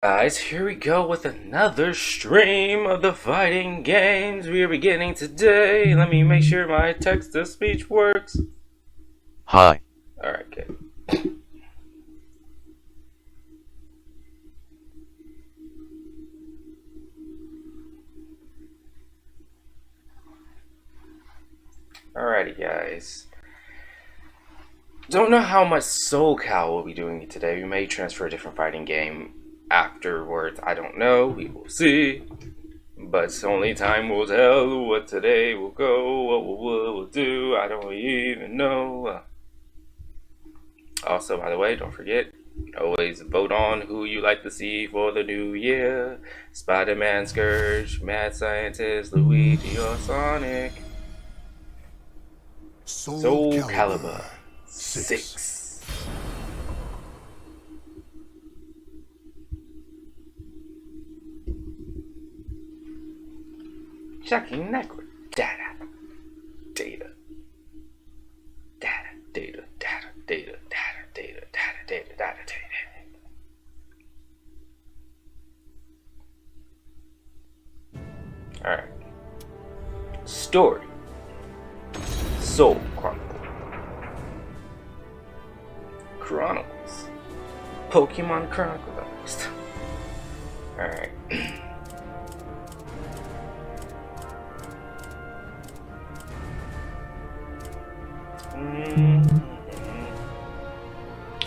Guys, here we go with another stream of the fighting games we are beginning today. Let me make sure my text-to-speech works. Hi. Alright, good. Alrighty, guys. Don't know how much SoulCal will be doing today. We may transfer a different fighting game afterwards. I don't know. We will see. But only time will tell what today will go, what we'll do. I don't even know. Also, by the way, don't forget, you can always vote on who you like to see for the new year. Spider-Man, Scourge, Mad Scientist, Luigi, or Sonic. SoulCalibur VI. Checking network data. Data. Alright. Story. Soul Chronicles. Pokemon Chronicles. Alright.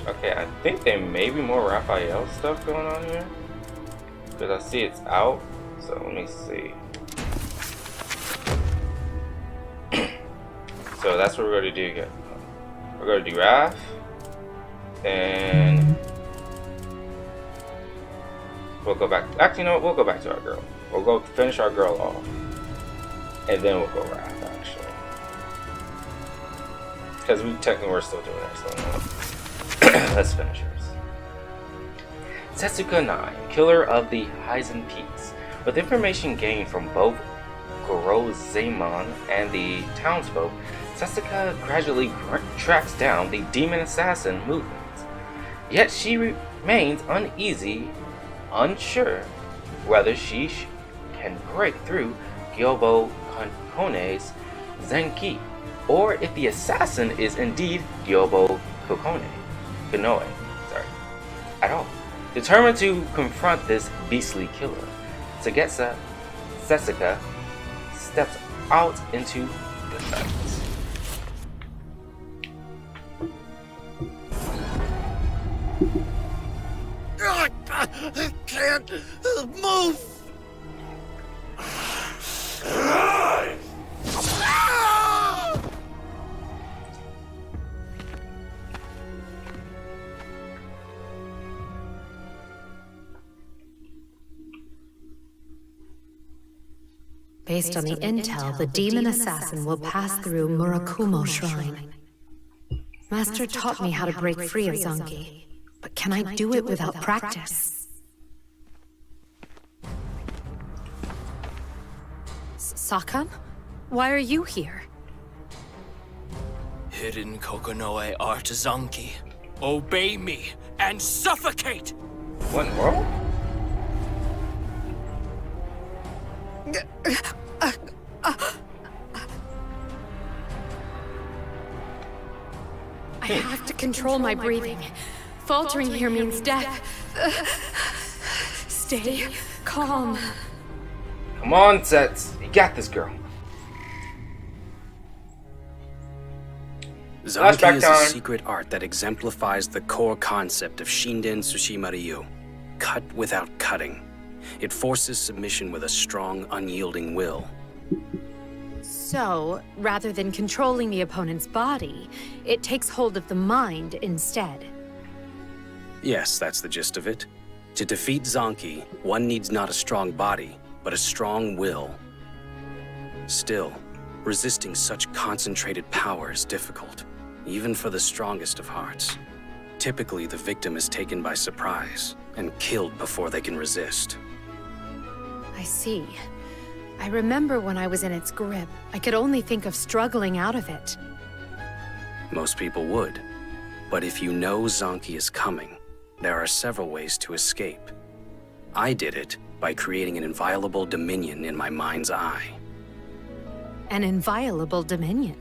Okay, I think there may be more Raphael stuff going on here. Because I see it's out. So let me see. So that's what we're going to do. We're going to do Raph. And we'll go back. Actually, no, we'll go back to our girl. We'll go finish our girl off. And then we'll go Raph, actually. Because we're still doing it, so let's finish hers. Setsuka 9, killer of the Heisen Peaks. With information gained from both Gorozaemon and the townsfolk, Setsuka gradually tracks down the demon assassin movement. Yet she remains unsure whether she can break through Gyobo Kone's Zenki, or if the assassin is indeed Gyobo Konoe, at all. Determined to confront this beastly killer, Setsuka steps out into the night. I can't move! Based on the intel, the demon assassin will pass through Murakumo Shrine. Master taught me how to break free of Zanki, but can I do it without practice? Sakan? Why are you here? Hidden Kokonoe art Zanki. Obey me and suffocate! What in the world? I have to control my breathing. Faltering here means death. Stay calm. Come on, Sets. You got this, girl. Zanki is a secret art that exemplifies the core concept of Shinden Tsushima Ryu. Cut without cutting. It forces submission with a strong, unyielding will. So, rather than controlling the opponent's body, it takes hold of the mind instead. Yes, that's the gist of it. To defeat Zanki, one needs not a strong body, but a strong will. Still, resisting such concentrated power is difficult, even for the strongest of hearts. Typically, the victim is taken by surprise and killed before they can resist. I see. I remember when I was in its grip, I could only think of struggling out of it. Most people would. But if you know Zanki is coming, there are several ways to escape. I did it by creating an inviolable dominion in my mind's eye. An inviolable dominion.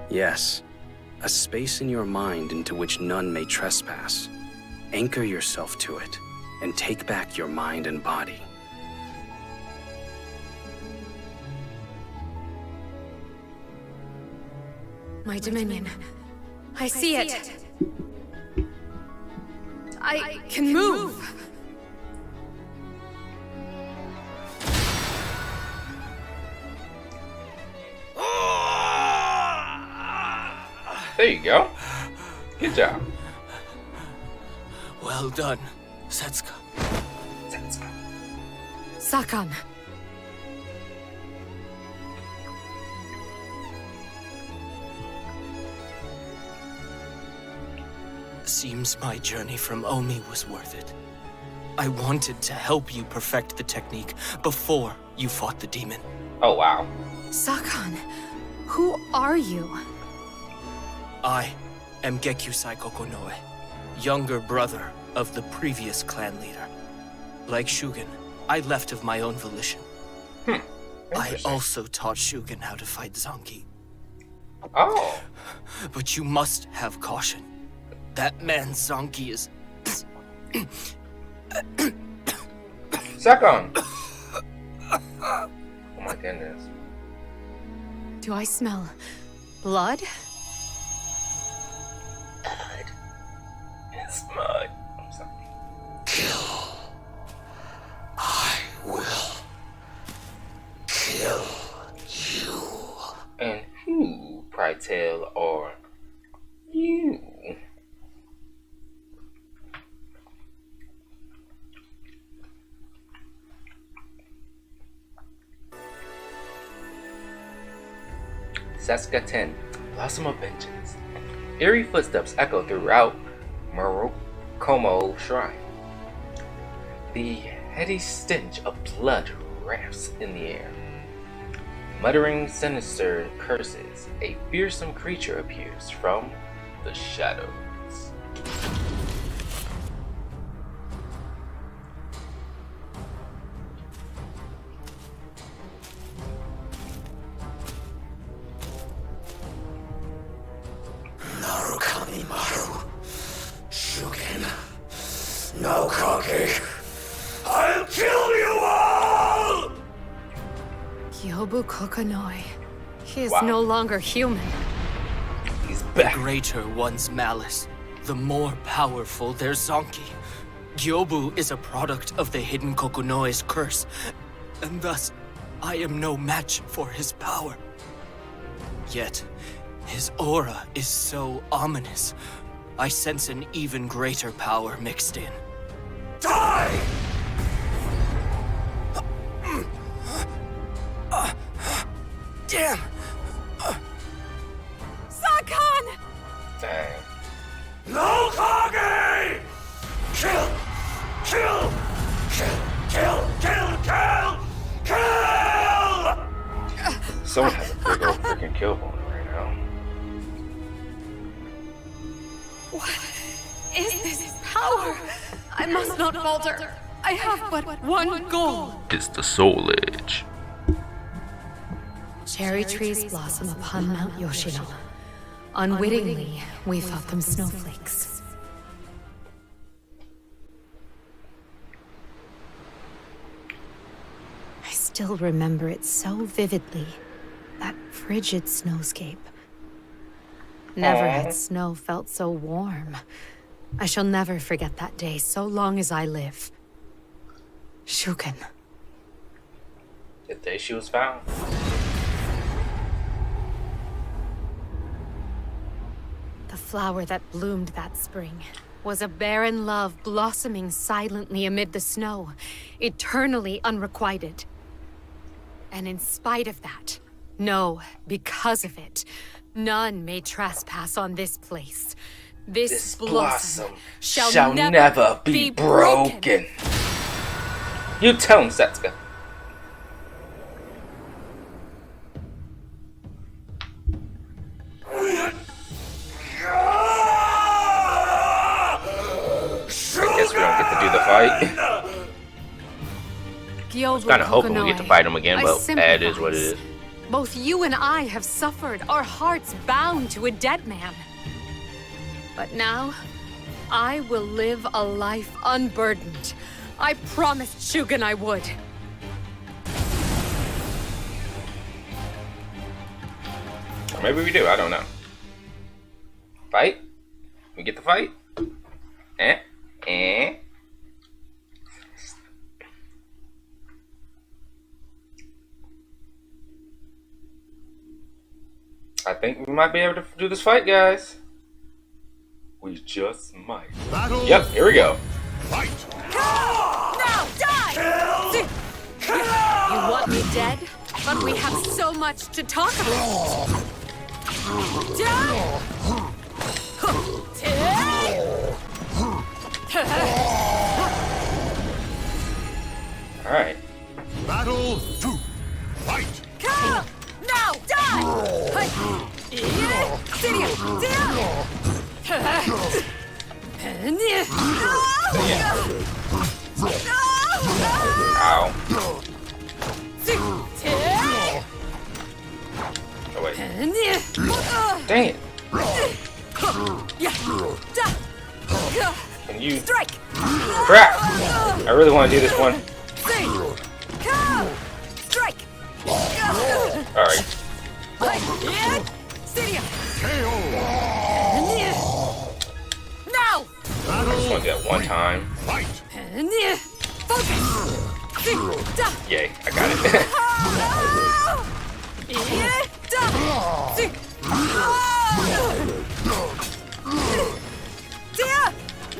Yes, a space in your mind into which none may trespass. Anchor yourself to it, and take back your mind and body. My dominion. I see it. I can move. There you go. Good job. Well done, Setsuka. Sakan. Seems my journey from Omi was worth it. I wanted to help you perfect the technique before you fought the demon. Oh, wow. Sakan, who are you? I am Gekyusai Kokonoe, younger brother of the previous clan leader. Like Shugen, I left of my own volition. I Interesting. also taught Shugen how to fight Zanki. Oh. But you must have caution. That man Zanki is... Second. Oh my goodness. Do I smell blood? It's mud. I'm sorry. I will kill you. And who, pry tell, are you? Setsuka 10, Blossom of Vengeance. Eerie footsteps echo throughout Murakumo Shrine. The heady stench of blood wafts in the air. Muttering sinister curses, a fearsome creature appears from the shadows. Narukami-maru. Shugen. No Kage. I'll kill you all! Yobu Kokonoi. He is Wow. no longer human. He's The back. greater one's malice, the more powerful their Zanki. Gyobu is a product of the hidden Kokonoe's curse, and thus I am no match for his power. Yet, his aura is so ominous. I sense an even greater power mixed in. Die! Damn! Sakan! Dang. No Kage! Kill! Kill! Kill! Kill! Kill! Kill! Kill! Someone has a big old freaking kill bone right now. What is this power? I must not falter. I have but one goal. It's the Soul Edge. Cherry trees blossom upon Mount Yoshino. Unwittingly, we thought them snowflakes. I still remember it so vividly. That frigid snowscape. Never had snow felt so warm. I shall never forget that day so long as I live. Shuken. The day she was found. The flower that bloomed that spring was a barren love blossoming silently amid the snow, eternally unrequited. And in spite of that, no, because of it, none may trespass on this place. This blossom shall never be broken. You tell him, Setsuka. I guess we don't get to do the fight. Gyobu Kind of hoping we get to Kokonoe, fight him again, I but that is what it is. sympathize. Both you and I have suffered, our hearts bound to a dead man. But now, I will live a life unburdened. I promised Shugen I would. Or maybe we do, I don't know. Fight? We get the fight? Eh? I think we might be able to do this fight, guys. We just might. Battle. Yep, here we go. Fight. Now, die! Kill. You want me dead? But we have so much to talk about. Alright. Battle 2. Fight. Now, die! Ow. Oh, wait. Dang it. Can you... Strike! Crap! I really want to do this one. Strike! Alright. Now! I just want to do that one time. Fight. Yay, I got it.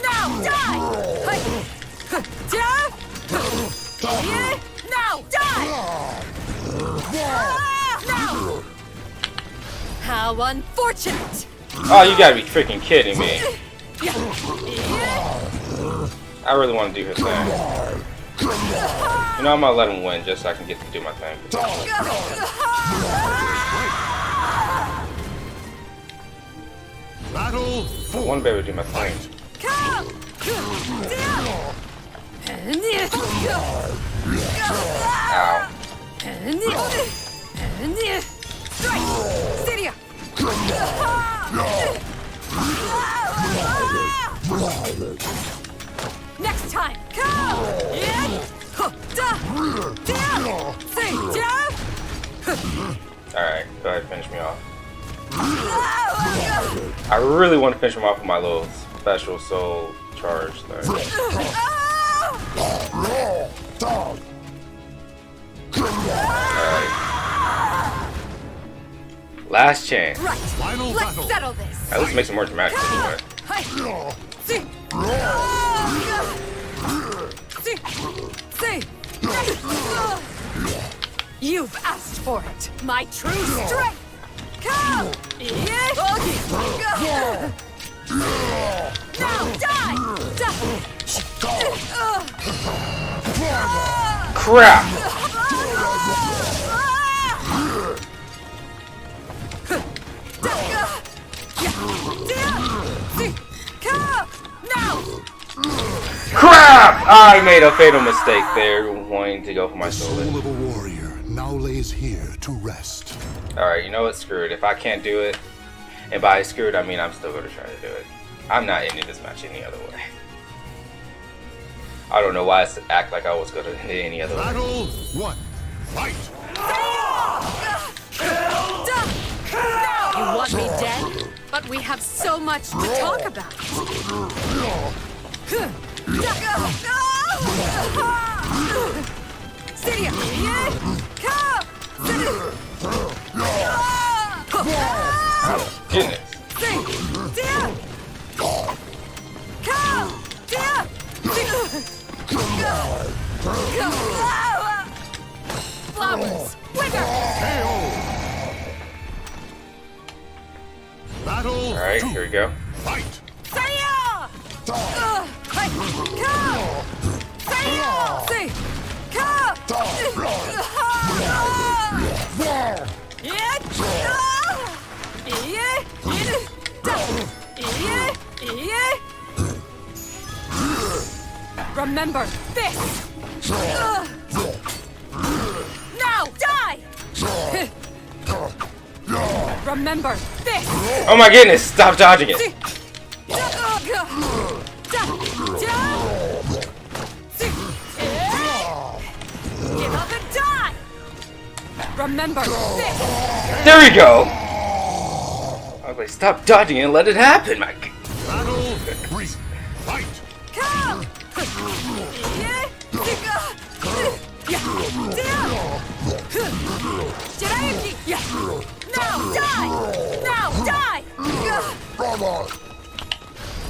Now die! Now die! Now! How unfortunate! Oh, you gotta be freaking kidding me. I really want to do his thing. You know, I'm gonna let him win just so I can get to do my thing. Battle I 4. want to be able to do my thing. Ow. Next time! Alright, go ahead and finish me off. I really want to finish him off with my little special soul charge thing. Alright. Last chance. Right, Final let's battle. settle this! At least makes it more dramatic anyway. You've asked for it, my true strength! Now die! Crap! Crap! I made a fatal mistake there, wanting to go for my soul. The soul of a warrior now lays here to rest. Alright, you know what? Screw it. If I can't do it, and by screw it, I mean I'm still going to try to do it. I'm not ending this match any other way. I don't know why I act like I was going to end it any other way. Battle 1. Fight. You want me dead? But we have so much to talk about. Goodness. Flowers, wither! Battle Alright, 2. here we go. Fight. Remember this! Now, die! Remember this! Oh my goodness, stop dodging it! Give up and die! Remember this! There we go! I was like, stop dodging it and let it happen, my g- Battle 3. Fight! Come! Now die! Now die!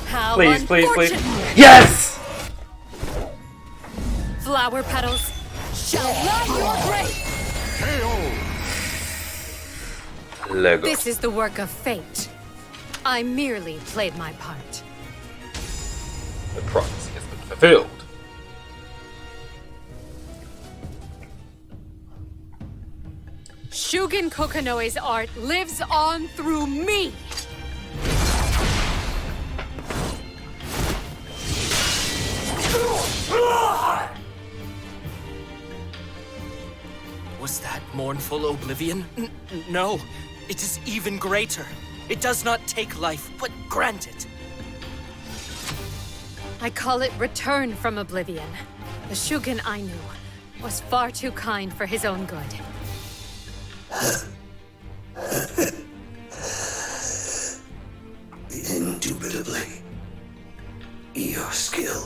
How Please, please, please. unfortunate. Yes! Flower petals shall line your grave. KO! Lego. This is the work of fate. I merely played my part. The promise has been fulfilled. Shugen Kokonoe's art lives on through me! Was that mournful oblivion? No, it is even greater. It does not take life, but grant it. I call it return from oblivion. The Shugen I knew was far too kind for his own good. Indubitably, your skill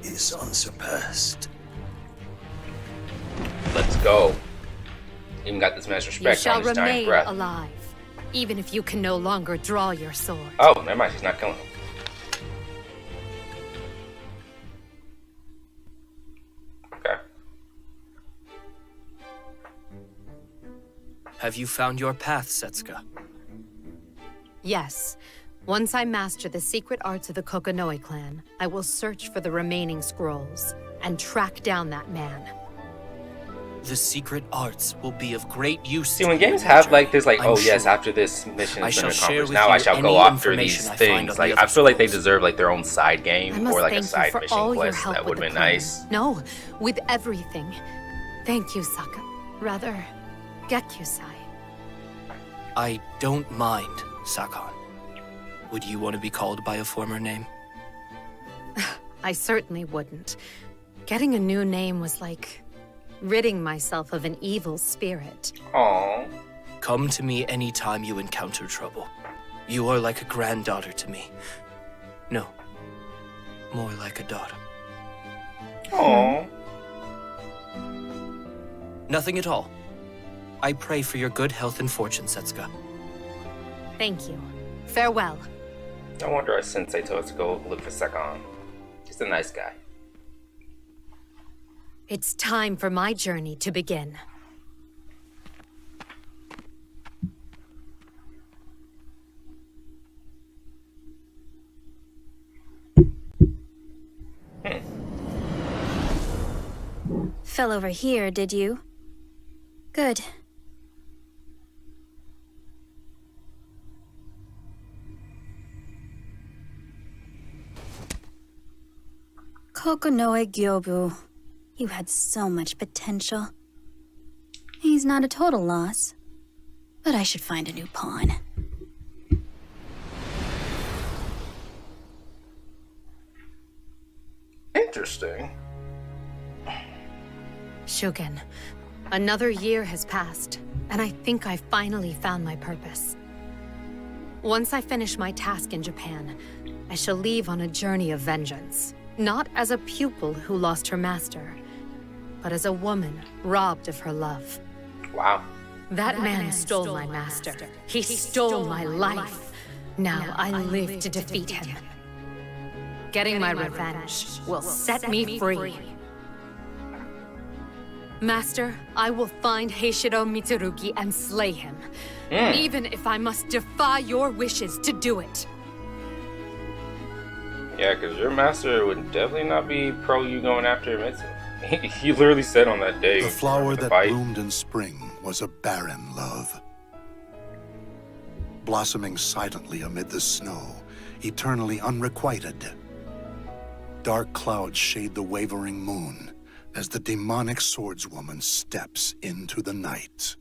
is unsurpassed. Let's go. Even got this man's You respect shall on his dying remain breath. alive, even if you can no longer draw your sword. Oh, never mind, she's not killing him. Okay. Have you found your path, Setsuka? Yes. Once I master the secret arts of the Kokonoe clan, I will search for the remaining scrolls and track down that man. The secret arts will be of great use. See, to when you games in your have like journey, this, like, I'm oh yes, sure. after this mission I has been shall share accomplished, with now I you shall any go after these information I find things. on Like, the I other feel like they scrolls. deserve like their own side I game must or like a thank you side for mission all your quest. help That with would have the been clan. nice. No, with everything. Thank you, Saka. Rather, Gekyusai. I don't mind, Sakon. Would you want to be called by a former name? I certainly wouldn't. Getting a new name was like ridding myself of an evil spirit. Aww. Come to me anytime you encounter trouble. You are like a granddaughter to me. No, more like a daughter. Aww. Nothing at all. I pray for your good health and fortune, Setsuka. Thank you. Farewell. No wonder our sensei told us to go look for Sekon. He's a nice guy. It's time for my journey to begin. Fell over here, did you? Good. Kokonoe Gyobu. You had so much potential. He's not a total loss, but I should find a new pawn. Interesting. Shugen, another year has passed, and I think I finally found my purpose. Once I finish my task in Japan, I shall leave on a journey of vengeance. Not as a pupil who lost her master, but as a woman robbed of her love. Wow. That man stole my master. He stole my life. Now I live to defeat him. Getting my revenge will set me free. Master, I will find Heishiro Mitsurugi and slay him. Even if I must defy your wishes to do it. Yeah, because your master would definitely not be pro you going after Mitsu. He literally said on that day. The flower the that fight, bloomed in spring was a barren love. Blossoming silently amid the snow, eternally unrequited. Dark clouds shade the wavering moon as the demonic swordswoman steps into the night.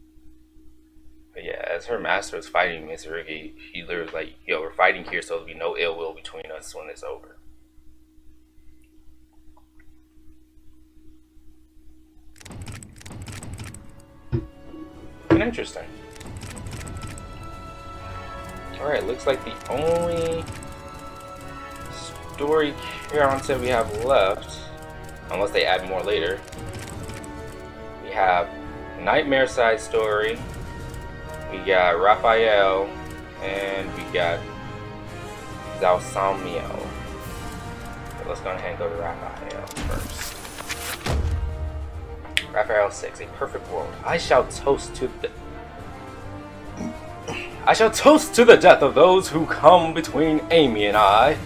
But yeah, as her master was fighting Mitsurugi, he literally was like, yo, we're fighting here so there'll be no ill will between us when it's over. Interesting. Alright, looks like the only story content we have left, unless they add more later, we have Nightmare side story, we got Raphael, and we got Zalsamio. So let's go ahead and go to Raphael first. Raphael 6, a perfect world. I shall toast to the death of those who come between Amy and I.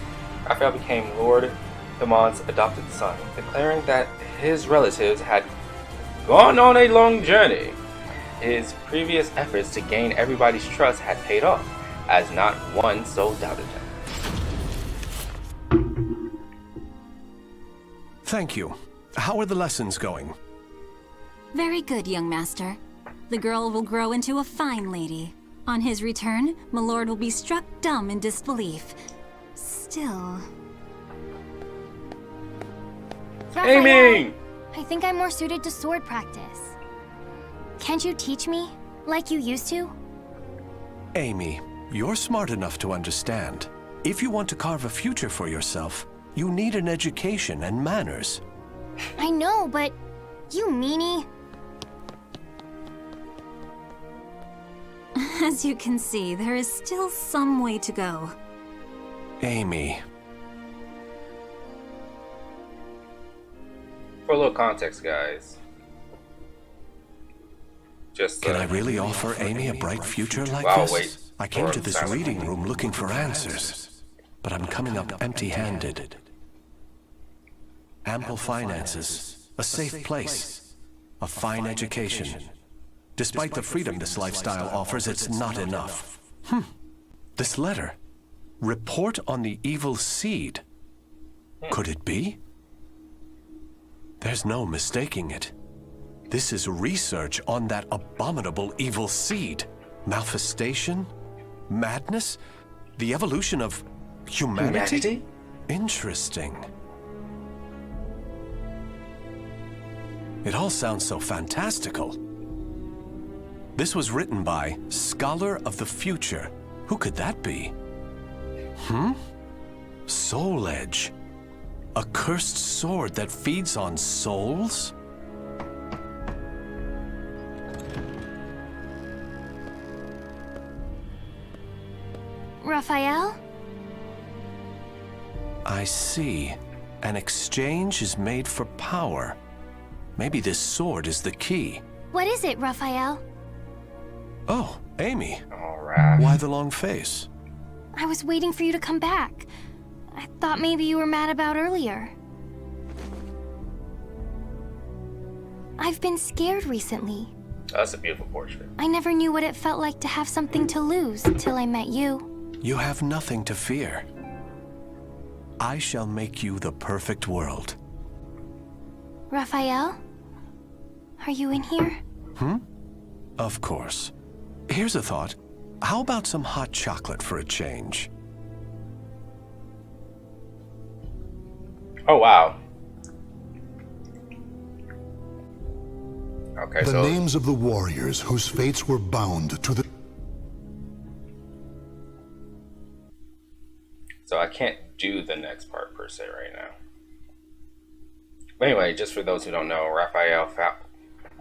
Raphael became Lord Damon's adopted son, declaring that his relatives had gone on a long journey. His previous efforts to gain everybody's trust had paid off, as not one soul doubted him. Thank you. How are the lessons going? Very good, young master. The girl will grow into a fine lady. On his return, my lord will be struck dumb in disbelief. Still... Amy! Raphael, I think I'm more suited to sword practice. Can't you teach me, like you used to? Amy, you're smart enough to understand. If you want to carve a future for yourself, you need an education and manners. I know, but... you meanie. As you can see, there is still some way to go. Amy. For a little context, guys. Can I really offer Amy a bright future like this? I came to this reading room looking for answers, but I'm coming up empty-handed. Ample finances, a safe place, a fine education. Despite the freedom this lifestyle offers, it's not enough. This letter. Report on the evil seed. Could it be? There's no mistaking it. This is research on that abominable evil seed. Malfestation? Madness? The evolution of humanity? Interesting. It all sounds so fantastical. This was written by Scholar of the Future. Who could that be? Soul Edge. A cursed sword that feeds on souls? Raphael? I see. An exchange is made for power. Maybe this sword is the key. What is it, Raphael? Oh, Amy. Alright. Why the long face? I was waiting for you to come back. I thought maybe you were mad about earlier. I've been scared recently. That's a beautiful portrait. I never knew what it felt like to have something to lose till I met you. You have nothing to fear. I shall make you the perfect world. Raphael? Are you in here? Of course. Here's a thought. How about some hot chocolate for a change? Oh, wow. Okay, The names of the warriors whose fates were bound to the... So I can't do the next part per se right now. But anyway, just for those who don't know, Raphael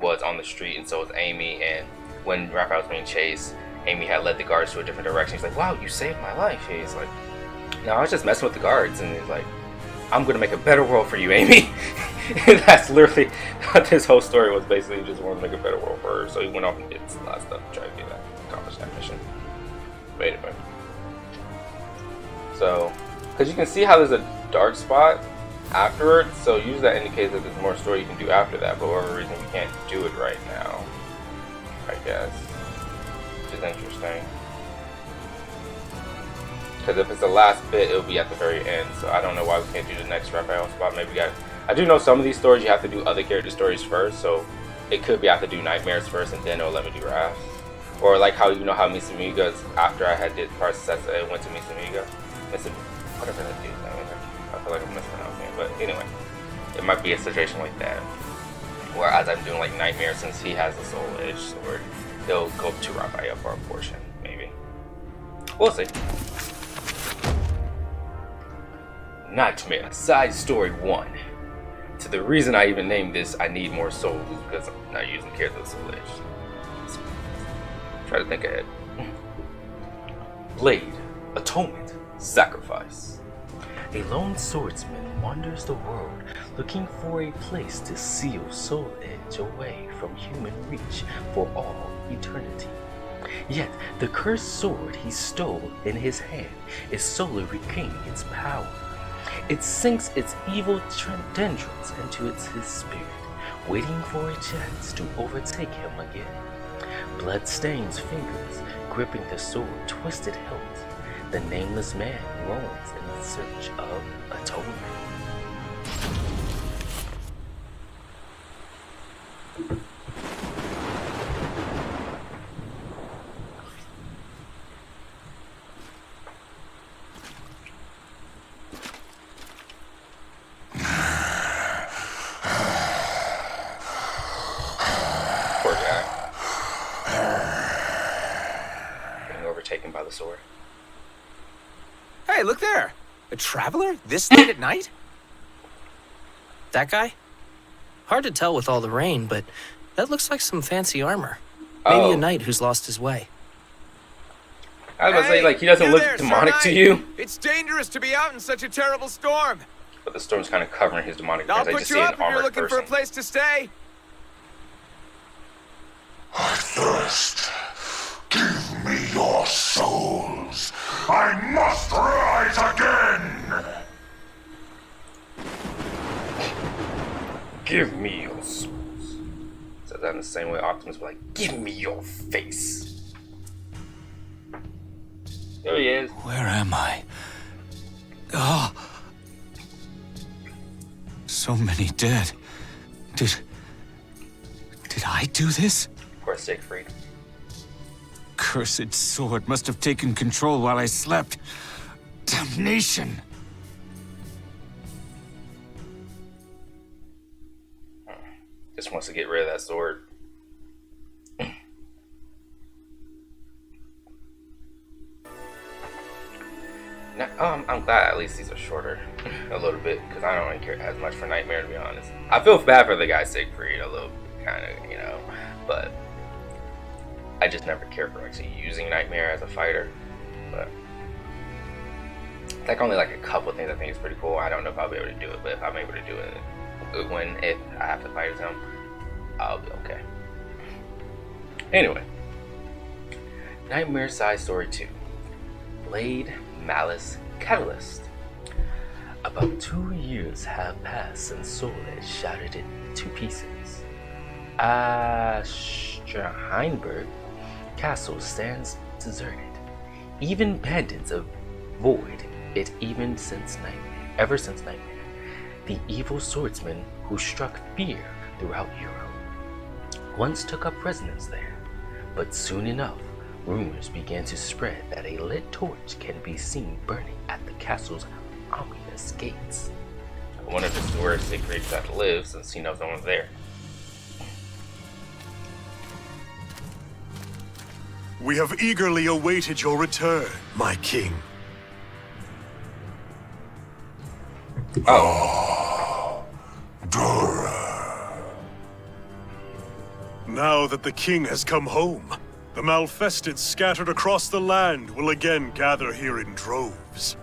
was on the street and so was Amy, and when Raphael was being chased, Amy had led the guards to a different direction. He's like, wow, you saved my life. He's like, no, I was just messing with the guards. And he's like, I'm going to make a better world for you, Amy. And that's literally what this whole story was. Basically, he just wanted to make a better world for her. So he went off and did a lot of stuff to try to accomplish that mission. But anyway. So, because you can see how there's a dark spot afterwards. So usually that indicates that there's more story you can do after that. But for whatever reason, we can't do it right now, I guess. Which is interesting. Because if it's the last bit, it'll be at the very end. So I don't know why we can't do the next Raphael spot. Maybe we got. I do know some of these stories you have to do other character stories first. So it could be I have to do Nightmares first and then it'll let me do Wrath. Or like how you know how Misamiga's after I had did Parsetsa, it went to Misamiga. Whatever that dude's name is. I feel like I'm mispronouncing it. But anyway, it might be a situation like that. Whereas I'm doing like Nightmare, since he has the Soul Edge sword, he'll go to Raphael for a portion, maybe. We'll see. Nightmare Side Story 1. So the reason I even named this I Need More Souls is because I'm not using character with Soul Edge. Try to think ahead. Blade, Atonement, Sacrifice. A lone swordsman wanders the world looking for a place to seal Soul Edge away from human reach for all eternity. Yet the cursed sword he stole in his hand is slowly regaining its power. It sinks its evil tendrils into his spirit, waiting for a chance to overtake him again. Blood stains fingers, gripping the sword twisted hilt. The nameless man roams in search of atonement. Poor guy. Getting overtaken by the sword. Hey, look there! A traveler? This late at night? That guy? Hard to tell with all the rain, but that looks like some fancy armor. Maybe a knight who's lost his way. I was gonna say, like, he doesn't look demonic to you. It's dangerous to be out in such a terrible storm. But the storm's kind of covering his demonic I'll appearance. I put just you see up an if you're armored looking person. for a place to stay. I thirst. Give me your souls. I must rise again. Give me your souls. Says that in the same way Optimus was like, give me your face. There he is. Where am I? Oh. So many dead. Did I do this? Of course, Siegfried. Cursed sword must have taken control while I slept. Damnation! Just wants to get rid of that sword. Now, I'm glad at least these are shorter a little bit, because I don't really care as much for Nightmare, to be honest. I feel bad for the guy Siegfried a little, kind of, you know, but I just never cared for actually using Nightmare as a fighter. But like only like a couple things I think is pretty cool. I don't know if I'll be able to do it, but if I'm able to do it if I have to fight as him, I'll be okay. Anyway, Nightmare Side Story 2. Blade, Malice, Catalyst. About 2 years have passed since Soul Edge shattered it to pieces. Straheinberg Castle stands deserted. Even bandits avoid it ever since Nightmare, the evil swordsman who struck fear throughout Europe, once took up residence there. But soon enough, rumors began to spread that a lit torch can be seen burning at the castle's ominous gates. I wonder if this is where Siegfried got to live, since he knows no one's there. We have eagerly awaited your return, my king. Oh. Dora. Now that the king has come home, the malfested scattered across the land will again gather here in droves.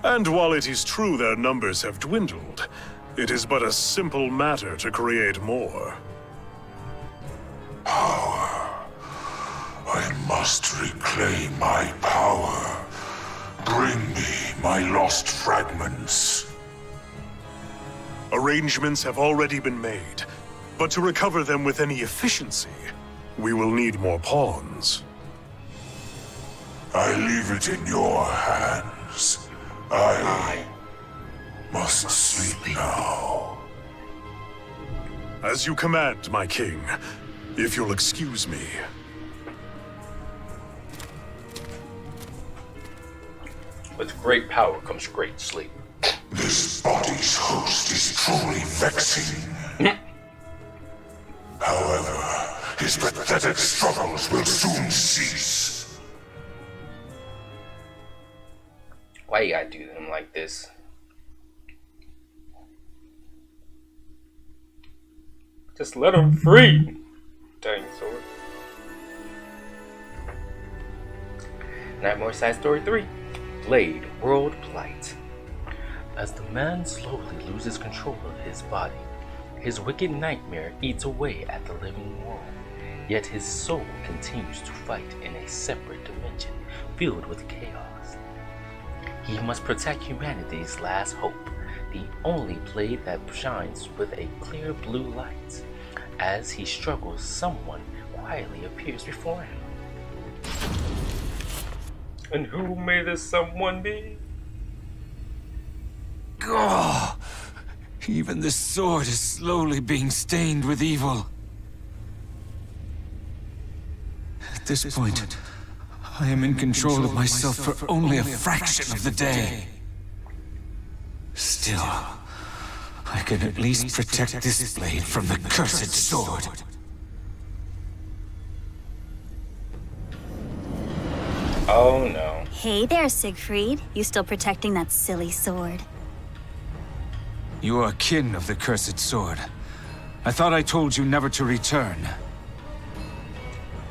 And while it is true their numbers have dwindled, it is but a simple matter to create more. Power. I must reclaim my power. Bring me my lost fragments. Arrangements have already been made, but to recover them with any efficiency, we will need more pawns. I leave it in your hands. I must sleep now. As you command, my king. If you'll excuse me. With great power comes great sleep. This body's host is truly vexing. However, his pathetic struggles will soon cease. Why you gotta do them like this? Just let him free. Dang sword. Nightmare Side Story 3. Blade World Plight. As the man slowly loses control of his body, his wicked nightmare eats away at the living world. Yet his soul continues to fight in a separate dimension filled with chaos. He must protect humanity's last hope, the only blade that shines with a clear blue light. As he struggles, someone quietly appears before him. And who may this someone be? Oh, even the sword is slowly being stained with evil. At this point, I am in control of myself for only a fraction of the day. Still, I can at least protect this blade from the cursed sword. Oh no. Hey there, Siegfried. You still protecting that silly sword? You are kin of the cursed sword. I thought I told you never to return.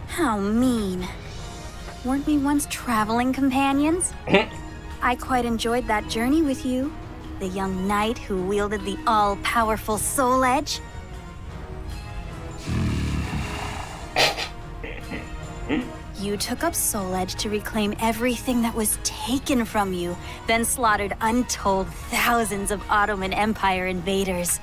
How mean. Weren't we once traveling companions? I quite enjoyed that journey with you. The young knight who wielded the all-powerful Soul Edge. You took up Soul Edge to reclaim everything that was taken from you, then slaughtered untold thousands of Ottoman Empire invaders.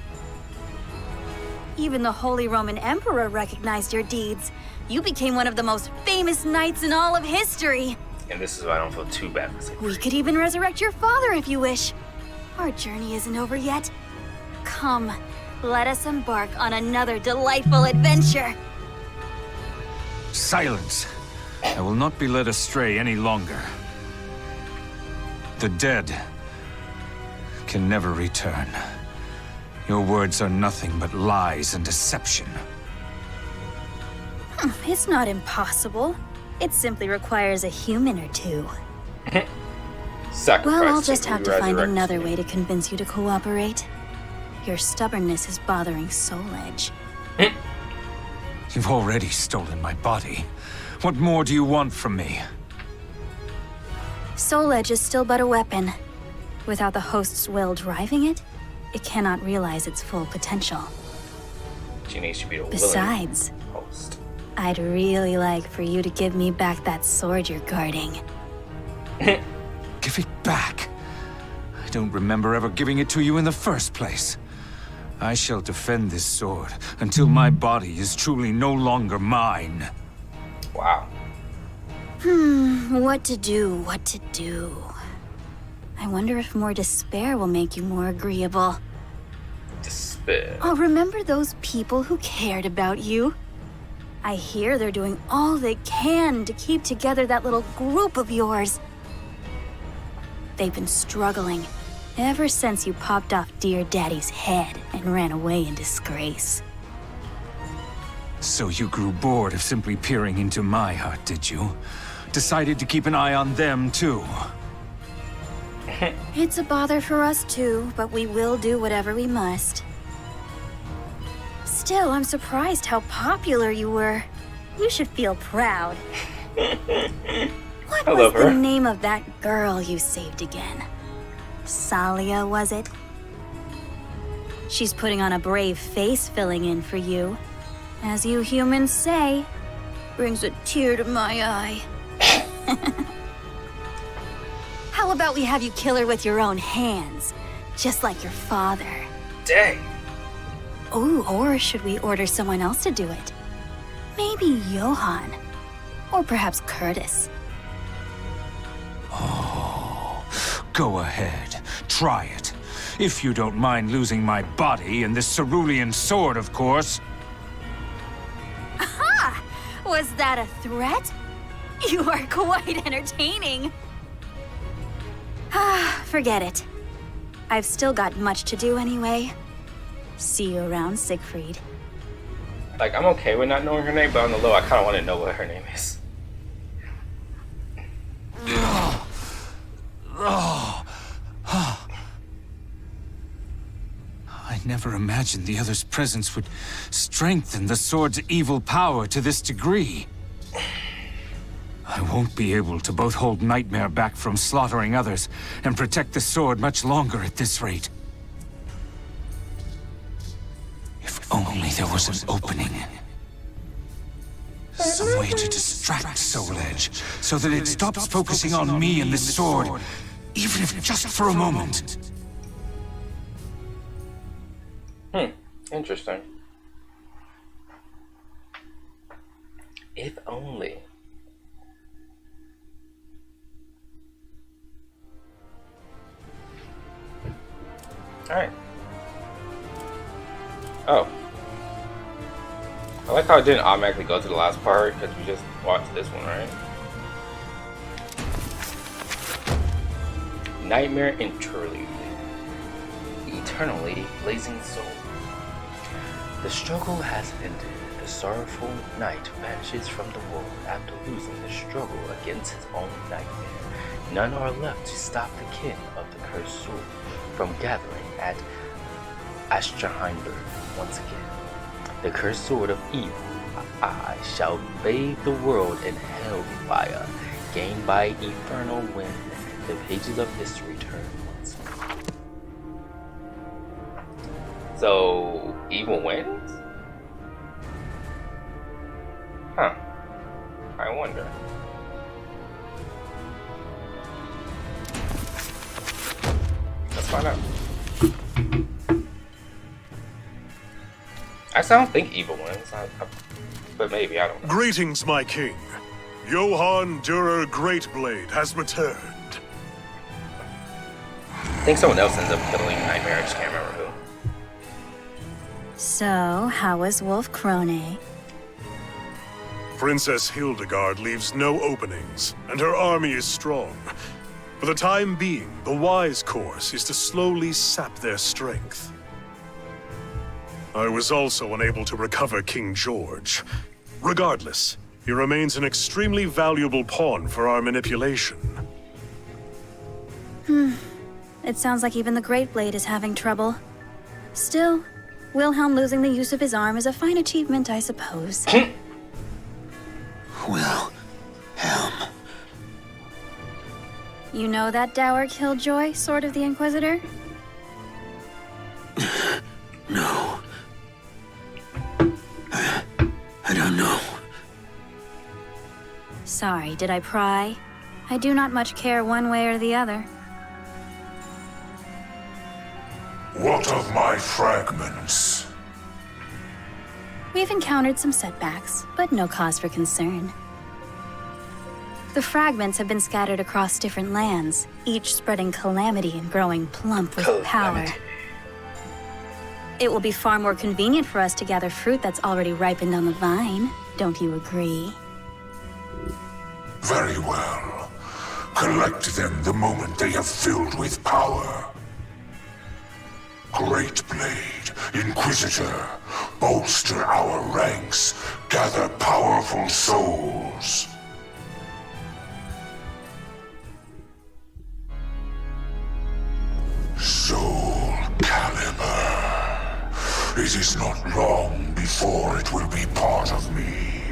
Even the Holy Roman Emperor recognized your deeds. You became one of the most famous knights in all of history. And this is why I don't feel too bad. We could even resurrect your father if you wish. Our journey isn't over yet. Come, let us embark on another delightful adventure. Silence! I will not be led astray any longer. The dead can never return. Your words are nothing but lies and deception. It's not impossible. It simply requires a human or two. Well, I'll just have to find another way to convince you to cooperate. Your stubbornness is bothering Soul Edge. You've already stolen my body. What more do you want from me? Soul Edge is still but a weapon. Without the host's will driving it, it cannot realize its full potential. She needs to be a Besides, host. I'd really like for you to give me back that sword you're guarding. Give it back. I don't remember ever giving it to you in the first place. I shall defend this sword until my body is truly no longer mine. Wow. What to do, what to do. I wonder if more despair will make you more agreeable. Despair. Oh, remember those people who cared about you? I hear they're doing all they can to keep together that little group of yours. They've been struggling ever since you popped off Dear Daddy's head and ran away in disgrace. So you grew bored of simply peering into my heart, did you? Decided to keep an eye on them, too. It's a bother for us too, but we will do whatever we must. Still, I'm surprised how popular you were. You should feel proud. What was the name of that girl you saved again? Salia, was it? She's putting on a brave face filling in for you. As you humans say, brings a tear to my eye. How about we have you kill her with your own hands, just like your father? Dang. Oh, or should we order someone else to do it? Maybe Johann, or perhaps Curtis. Go ahead, try it. If you don't mind losing my body and this cerulean sword, of course. Aha! Was that a threat? You are quite entertaining. Ah, forget it. I've still got much to do anyway. See you around, Siegfried. Like, I'm okay with not knowing her name, but on the low, I kind of want to know what her name is. I never imagined the other's presence would strengthen the sword's evil power to this degree. I won't be able to both hold Nightmare back from slaughtering others and protect the sword much longer at this rate. If only there was an opening. Some way to distract Soul Edge, so that it stops focusing on me and the sword, even if just for a moment. Interesting. If only. Alright. Oh. I like how it didn't automatically go to the last part, because we just watched this one, right? Nightmare Interlude. Eternally Blazing Soul. The struggle has ended. The sorrowful knight vanishes from the world after losing the struggle against his own nightmare. None are left to stop the kin of the cursed sword from gathering at Astraheimberg once again. The cursed sword of evil, I shall bathe the world in hellfire, gained by infernal wind. The pages of history turn once more. So, evil wins? Huh. I wonder. Let's find out. Actually, I don't think evil wins, but maybe, I don't know. Greetings, my king. Johann Dürer Greatblade has returned. I think someone else ends up killing Nightmare, I just can't remember who. So, how was Wolf Krone? Princess Hildegard leaves no openings, and her army is strong. For the time being, the wise course is to slowly sap their strength. I was also unable to recover King George. Regardless, he remains an extremely valuable pawn for our manipulation. It sounds like even the Great Blade is having trouble. Still, Wilhelm losing the use of his arm is a fine achievement, I suppose. Wilhelm. You know that dour killjoy, Sword of the Inquisitor? No. I don't know. Sorry, did I pry? I do not much care one way or the other. What of my fragments? We've encountered some setbacks, but no cause for concern. The fragments have been scattered across different lands, each spreading calamity and growing plump with power. It will be far more convenient for us to gather fruit that's already ripened on the vine. Don't you agree? Very well. Collect them the moment they have filled with power. Great Blade, Inquisitor, bolster our ranks, gather powerful souls. SoulCalibur. It is not long before it will be part of me.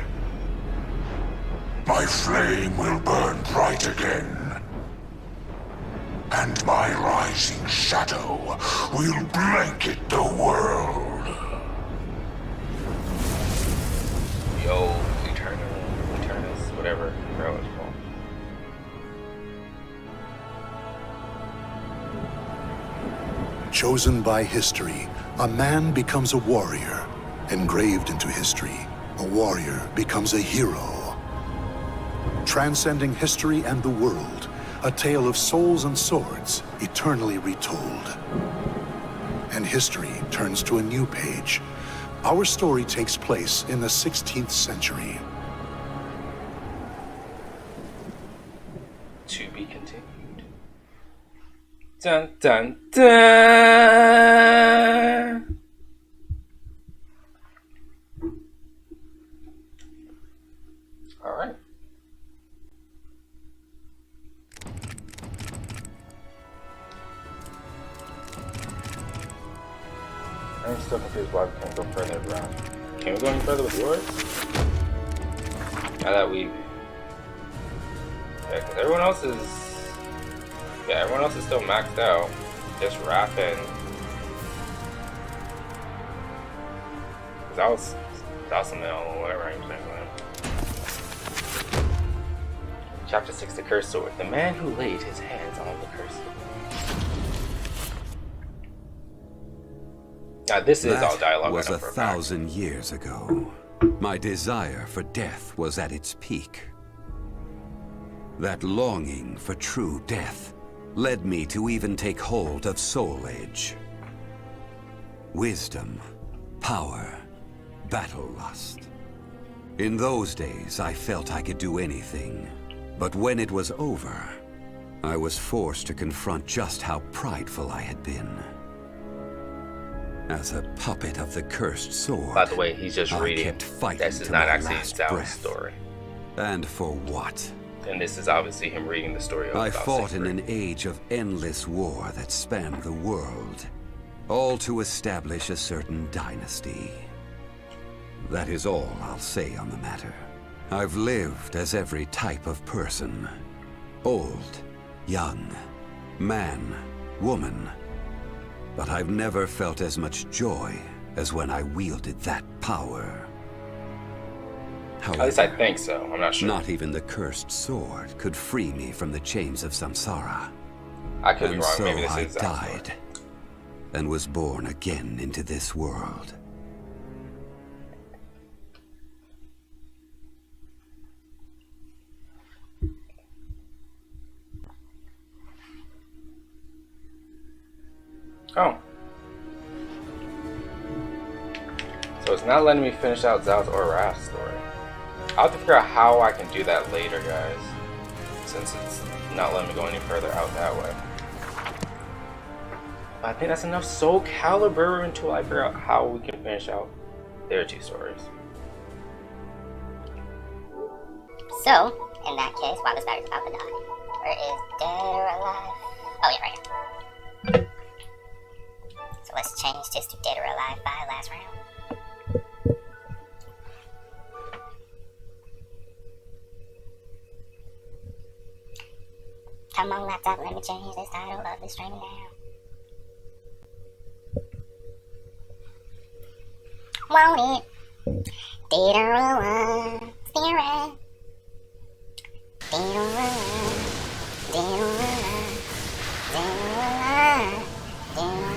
My flame will burn bright again. And my rising shadow will blanket the world. Yo, Eternus, whatever, bro, it's called. Chosen by history, a man becomes a warrior. Engraved into history, a warrior becomes a hero. Transcending history and the world, A tale of souls and swords, eternally retold. And history turns to a new page. Our story takes place in the 16th century. To be continued. Dun dun dun! Alright. I'm still confused why we can't go further around. Can we go any further with yours? Now that we... Yeah, because everyone else is... Yeah, everyone else is still maxed out. Just Rapin. That was something else, or whatever I'm saying. Chapter 6, The Cursed Sword. The man who laid his hands on the cursed sword. Now this is all dialogue. That was 1,000 years ago. My desire for death was at its peak. That longing for true death led me to even take hold of Soul Edge. Wisdom, power, battle lust. In those days, I felt I could do anything. But when it was over, I was forced to confront just how prideful I had been. As a puppet of the cursed sword, by the way, he's just reading. Kept fighting this is not actually Zhao's story. And for what? And this is obviously him reading the story of I fought in an age of endless war that spanned the world, all to establish a certain dynasty. That is all I'll say on the matter. I've lived as every type of person. Old, young, man, woman. But I've never felt as much joy as when I wielded that power. However, at least I think so. I'm not sure. Not even the cursed sword could free me from the chains of samsara. I could be wrong. So maybe this I is died and was born again into this world. Oh. So it's not letting me finish out Zhao's or Raph's story. I'll have to figure out how I can do that later, guys. Since it's not letting me go any further out that way. But I think that's enough SoulCalibur until I figure out how we can finish out their two stories. So, in that case, while this battery's about to die, where is dead or alive? Oh yeah, right here. So let's change this to dead or alive by last round. Come on, laptop, let me change this title of the streaming now. Won't it? Dead or alive, spirit. Dead or alive, dead or alive, dead or alive, dead or alive.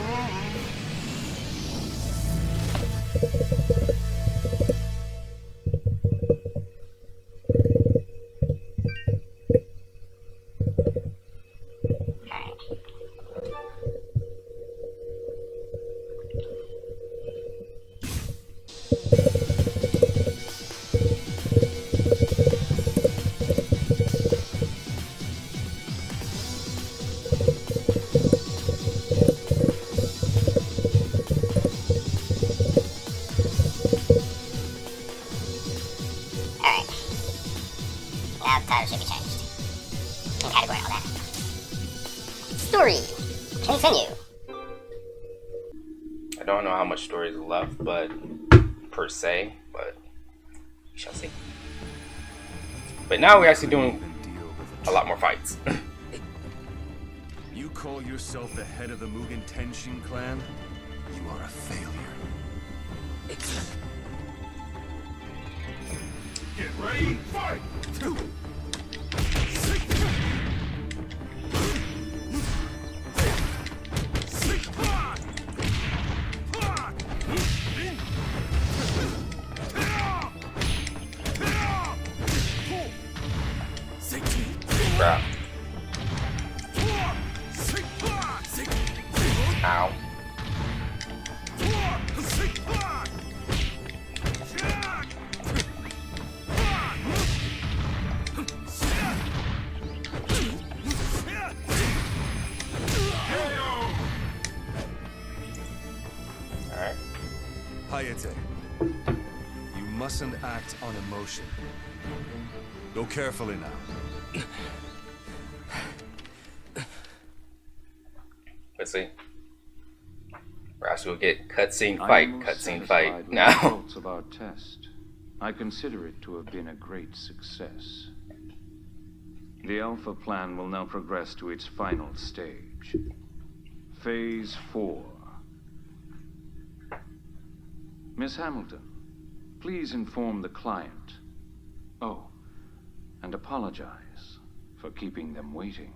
Continue. I don't know how much story is left, but per se, but we shall see. But now we're actually doing a lot more fights. You call yourself the head of the Mugen Tenshin clan? You are a failure. Get ready, fight! Crap. Hayate, you mustn't act on emotion. Go carefully now. Let's see. Perhaps we'll get cutscene I fight, am most cutscene satisfied fight with the now. results of our test. I consider it to have been a great success. The Alpha plan will now progress to its final stage. Phase 4. Miss Hamilton, please inform the client. Oh, and apologize for keeping them waiting.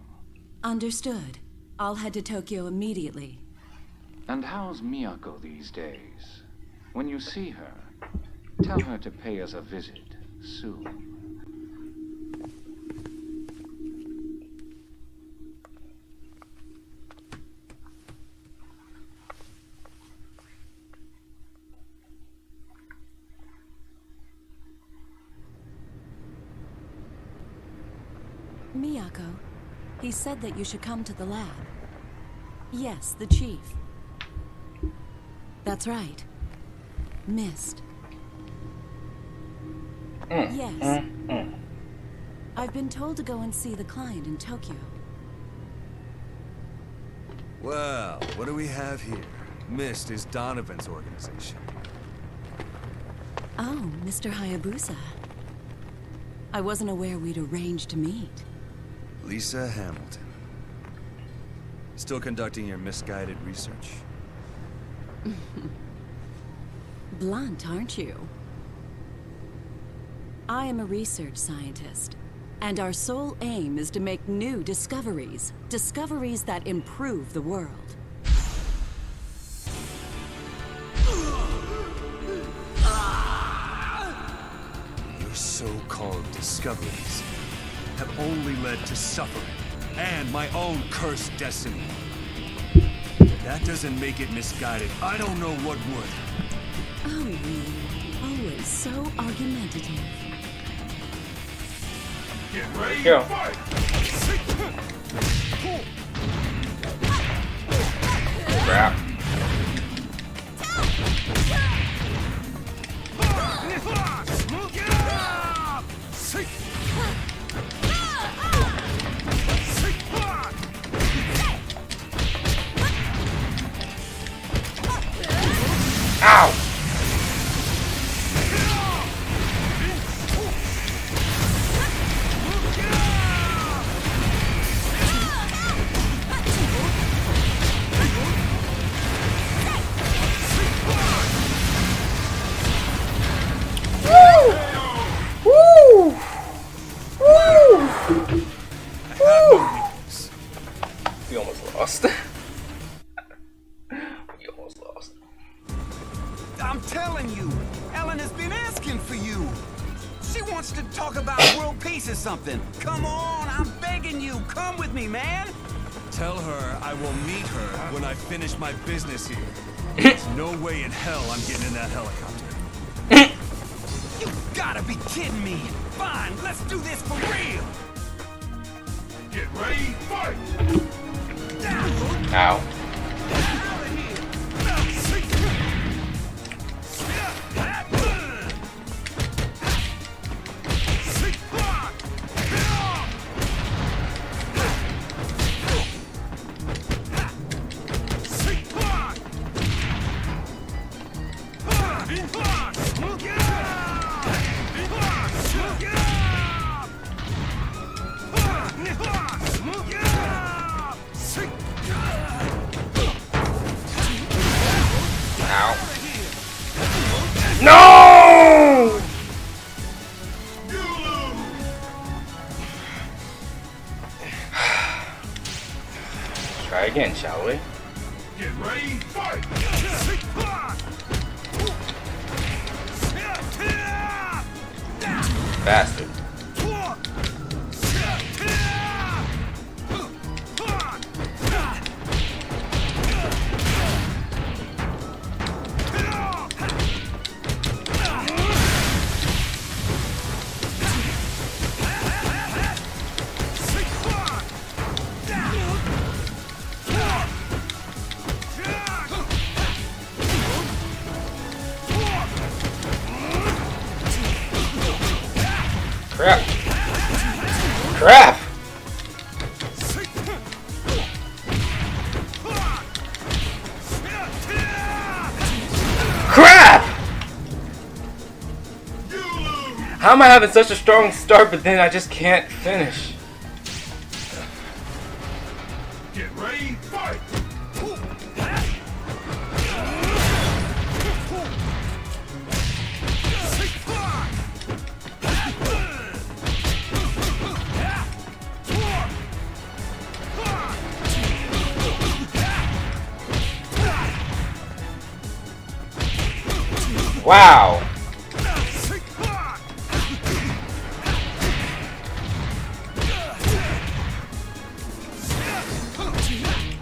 Understood. I'll head to Tokyo immediately. And how's Miyako these days? When you see her, tell her to pay us a visit soon. Miyako, he said that you should come to the lab. Yes, the chief. That's right. Missed. Yes. I've been told to go and see the client in Tokyo. Well, what do we have here? Mist is Donovan's organization. Oh, Mr. Hayabusa. I wasn't aware we'd arranged to meet. Lisa Hamilton. Still conducting your misguided research? Blunt, aren't you? I am a research scientist, and our sole aim is to make new discoveries. Discoveries that improve the world. Your so-called discoveries have only led to suffering and my own cursed destiny. If that doesn't make it misguided, I don't know what would. Oh, you. Always so argumentative. Get ready to fight! Crap. Ow! We almost lost. We almost lost. I'm telling you, Ellen has been asking for you. She wants to talk about world peace or something. Come on, I'm begging you. Come with me, man. Tell her I will meet her when I finish my business here. There's no way in hell I'm getting in that helicopter. You gotta be kidding me. Fine, let's do this for real. Get ready, fight! Ow. No! Try again, shall we? Get ready, fight! Bastard. How am I having such a strong start, but then I just can't finish? Get ready, fight! Wow.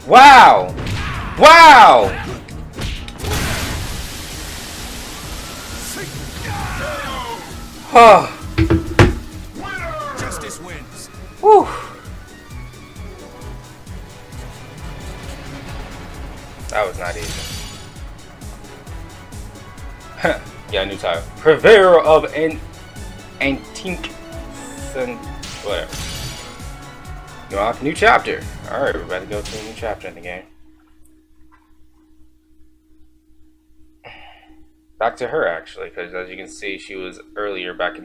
Wow! Wow! Oh. Justice wins. Whew. That was not easy. Yeah, new title. Purveyor of Antink. Whatever. New chapter. Alright, we're about to go to a new chapter in the game. Back to her, actually, because as you can see, she was earlier back in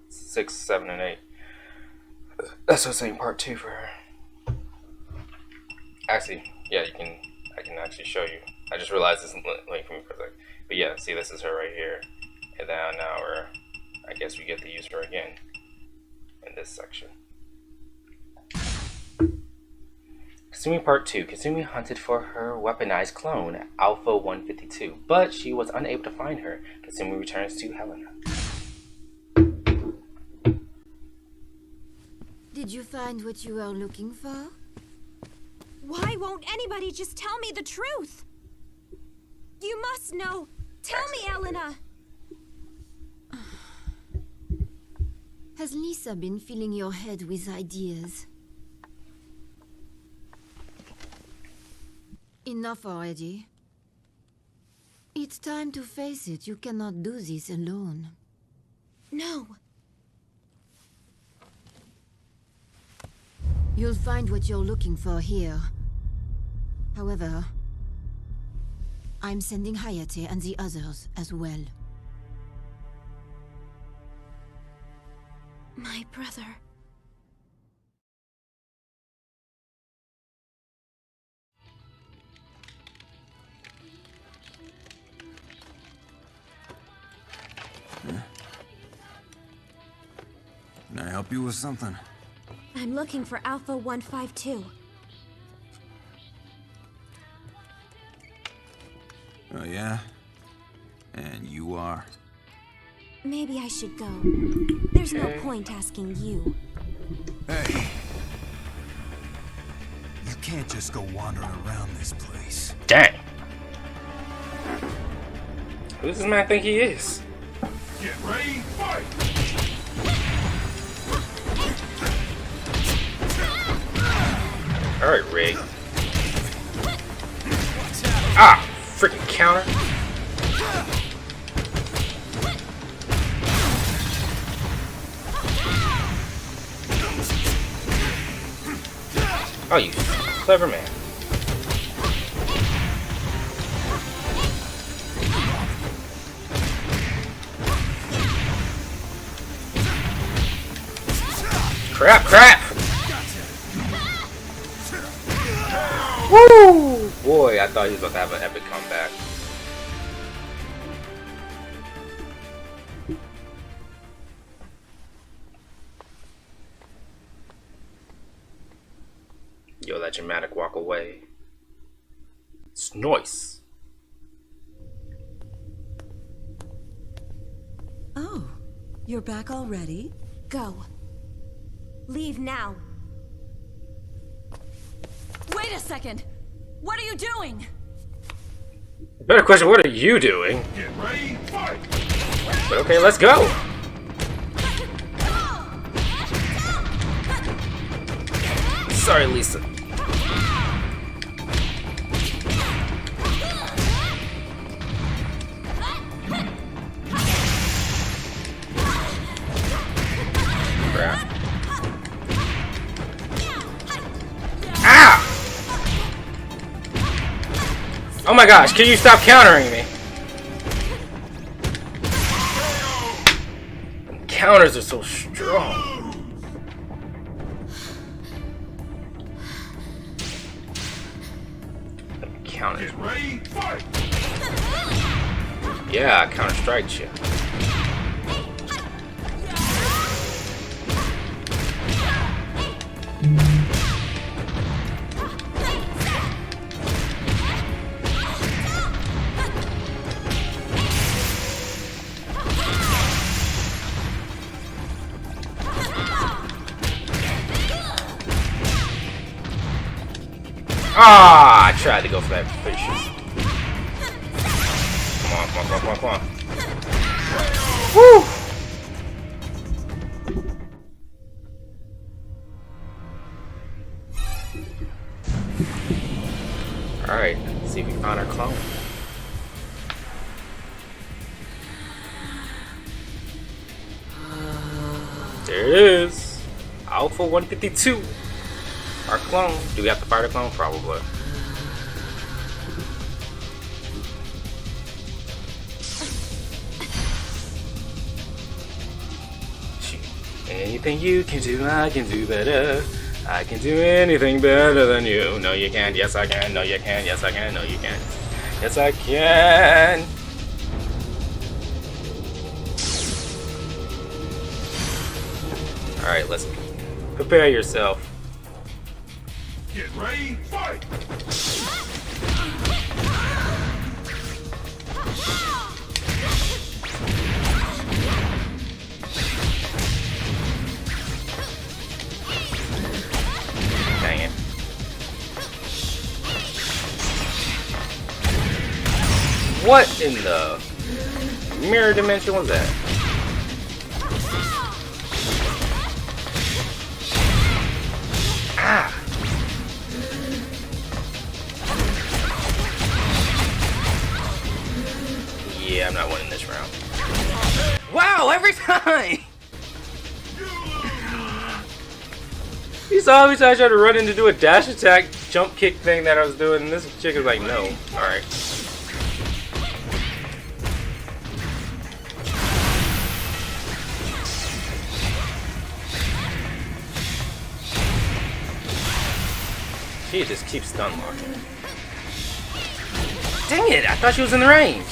6, 7, and 8. That's what I'm saying, part 2 for her. Actually, yeah, I can actually show you. I just realized this link for me for a second. But yeah, see, this is her right here. And then now I guess we get to use her again in this section. Kasumi Part 2. Kasumi hunted for her weaponized clone, Alpha 152, but she was unable to find her. Kasumi returns to Helena. Did you find what you were looking for? Why won't anybody just tell me the truth? You must know. Tell me, Elena. Has Lisa been filling your head with ideas? Enough already. It's time to face it. You cannot do this alone. No. You'll find what you're looking for here. However, I'm sending Hayate and the others as well. My brother. Can I help you with something? I'm looking for Alpha 152. Oh, yeah? And you are? Maybe I should go. There's no point asking you. Hey. You can't just go wandering around this place. Dang. Who does this man think he is? Get ready, fight! Alright, Rig. Ah! Freaking counter. Oh, you clever man. Crap, crap! Woo! Boy, I thought he was about to have an epic comeback. Yo, that dramatic walk away. It's nice. Oh, you're back already? Go. Leave now. Wait a second! What are you doing? Better question, what are you doing? Get ready, fight! But okay, let's go! Sorry, Lisa. Crap. Ah! Oh my gosh, can you stop countering me? counters are so strong. Counters. Yeah, counter strike you. Ah, I tried to go for that fish. Come on. Woo! Alright, let's see if we found our clone. There it is. Alpha 152. Our clone. Do we have to fight our clone? Probably. Anything you can do, I can do better. I can do anything better than you. No, you can't. Yes, I can. No, you can. Yes, I can. No, you can. Yes, I can. Alright, let's prepare yourself. Get ready, fight! Dang it. What in the mirror dimension was that? Ah! Yeah, I'm not winning this round. Wow, every time! You saw every time I tried to run in to do a dash attack, jump kick thing that I was doing, and this chick is like, no. Alright. She just keeps stun locking. Dang it, I thought she was in the range.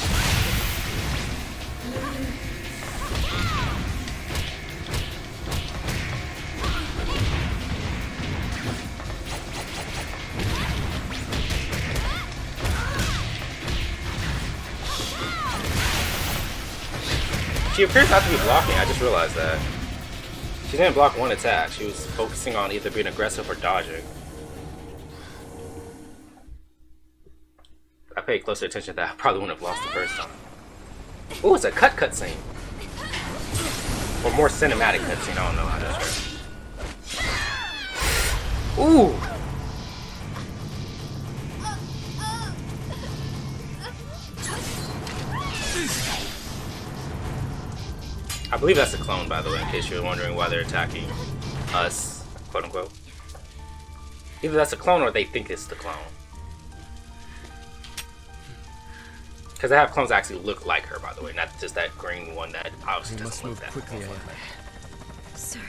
She appears not to be blocking, I just realized that. She didn't block one attack, she was focusing on either being aggressive or dodging. If I paid closer attention to that, I probably wouldn't have lost the first time. Ooh, it's a cut scene. Or more cinematic cutscene, I don't know how that's right. Ooh! I believe that's a clone, by the way, in case you're wondering why they're attacking us, quote unquote. Either that's a clone or they think it's the clone. Because I have clones that actually look like her, by the way, not just that green one that obviously doesn't look that quickly. Sir.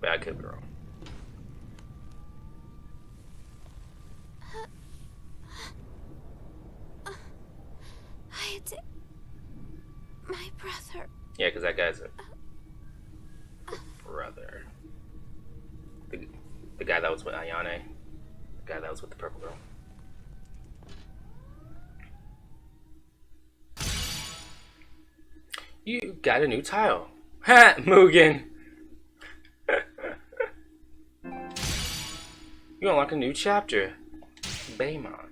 But I could be wrong. My brother. Yeah, because that guy's a brother. The guy that was with Ayane. The guy that was with the purple girl. You got a new tile. Ha! Mugen! You unlock a new chapter. Baymon.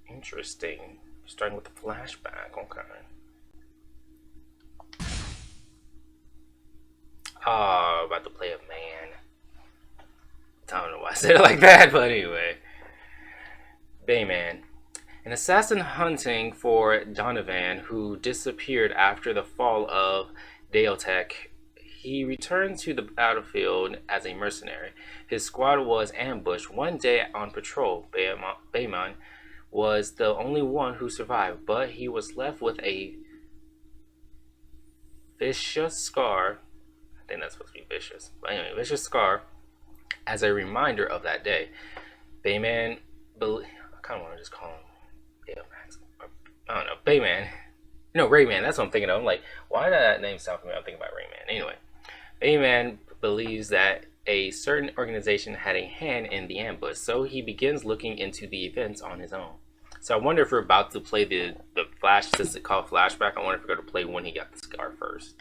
Interesting. Starting with the flashback. Okay. Oh, about to play a man. I don't know why I said it like that, but anyway. Bayman. An assassin hunting for Donovan, who disappeared after the fall of Deotech, he returned to the battlefield as a mercenary. His squad was ambushed one day on patrol. Bayman was the only one who survived, but he was left with a vicious scar. I think that's supposed to be vicious. But anyway, vicious scar as a reminder of that day. Bayman, I kind of want to just call him Baymax. I don't know, Bayman. No, Rayman, that's what I'm thinking of. I'm like, why did that name sound familiar? I'm thinking about Rayman. Anyway, Bayman believes that a certain organization had a hand in the ambush, so he begins looking into the events on his own. So I wonder if we're about to play the flash, since it's called flashback, I wonder if we're going to play when he got the scar first.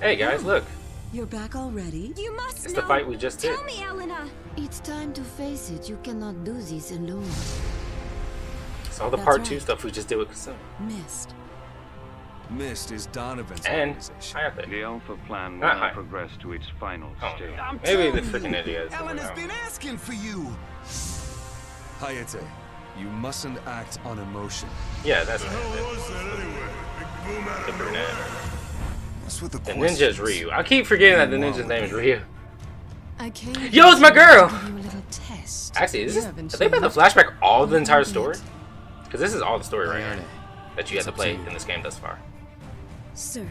Hey guys, look. You're back already? You must It's know. the fight we just did. Tell me, Elena. It's time to face it. You cannot do this alone. It's all the That's part right. 2 stuff we just did with Kasumi. Mist. Mist is Donovan's And organization. Hayate. The Alpha plan will Not now Hayate. progress to its final stage. I'm Maybe the telling freaking you, idiot. Elena's been asking for you. Hayate, you mustn't act on emotion. Yeah, that's What the hell was that anyway? Big boom out the of brunette. nowhere. What's with the The questions? ninja's Ryu. I keep forgetting that the ninja's name is Ryu. I came Yo, it's my girl! to give you a little test. Actually, is You this, haven't are they about to changed. flashback all the entire One story? bit. Because this is all the story right here Ayane, that you have it's to up to play you. in this game thus far. Sir,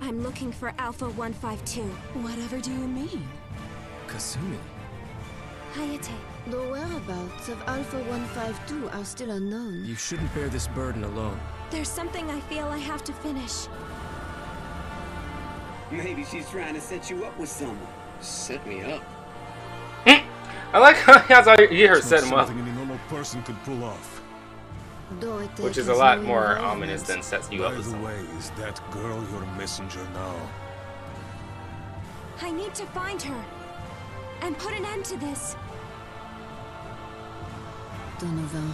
I'm looking for Alpha 152. whatever do you mean? Kasumi. Hayate. The whereabouts of Alpha 152 are still unknown. You shouldn't bear this burden alone. There's something I feel I have to finish. Maybe she's trying to set you up with someone. Set me up. I like how you heard It's set not him up, something any normal person could pull off. Though it which is a has lot no more relevance. ominous than sets you By up with the someone. way, is that girl your messenger now? I need to find her and put an end to this. Donovan.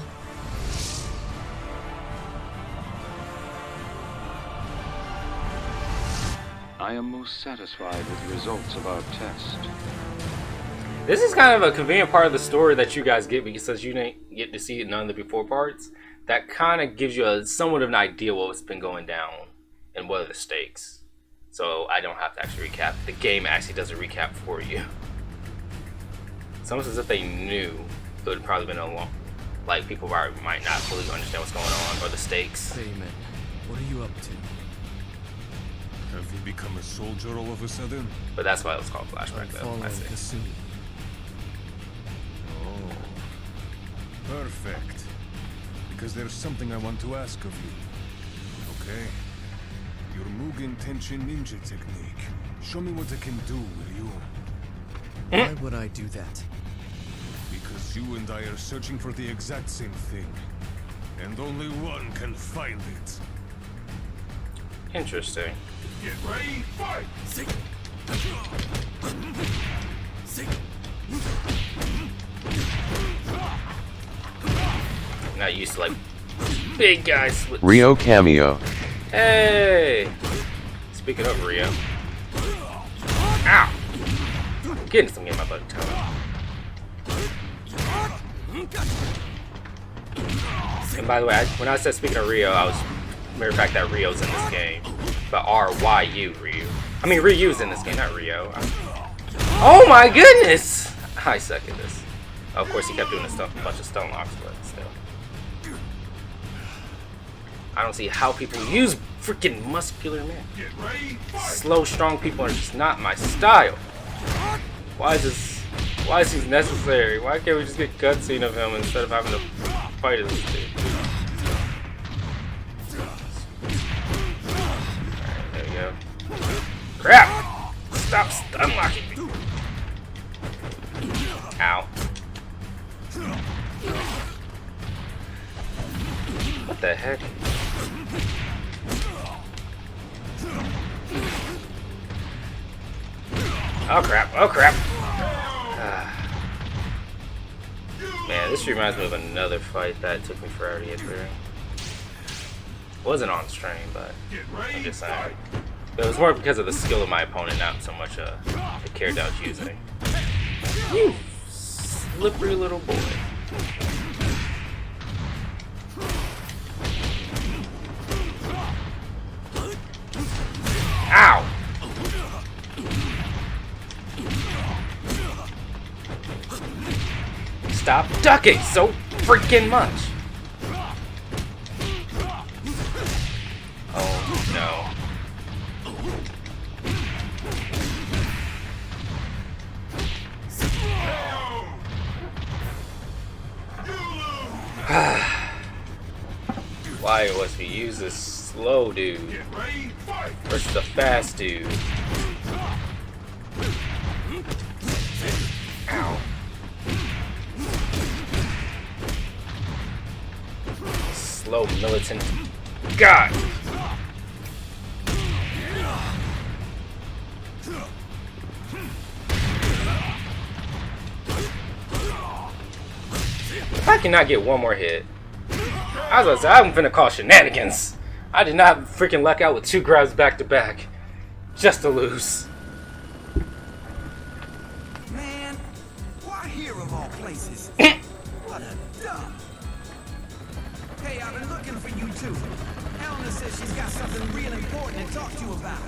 I am most satisfied with the results of our test. This is kind of a convenient part of the story that you guys get because you didn't get to see none of the before parts. That kind of gives you a somewhat of an idea what's been going down and what are the stakes. So I don't have to actually recap. The game actually does a recap for you. It's almost as if they knew it would have probably been a long, like people might not fully understand what's going on or the stakes. Bayman, what are you up to? Have you become a soldier all of a sudden? But that's why it was called I'm flashback though. following I see. Kasumi. Oh. Perfect. Because there's something I want to ask of you. Okay? Your Mugen Tenshin ninja technique. Show me what I can do, will you? Why would I do that? Because you and I are searching for the exact same thing. And only one can find it. Interesting. Get ready, fight! I'm not used to like big guys with Rio cameo. Hey! Speaking of Rio. Ow! Getting some in my butt. And by the way, when I said speaking of Rio, I was matter of fact that Rio's in this game. But R-Y-U, Ryu. I mean Ryu's in this game, not Rio. Oh my goodness! I suck at this. Of course he kept doing a bunch of stone locks, but still. I don't see how people use freaking muscular men. Slow, strong people are just not my style. Why is this necessary? Why can't we just get cutscene of him instead of having to fight this dude? Alright, there we go. Crap! Stop stun locking me. Ow. What the heck? Oh crap, oh crap. Man, this reminds me of another fight that took me forever to get through. Wasn't on stream, but I'm just saying. But it was more because of the skill of my opponent, not so much the character I was using. You slippery little boy. Ow! Stop ducking so freaking much. Oh no. Why was we use this slow dude versus a fast dude? Ow. Slow militant. God! If I cannot get one more hit, I was gonna say, I'm finna call shenanigans. I did not freaking luck out with 2 grabs back to back. Just to lose. Man, why here of all places? What a dump. Hey, I've been looking for you too. Eleanor says she's got something real important to talk to you about.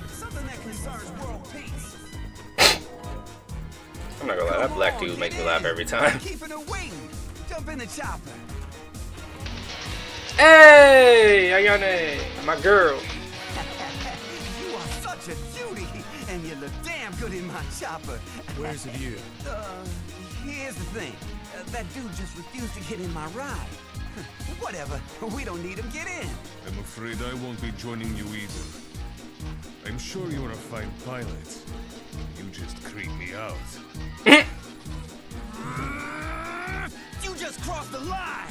Something that concerns world peace. I'm not gonna lie, that black dude makes me laugh every time. Keeping her waiting. Jump in the chopper. Hey, Ayane, my girl. You are such a cutie, and you look damn good in my chopper. Where's the view? Here's the thing. That dude just refused to get in my ride. Whatever. We don't need him. Get in. I'm afraid I won't be joining you either. I'm sure you're a fine pilot. You just creep me out. You just crossed the line.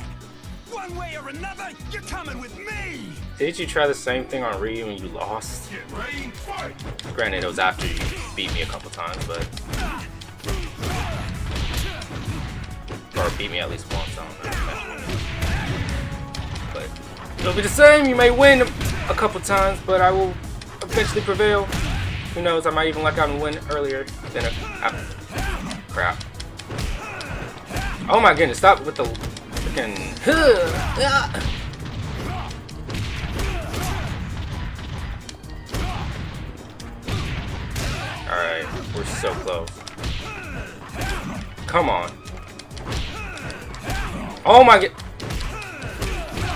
One way or another, you're coming with me. Did you try the same thing on Ryu when you lost? Granted, it was after you beat me a couple times, but... Or beat me at least once, I don't know. But it'll be the same, you may win a couple times, but I will eventually prevail. Who knows, I might even luck out and win earlier than crap. Oh my goodness, stop with the freaking... Alright, we're so close. Come on. Oh my god.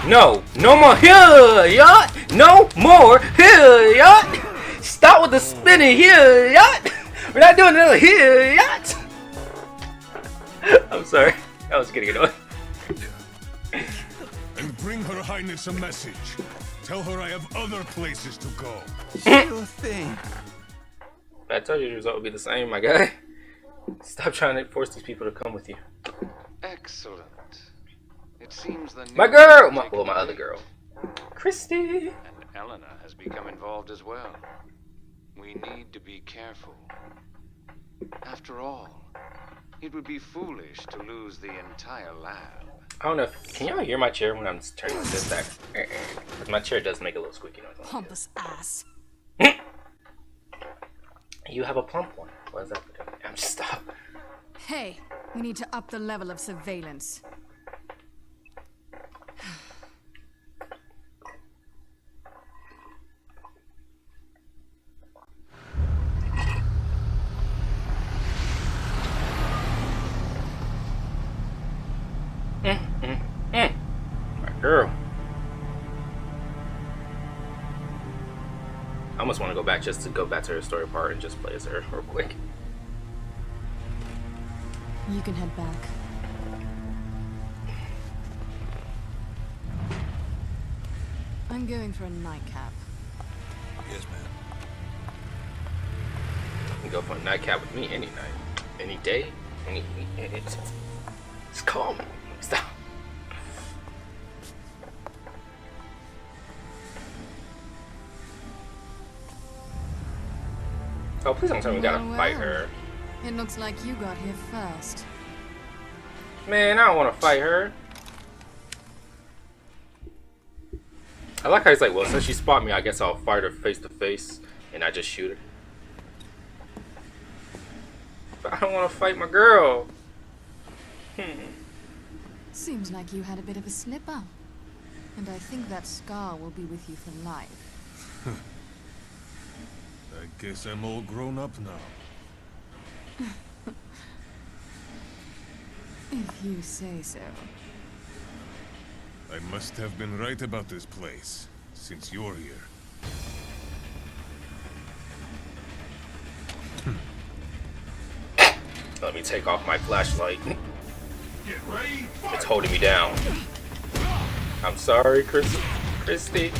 No, no more here, yacht. No more here, yacht. Stop with the spinning here, yacht. We're not doing another here, yacht. I'm sorry. I was getting annoyed. And bring Her Highness a message. Tell her I have other places to go. Sure thing. I told you the result would be the same, my guy. Stop trying to force these people to come with you. Excellent. It seems the my girl, my other girl, Christy. And Elena has become involved as well. We need to be careful. After all, it would be foolish to lose the entire lab. I don't know. Can y'all hear my chair when I'm turning this back? My chair does make a little squeaky noise. Pompous ass. You have a plump one. What is that? I'm just stop. Hey, we need to up the level of surveillance. My girl. I almost want to go back just to go back to her story part and just play as her real quick. You can head back. I'm going for a nightcap. Yes, ma'am. You can go for a nightcap with me any night, any day, any. Just call me. Stop. Oh, please don't tell me we gotta fight her. It looks like you got here first. Man, I don't want to fight her. I like how he's like, well, since she spot me, I guess I'll fight her face to face, and I just shoot her. But I don't want to fight my girl. Seems like you had a bit of a slip-up. And I think that scar will be with you for life. I guess I'm all grown up now. If you say so. I must have been right about this place, since you're here. Let me take off my flashlight. It's holding me down. I'm sorry, Christy.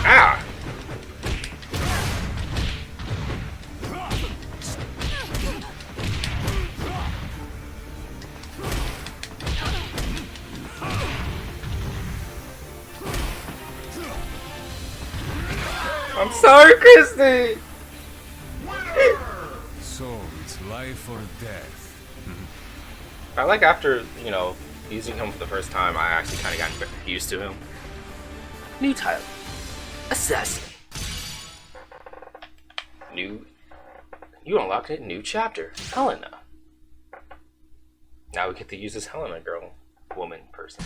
Ah! I'm sorry, Christy! So, it's life or death. I like after, you know, using him for the first time, I actually kind of got used to him. New title. Assassin. You unlocked a new chapter. Helena. Now we get to use this Helena girl, woman, person.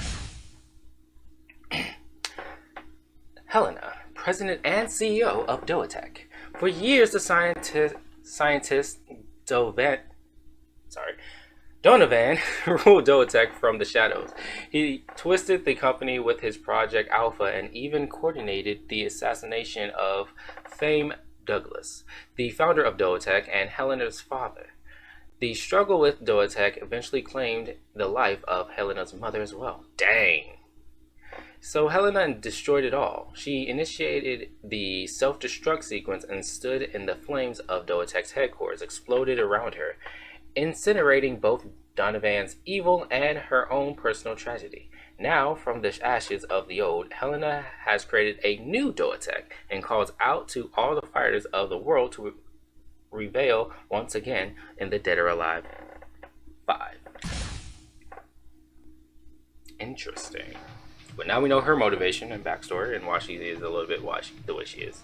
Helena, president and CEO of DOA. For years, the scientist Donovan ruled DOA from the shadows. He twisted the company with his Project Alpha and even coordinated the assassination of Fame Douglas, the founder of DOA and Helena's father. The struggle with DOA eventually claimed the life of Helena's mother as well. Dang! So Helena destroyed it all. She initiated the self-destruct sequence and stood in the flames of DOA's headquarters, exploded around her, incinerating both Donovan's evil and her own personal tragedy. Now, from the ashes of the old, Helena has created a new DOA and calls out to all the fighters of the world to reveal once again in the Dead or Alive 5. Interesting. But now we know her motivation and backstory and why she is a little bit the way she is.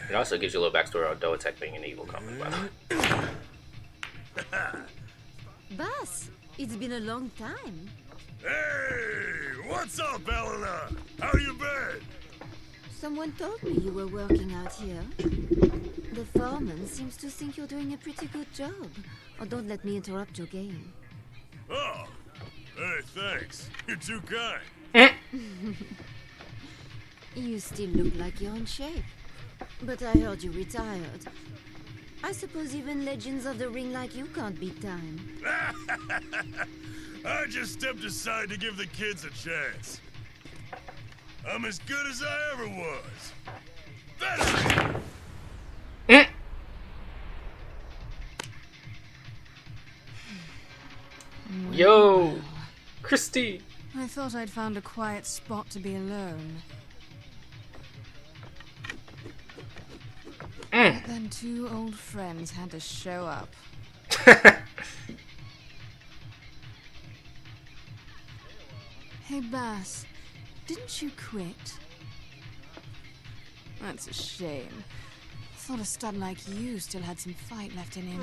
It also gives you a little backstory on DOA being an evil company, by the way. Boss, it's been a long time. Hey, what's up, Helena? How you been? Someone told me you were working out here. The foreman seems to think you're doing a pretty good job. Oh, don't let me interrupt your game. Oh, hey, thanks. You're too kind. You still look like you're in shape. But I heard you retired. I suppose even legends of the ring like you can't beat time. I just stepped aside to give the kids a chance. I'm as good as I ever was. Better! Yo, Christy. I thought I'd found a quiet spot to be alone. But then two old friends had to show up. Hey, Bass, didn't you quit? That's a shame. I thought a stud like you still had some fight left in him.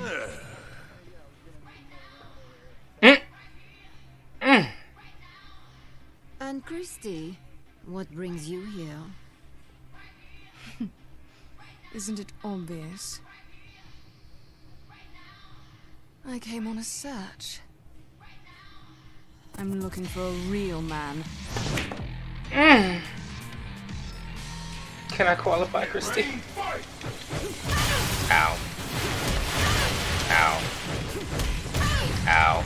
And Christy, what brings you here? Isn't it obvious? I came on a search. I'm looking for a real man. Can I qualify, Christy? Ow. Ow. Ow.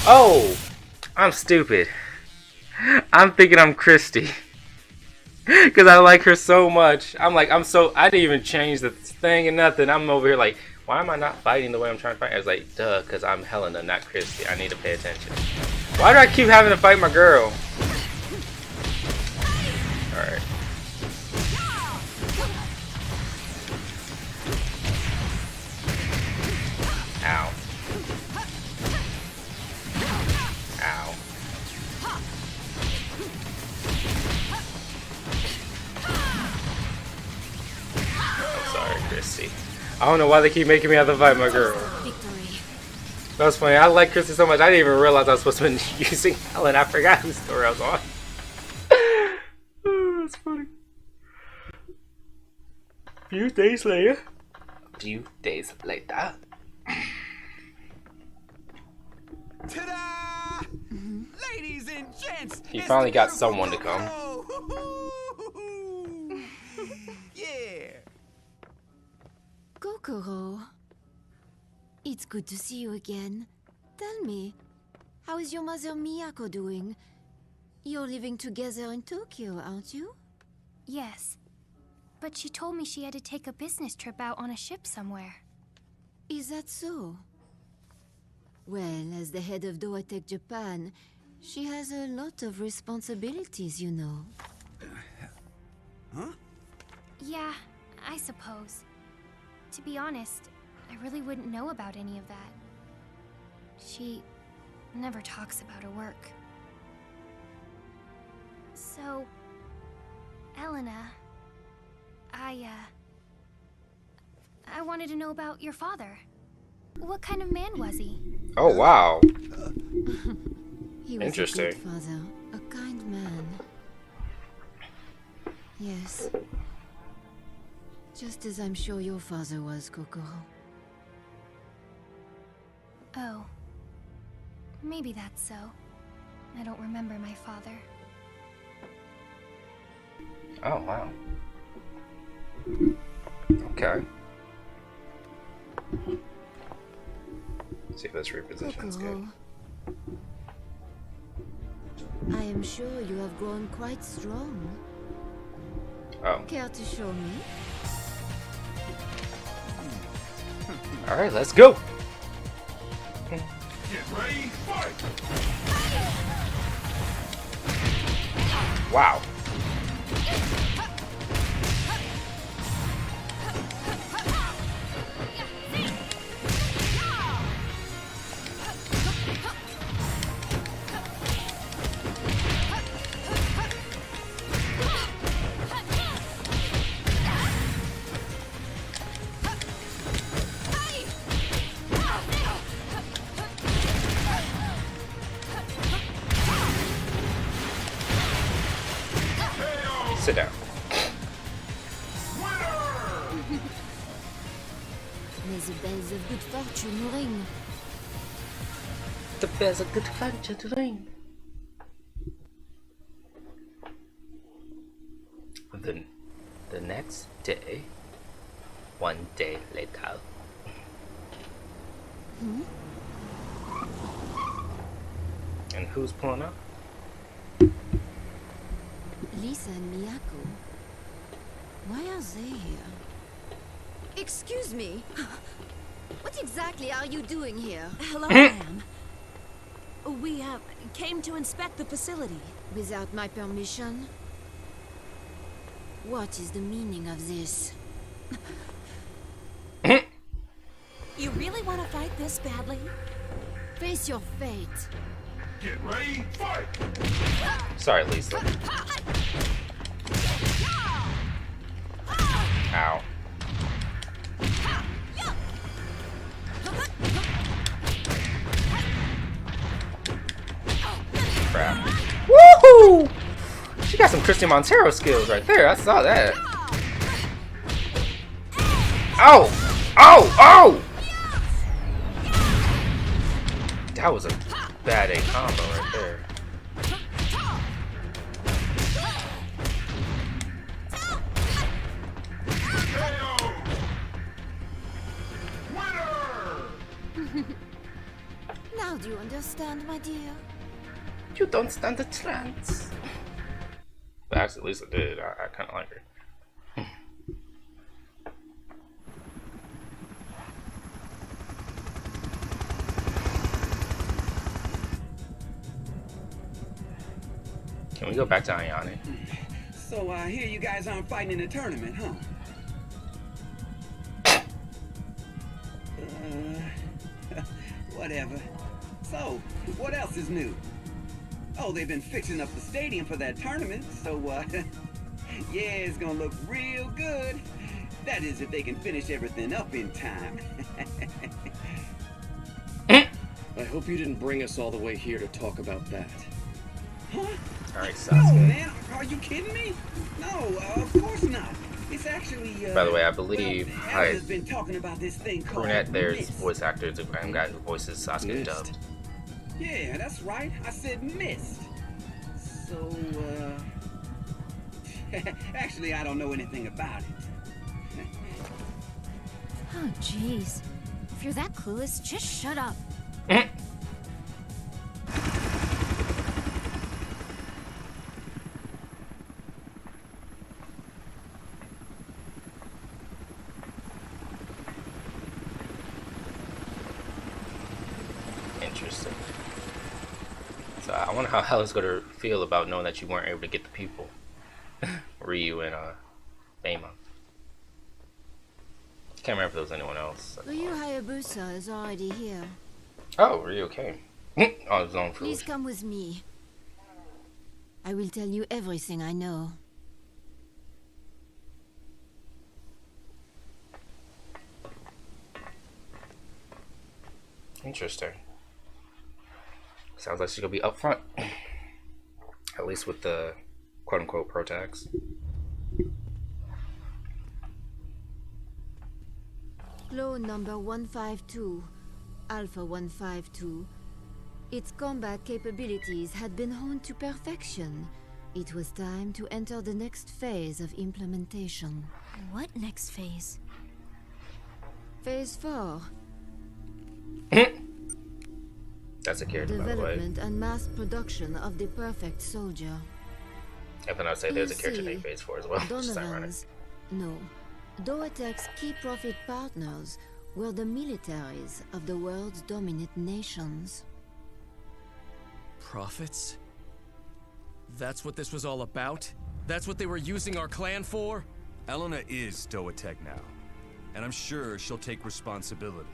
Oh! I'm stupid. I'm thinking I'm Christy. Because I like her so much. I didn't even change the thing and nothing. I'm over here like, why am I not fighting the way I'm trying to fight? I was like, duh, because I'm Helena, not Christy. I need to pay attention. Why do I keep having to fight my girl? Alright. I'm sorry, Christy. I don't know why they keep making me have to fight my girl. That's funny. I like Christy so much. I didn't even realize I was supposed to be using Helen. I forgot whose story I was on. Oh, that's funny. Few days later. Ta-da! Ladies and gents, He finally got someone to come. Yeah. Kokoro. It's good to see you again. Tell me, how is your mother Miyako doing? You're living together in Tokyo, aren't you? Yes. But she told me she had to take a business trip out on a ship somewhere. Is that so? Well, as the head of DOA Tech Japan, she has a lot of responsibilities, you know. Huh? Yeah, I suppose. To be honest, I really wouldn't know about any of that. She never talks about her work. So, Elena, I wanted to know about your father. What kind of man was he? Oh, wow. He was Interesting. a good father, a kind man. Yes. Just as I'm sure your father was, Kokoro. Oh. Maybe that's so. I don't remember my father. Oh, wow. Okay. See if this reposition is good. I am sure you have grown quite strong. Oh. Care to show me? Alright, let's go! Get ready, fight! Wow. Sit down. May the bells of good fortune ring. The bells of good fortune ring. The next day, one day later. Hmm? And who's pulling up? Lisa and Miyako. Why are they here? Excuse me. What exactly are you doing here? Hello, ma'am. We came to inspect the facility. Without my permission? What is the meaning of this? You really want to fight this badly? Face your fate. Get ready, fight! Sorry, Lisa. Ow. Crap. Woohoo! She got some Christian Montero skills right there. I saw that. Oh! Oh! Oh! That was a bad A combo right there. Now do you understand, my dear? You don't stand a chance. But actually, Lisa did. I kind of like her. Can we go back to Ayane? So I hear you guys aren't fighting in the tournament, huh? Whatever. So, what else is new? Oh, they've been fixing up the stadium for that tournament, so, yeah, it's gonna look real good. That is, if they can finish everything up in time. I hope you didn't bring us all the way here to talk about that. Huh? Alright, No, Sasuke. man, are you kidding me? No, of course not. It's actually, By the way, I believe Alice has been talking about this thing called Brunette there's Mist. voice actor, the guy who voices Sasuke dubbed. Yeah, that's right. I said Mist. So, actually, I don't know anything about it. Oh, jeez. If you're that clueless, just shut up. Interesting. So I wonder how Hella's gonna feel about knowing that you weren't able to get the people. Ryu and Fama. Can't remember if there was anyone else. Ryu Hayabusa is already here. Oh, Ryu came. On his own Please fruition. come with me. I will tell you everything I know. Interesting. Sounds like she's gonna be up front. At least with the quote-unquote pro-tags. Clone number 152, Alpha 152. Its combat capabilities had been honed to perfection. It was time to enter the next phase of implementation. What next phase? Phase 4. That's a character, by the way. Development and mass production of the perfect soldier. And then I'd say there's a You character see, named Phase 4 as well. Just ironic. DOATEC's key profit partners were the militaries of the world's dominant nations. Profits? That's what this was all about? That's what they were using our clan for? Elena is DOATEC now, and I'm sure she'll take responsibility.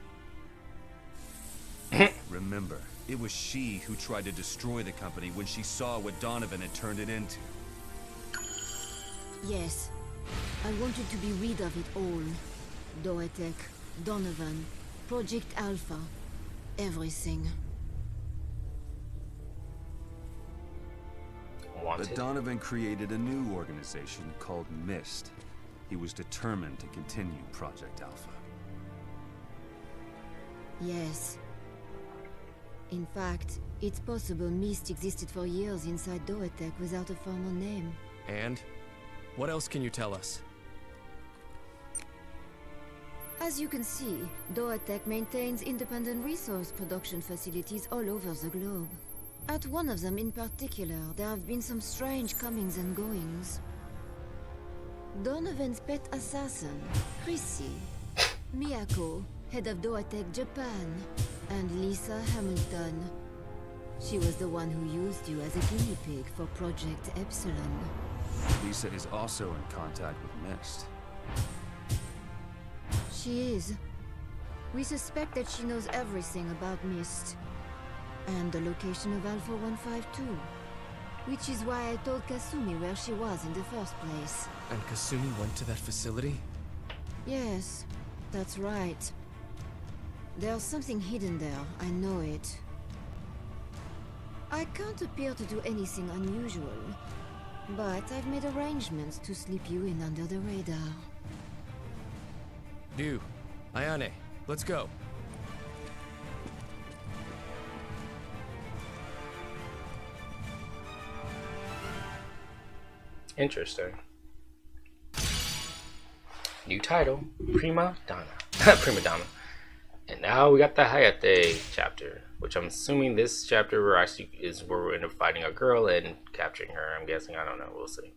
Remember, it was she who tried to destroy the company when she saw what Donovan had turned it into. Yes, I wanted to be rid of it all. DOATEC, Donovan, Project Alpha, everything. But Donovan created a new organization called Mist. He was determined to continue Project Alpha. Yes. In fact, it's possible Mist existed for years inside DOATEC without a formal name. And? What else can you tell us? As you can see, DOATEC maintains independent resource production facilities all over the globe. At one of them in particular, there have been some strange comings and goings. Donovan's pet assassin, Chrissy, Miyako, head of DOATEC Japan, and Lisa Hamilton. She was the one who used you as a guinea pig for Project Epsilon. Lisa is also in contact with Mist. She is. We suspect that she knows everything about Mist. And the location of Alpha 152. Which is why I told Kasumi where she was in the first place. And Kasumi went to that facility? Yes, that's right. There's something hidden there, I know it. I can't appear to do anything unusual, but I've made arrangements to slip you in under the radar. Ryu, Ayane, let's go. Interesting. New title, Prima Donna. Prima Donna. And now we got the Hayate chapter, which I'm assuming this chapter is where we're end up fighting a girl and capturing her. I'm guessing. I don't know. We'll see.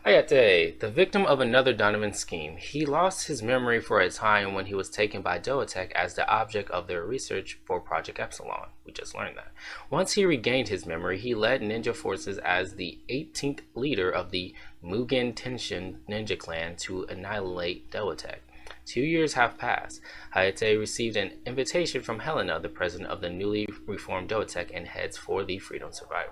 Hayate, the victim of another Donovan scheme. He lost his memory for a time when he was taken by DOATEC as the object of their research for Project Epsilon. We just learned that. Once he regained his memory, he led ninja forces as the 18th leader of the Mugen Tenshin ninja clan to annihilate DOATEC. 2 years have passed. Hayate received an invitation from Helena, the president of the newly reformed Doatech, and heads for the Freedom Survivor.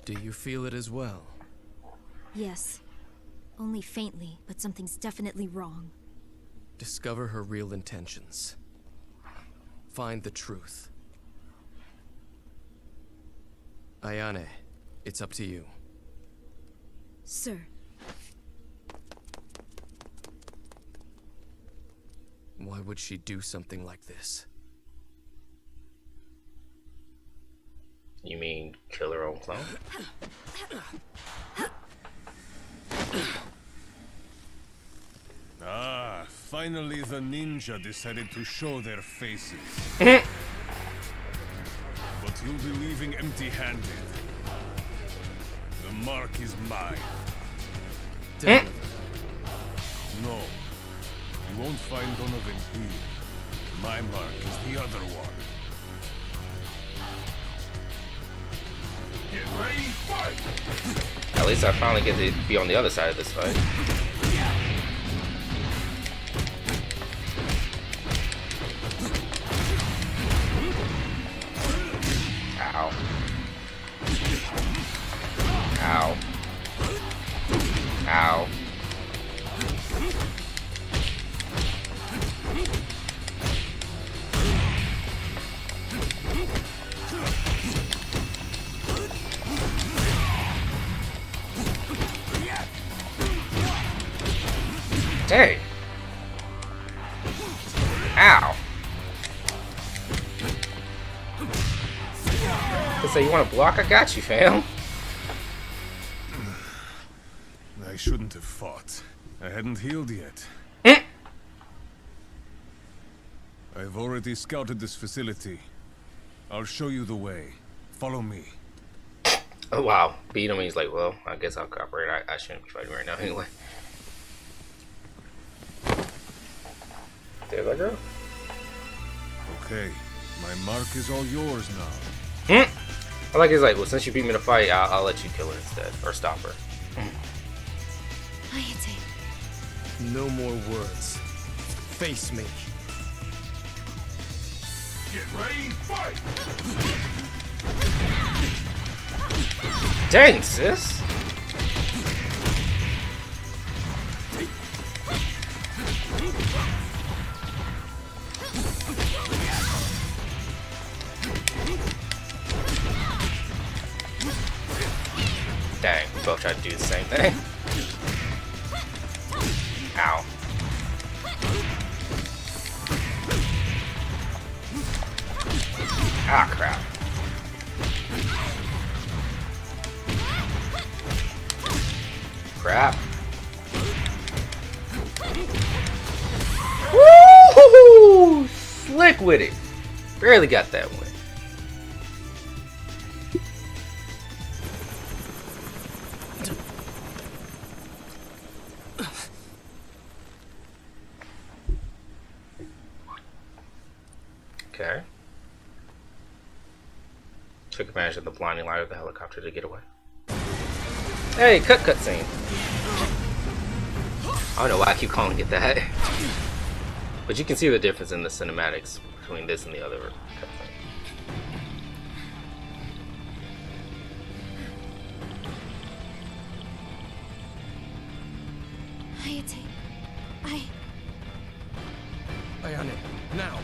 Do you feel it as well? Yes. Only faintly, but something's definitely wrong. Discover her real intentions. Find the truth. Ayane, it's up to you. Sir. Why would she do something like this? You mean kill her own clone? Ah, finally the ninja decided to show their faces. But you'll be leaving empty-handed. The mark is mine. No, you won't find Donovan here. My mark is the other one. Get ready, fight! At least I finally get to be on the other side of this fight. Ow. Ow. Ow. Dang. Ow. So you want to block? I got you, fam. I shouldn't have fought. I hadn't healed yet. I've already scouted this facility. I'll show you the way. Follow me. Oh wow. Beat him and he's like, well, I guess I'll cooperate. I shouldn't be fighting right now anyway. There that girl? Okay, my mark is all yours now. I like he's like, well, since you beat me in a fight, I'll let you kill her instead, or stop her. Hayate. No more words. Face me. Get ready, fight! Dang, sis. Dang, we both tried to do the same thing. Ow. Ah, crap. Crap. Woo! Slick with it. Barely got that one. Okay. Took advantage of the blinding light of the helicopter to get away. Hey, cutscene. I don't know why I keep calling it that. But you can see the difference in the cinematics between this and the other cutscene. Hayate. Ayane, now!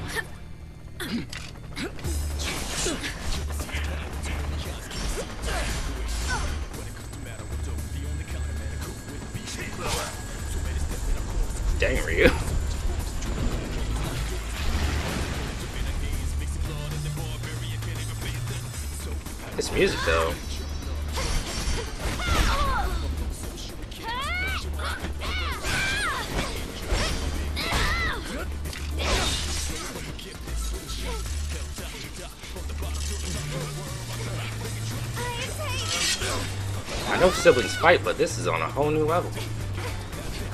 Dang, Ryu. This music, though. I know siblings fight, but this is on a whole new level.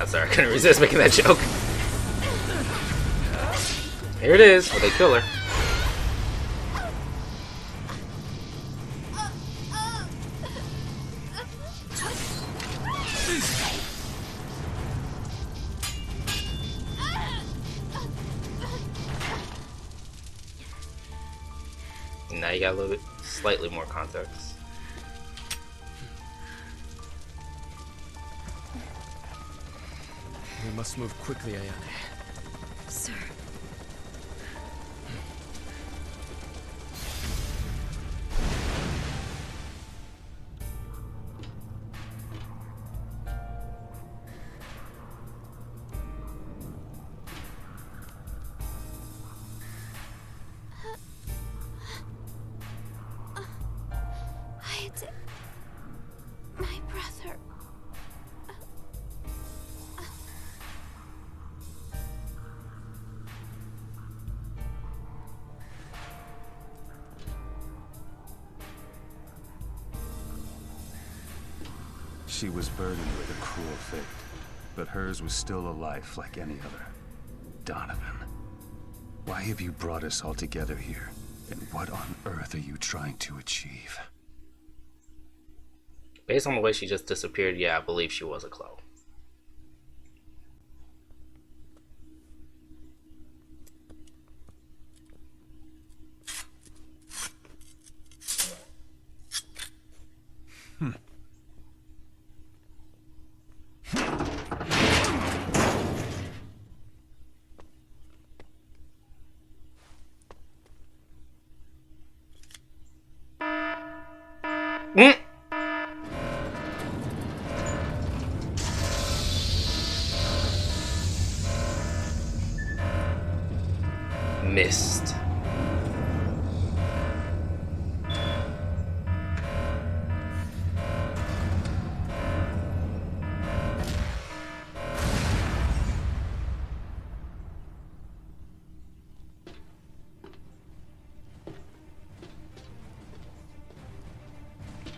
I'm sorry, I couldn't resist making that joke. Here it is, where they kill her. Now you got a little bit, slightly more context. We must move quickly, Ayane. Sir. My brother. She was burdened with a cruel fate, but hers was still a life like any other. Donovan, why have you brought us all together here? And what on earth are you trying to achieve? Based on the way she just disappeared, yeah, I believe she was a clone. Missed.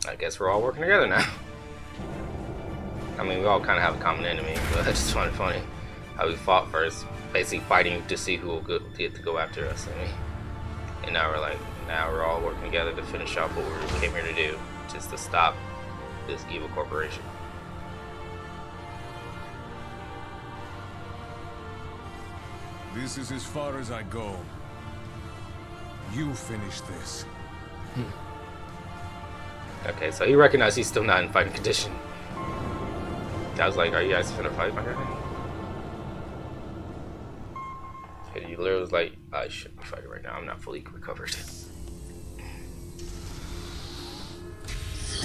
I guess we're all working together now. I mean, we all kind of have a common enemy, but I just find it funny how we fought first, basically fighting to see who will get to go after us. I mean, and now we're all working together to finish off what we came here to do, just to stop this evil corporation. This is as far as I go. You finish this. Okay, so he recognized he's still not in fighting condition. I was like, are you guys finna fight my guy? And he literally was like, I shouldn't be fighting right now, I'm not fully recovered.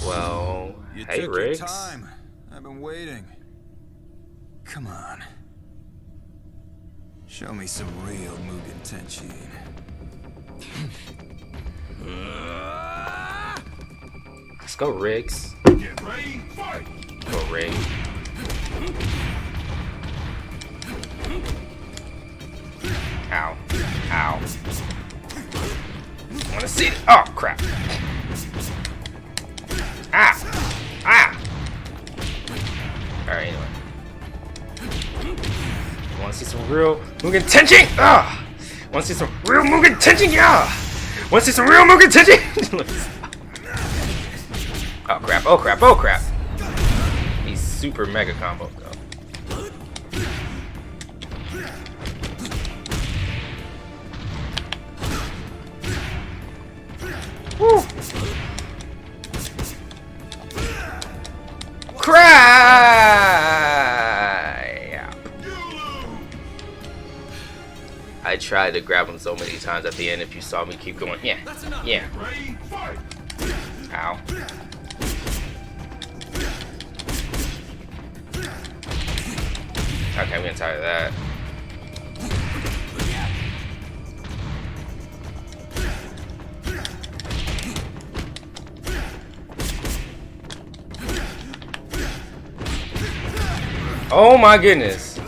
Well, You hey took Riggs. your time. I've been waiting. Come on. Show me some real Mugen Tenchin. Let's go, Riggs. Get ready, fight! Go, Riggs. Ow. Ow. I wanna see it. Oh, crap. Ah! Ah! Alright, anyway. Wanna see some real Mugen Tenchin? Ah! Wanna see some real Mugen Tenchin? Yeah! Wanna see some real Mugen Tenchin? Oh crap, oh crap, oh crap. He's super mega combo though. Woo! Cry! I tried to grab him so many times at the end. If you saw me keep going, yeah, yeah. Ow. Okay, I'm getting tired of that. Oh my goodness.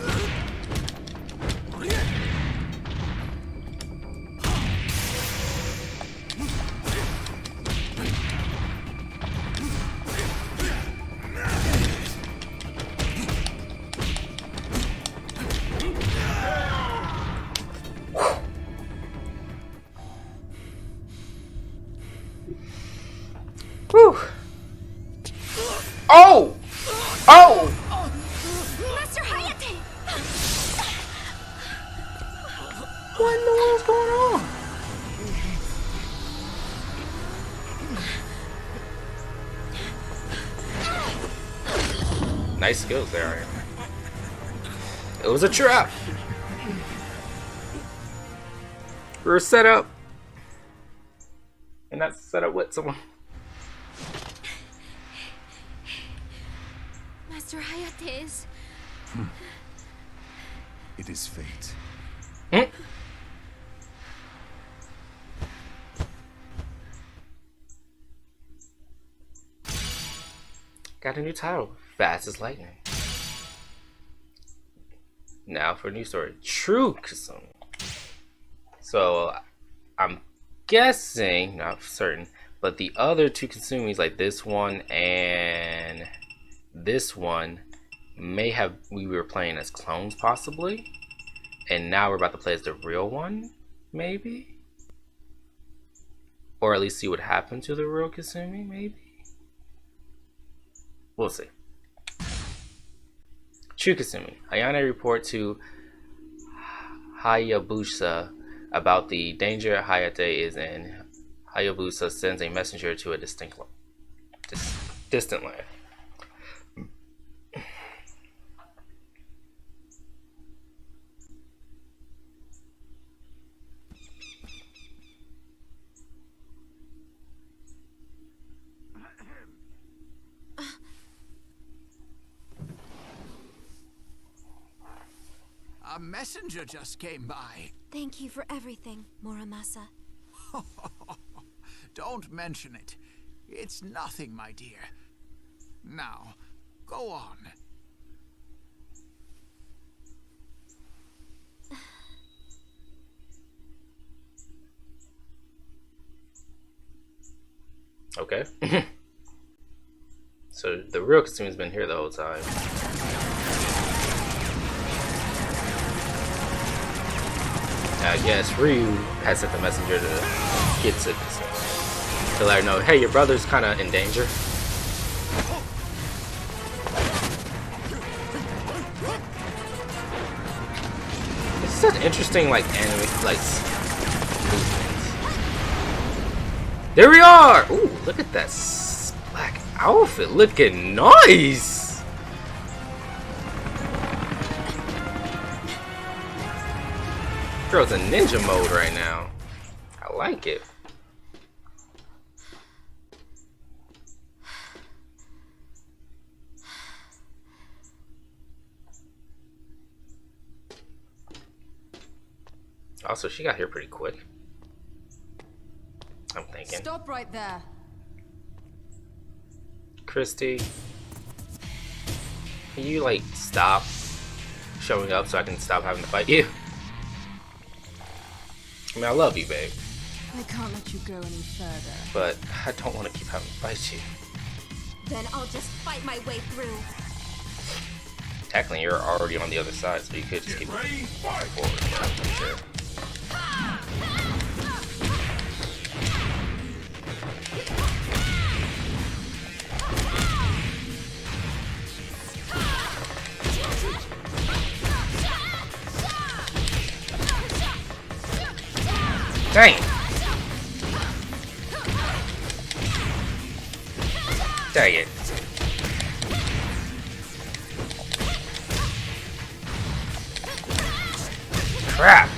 Whew. Oh! Oh! Master Hayate! What in the world's going on? Nice skills there. It was a trap. We were set up. And that's set up with someone. Master Hayate is... It is fate. Got a new title. Fast as lightning. Now for a new story. True Kasumi. So I'm guessing, not certain, but the other two Kasumis, like this one and this one, may have, we were playing as clones possibly, and now we're about to play as the real one, maybe, or at least see what happened to the real Kasumi, maybe. We'll see. True Kasumi. Ayane report to Hayabusa about the danger Hayate is in. Hayabusa sends a messenger to a distant land. A messenger just came by. Thank you for everything, Muramasa. Don't mention it. It's nothing, my dear. Now, go on. Okay. So the real Kasumi's been here the whole time. I guess Ryu has sent the messenger to get to Kasumi to let her know, hey, your brother's kind of in danger. It's such interesting, like, anime, like, movements. There we are! Ooh, look at that black outfit, looking nice! Girl's in ninja mode right now. I like it. Also, she got here pretty quick. I'm thinking. Stop right there. Christy, can you like stop showing up so I can stop having to fight you? I mean, I love you, babe. I can't let you go any further. But I don't want to keep having to fight you. Then I'll just fight my way through. Technically, you're already on the other side, so you could just keep moving forward. For sure. Dang it. Dang it. Crap.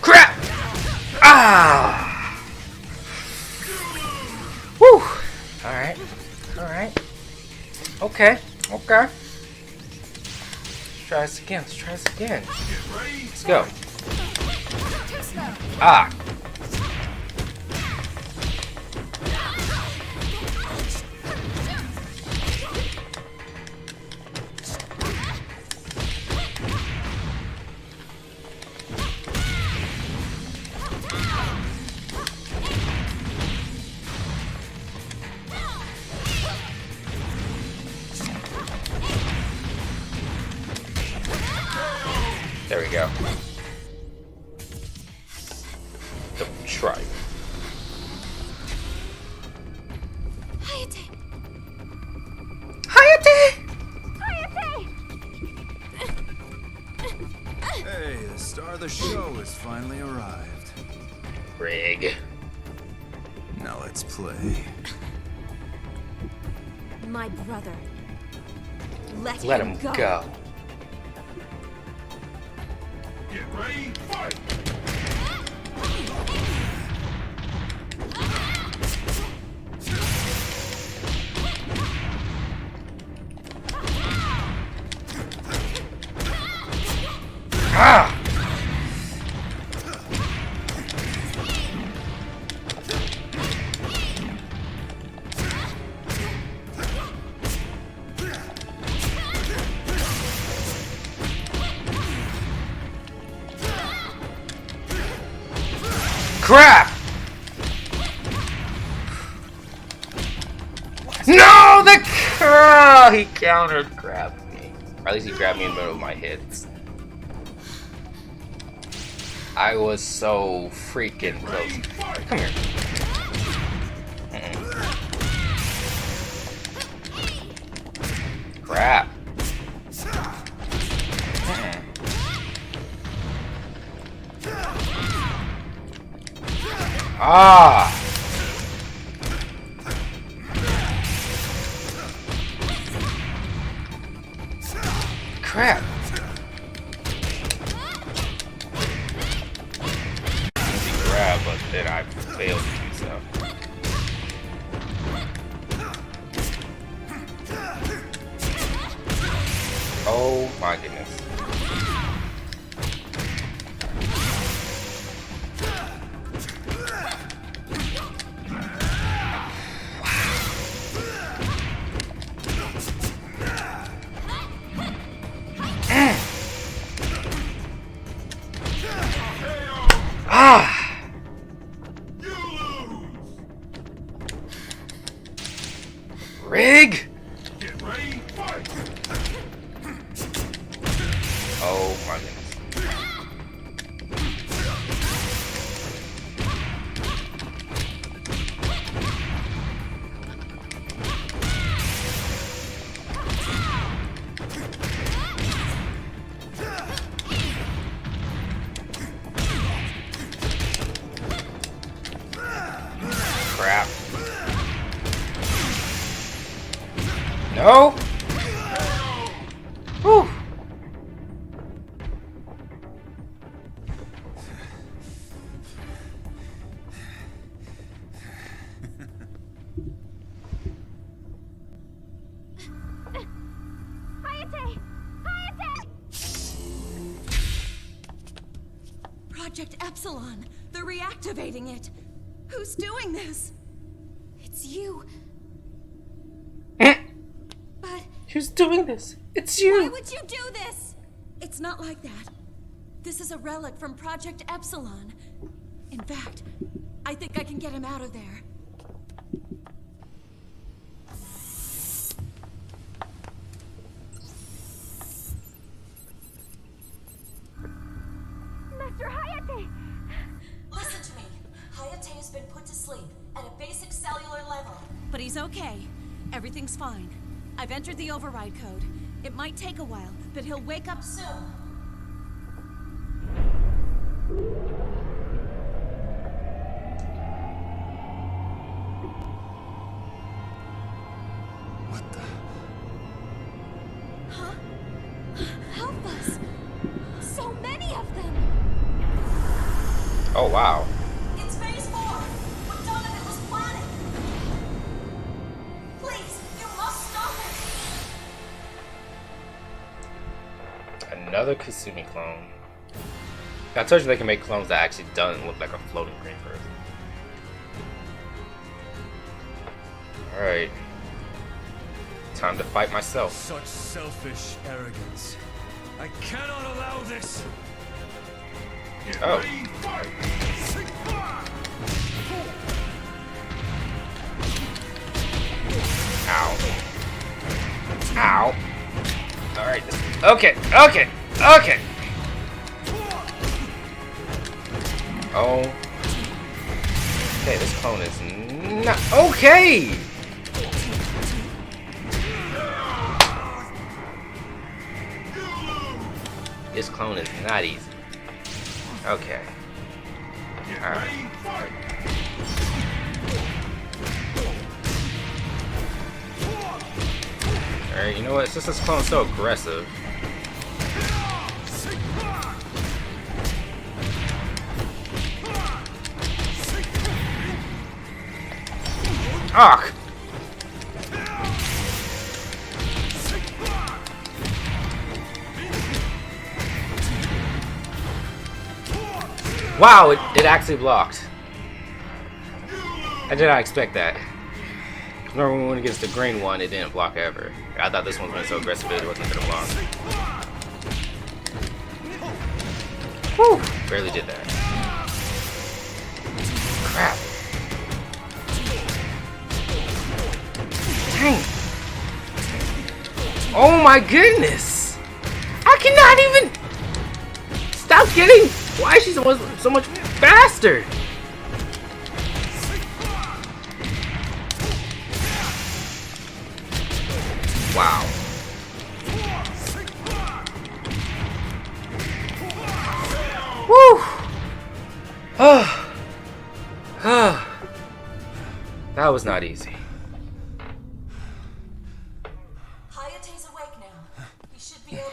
Crap! Ah! Whew. Alright. Alright. Okay. Okay. Try this again. Let's try this again. Let's go. Ah. There we go. Don't try. Hayate! Hayate! Hey, the star of the show has finally arrived. Rig. Now let's play. My brother. Let him go. Get ready, fight! Ah! Crap! No, he countered grabbed me. Or at least he grabbed me in the middle of my hits. I was so freaking close. Come here. Crap. Ah! Crap. Easy grab, but then I failed to do so. Oh my goodness. Ah! Rig? Get ready, fight! Oh my goodness. Crap. No? Whew. Project Epsilon! They're reactivating it! Who's doing this? It's you. But who's doing this? It's you! Why would you do this? it's not like that. This is a relic from Project Epsilon. In fact, I think I can get him out of there. Master Hayate! Listen to me. Hayate has been put to sleep at a basic cellular level. But he's okay. Everything's fine. I've entered the override code. It might take a while, but he'll wake up soon. What the? Huh? Help us! So many of them! Oh, wow. It's phase 4! What Donovan was planning! Please, you must stop it! Another Kasumi clone. I told you they can make clones that actually doesn't look like a floating green person. Alright. Time to fight myself. Such selfish arrogance. I cannot allow this! Oh. Ow. Ow. Alright. Okay. Okay. Okay. Oh Okay, this clone is not okay. This clone is not easy. Okay. Alright. Alright, you know what? Since this clone's so aggressive. Ah! Wow, it actually blocked. I did not expect that. Normally when it gets the green one, it didn't block ever. I thought this one was so aggressive it wasn't gonna block. Whew! Barely did that. Crap. Dang. Oh my goodness! I cannot even stop getting. Why is she so much faster? Wow. Woo! That was not easy. Hayate's awake now. He should be okay.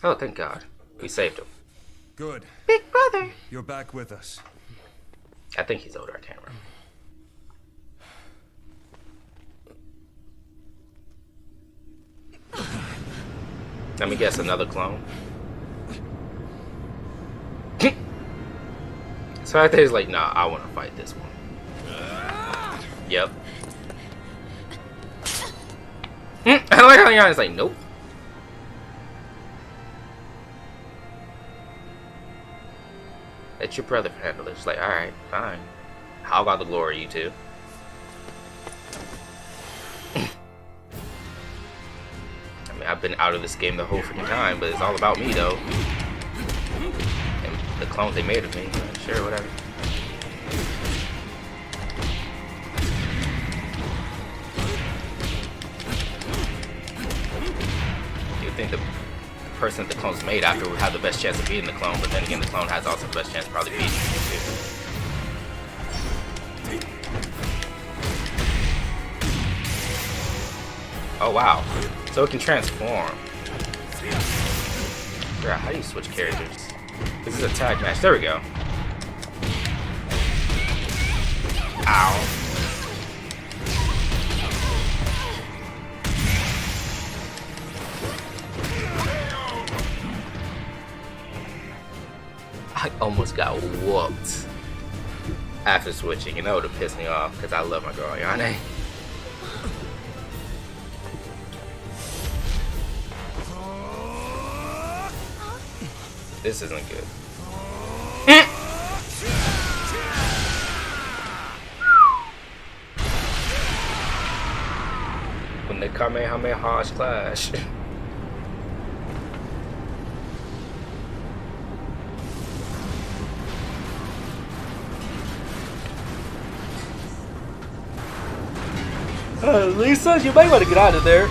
Oh, thank God. We saved him. Good. Big brother. You're back with us. I think he's older, I can't remember. Let me guess, another clone. So I think he's like, nah, I want to fight this one. Yep. I like how Yanni's like, nope. Let your brother handle it. It's like, alright, fine. How about the glory, you two? I mean, I've been out of this game the whole freaking time, but it's all about me, though. And the clones they made of me. Sure, whatever. You think the person that the clone's made after would have the best chance of beating the clone, but then again, the clone has also the best chance of probably beating you too. Oh wow, so it can transform. Yeah, how do you switch characters? This is a tag match. There we go. Ow. I almost got whooped after switching, and that would have pissed me off because I love my girl Yane. This isn't good. When they Kamehameha clash. Lisa, you might want to get out of there.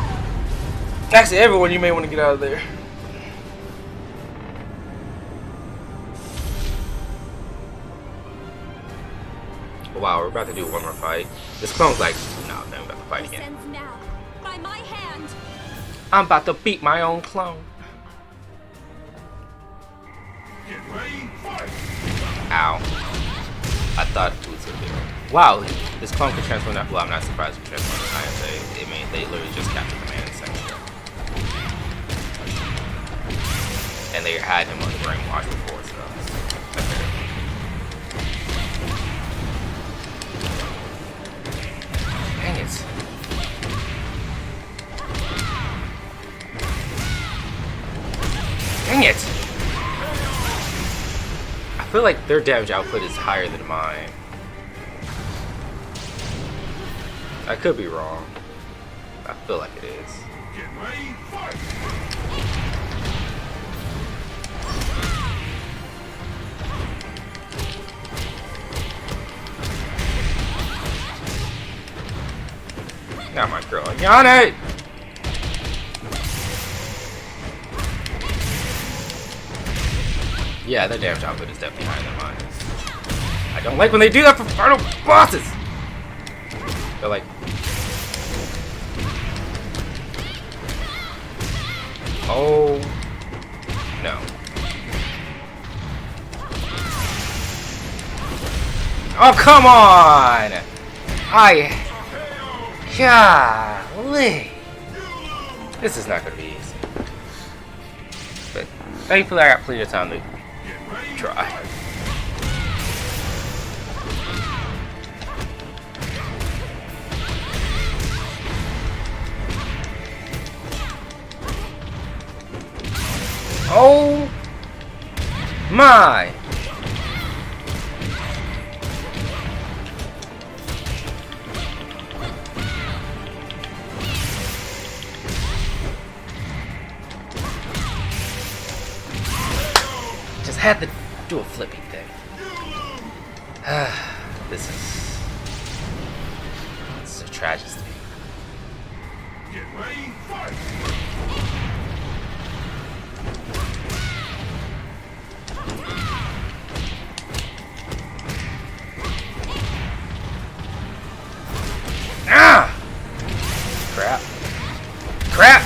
Actually, everyone, you may want to get out of there. Wow, we're about to do one more fight. This clone's like, no, man, we're about to fight again. Now, by my hand. I'm about to beat my own clone. Ow. I thought it was gonna be right. Wow, this clone can transform that. Well, I'm not surprised it can transform the ISA. I mean, they literally just captured the man in seconds. And they had him on the brainwash before, so. Dang it. Dang it! I feel like their damage output is higher than mine. I could be wrong. I feel like it is. Not my girl, Yana! Yeah, their damage output is definitely higher than mine. I don't like when they do that for final bosses! They're like... Oh... No. Oh, come on! Golly! This is not gonna be easy. But thankfully I got plenty of time to try. Oh my! Just had to do a flippy thing. This is a tragedy. Get ready, fight! Ah! Crap. Crap!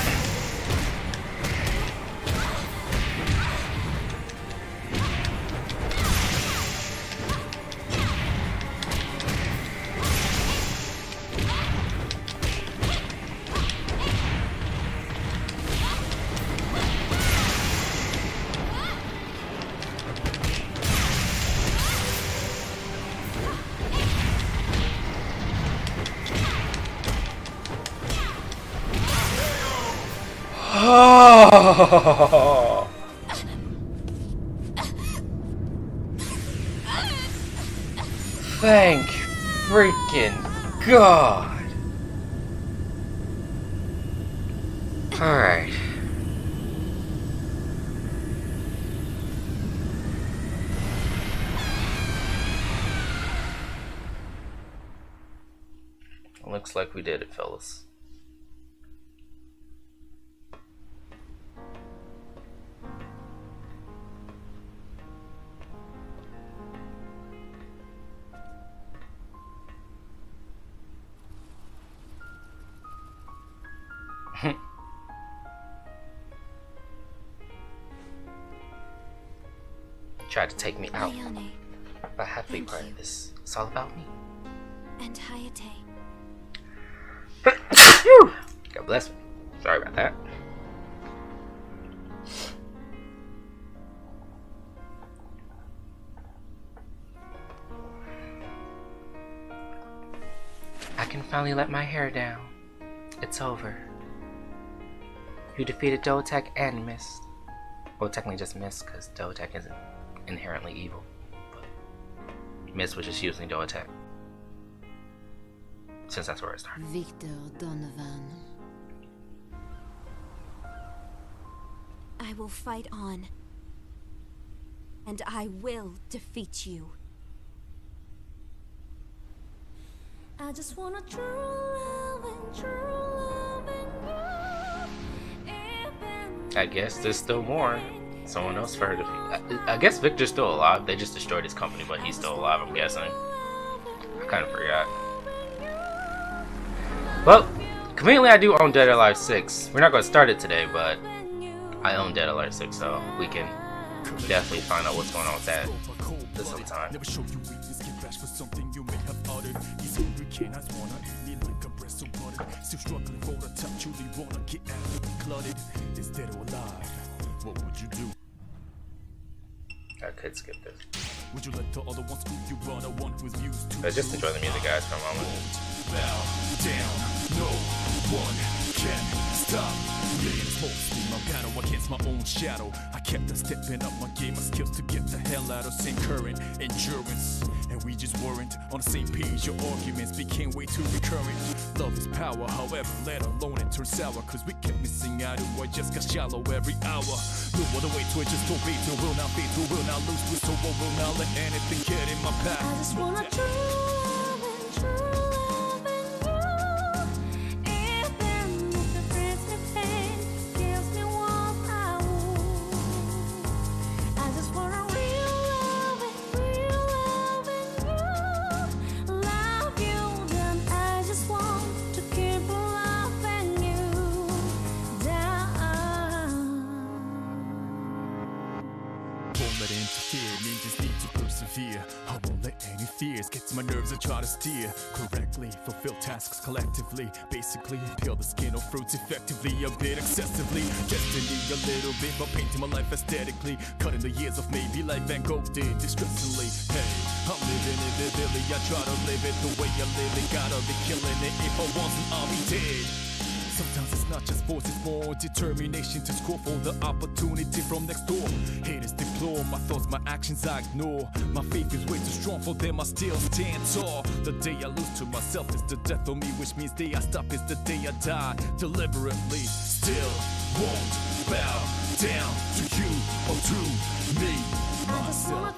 Oh. Thank freaking God. Alright. Looks like we did it, fellas. Tried to take me out, but I have to be part of this. It's all about me. And Hayate. God bless me. Sorry about that. I can finally let my hair down. It's over. You defeated Dotek and missed. Well, technically just missed because Dotek isn't inherently evil. But Miss was just using Dotek. Since that's where it started. Victor Donovan. I will fight on. And I will defeat you. I just want a true love and I guess there's still more. Someone else for her to... I guess Victor's still alive. They just destroyed his company, but he's still alive, I'm guessing. I kind of forgot. Well, conveniently I do own Dead or Alive 6. We're not going to start it today, but I own Dead or Alive 6, so we can definitely find out what's going on with that this sometime. Still struggling for the top, truly wanna get out of the cluttered. Is dead or alive? What would you do? I could skip this. Would you let the other one screw you run? The one who's used to I just enjoy the music, guys, for a moment. bow down, no one can stop me. Smoke steam, I'm battle against my own shadow. I kept on stepping up my game, my skills to get the hell out of same current endurance. And we just weren't on the same page. Your arguments became way too recurrent. Love is power, however, let alone it turns sour. Cause we kept missing out and I just got shallow every hour. No other way to it, just don't beat. Will not beat, will not lose. So I will not let anything get in my path. I just wanna true love and I won't let any fears get to my nerves and try to steer correctly, fulfill tasks collectively, basically peel the skin of fruits effectively, a bit excessively. Destiny a little bit, but painting my life aesthetically, cutting the years of maybe like Van Gogh did, distressingly. Hey, I'm living it vividly, I try to live it the way I live it, gotta be killing it. If I wasn't, I'll be dead. Sometimes it's not just force, it's more determination to score for the opportunity from next door. Haters deplore my thoughts, my actions I ignore. My faith is way too strong for them, I still stand tall. The day I lose to myself is the death of me, which means the day I stop is the day I die. Deliberately, still won't bow down to you or to me, myself.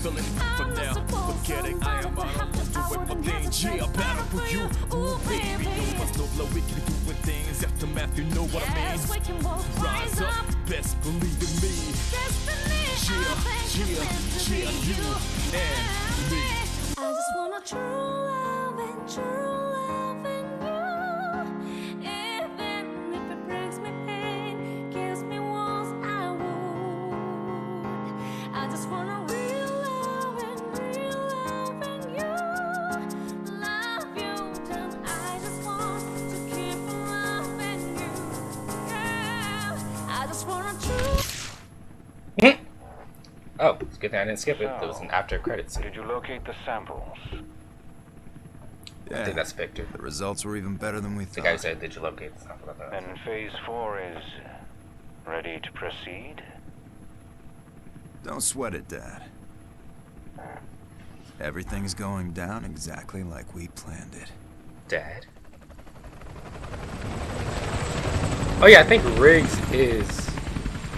For now, forgetting I am out of doing my thing. Yeah, I battle for you. Ooh, baby, no one's no blow. We can be doing things. Aftermath, you know what I mean. Rise up, best believe in me. Yeah, you and me. I just want a true love and true love in you. Even if it brings me pain, gives me walls I would. I just want a real love and real love in you. Love you, then I just want to keep loving you. Yeah, I just want a true. Oh, it's a good thing I didn't skip it. There was an after credits. Did you locate the samples? I think that's Victor. The results were even better than we thought. The guy said, did you locate the sample? Then phase 4 is ready to proceed? Don't sweat it, Dad. Everything's going down exactly like we planned it. Dad? Oh yeah, I think Riggs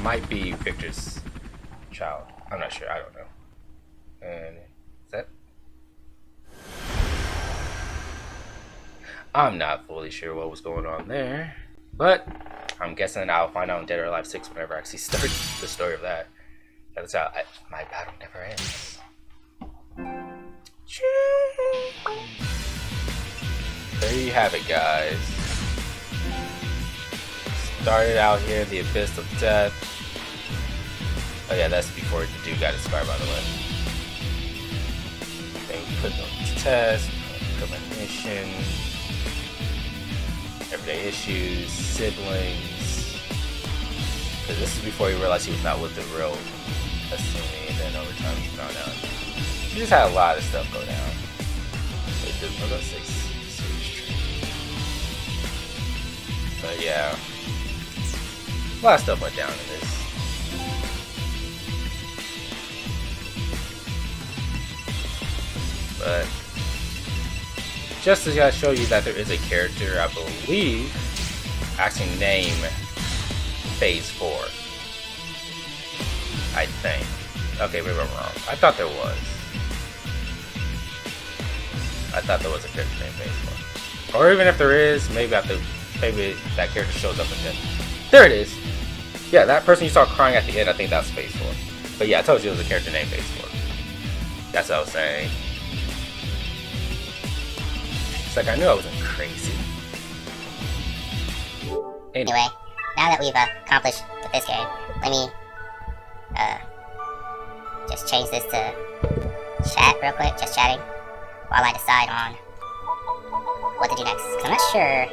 might be Victor's child. I'm not sure, I don't know. And is that? I'm not fully sure what was going on there, but I'm guessing I'll find out in Dead or Alive 6 whenever I actually start the story of that. That's how my battle never ends. There you have it, guys. Started out here in the Abyss of Death. Oh yeah, that's before the dude got inspired, by the way. Then we put them to test, premonition, everyday issues, siblings. Because this is before he realized he was not with the real Asumi, and then over time he found out. He just had a lot of stuff go down. But yeah, a lot of stuff went down in this. But just to show you that there is a character, I believe, actually named Phase 4. I think. Okay, maybe I'm wrong. I thought there was. I thought there was a character named Phase 4. Or even if there is, maybe that character shows up again. There it is. Yeah, that person you saw crying at the end, I think that's Phase 4. But yeah, I told you there was a character named Phase 4. That's what I was saying. It's like I knew I wasn't crazy. Anyway, now that we've accomplished the fifth game, let me just change this to chat real quick, just chatting, while I decide on what to do next. Cause I'm not sure.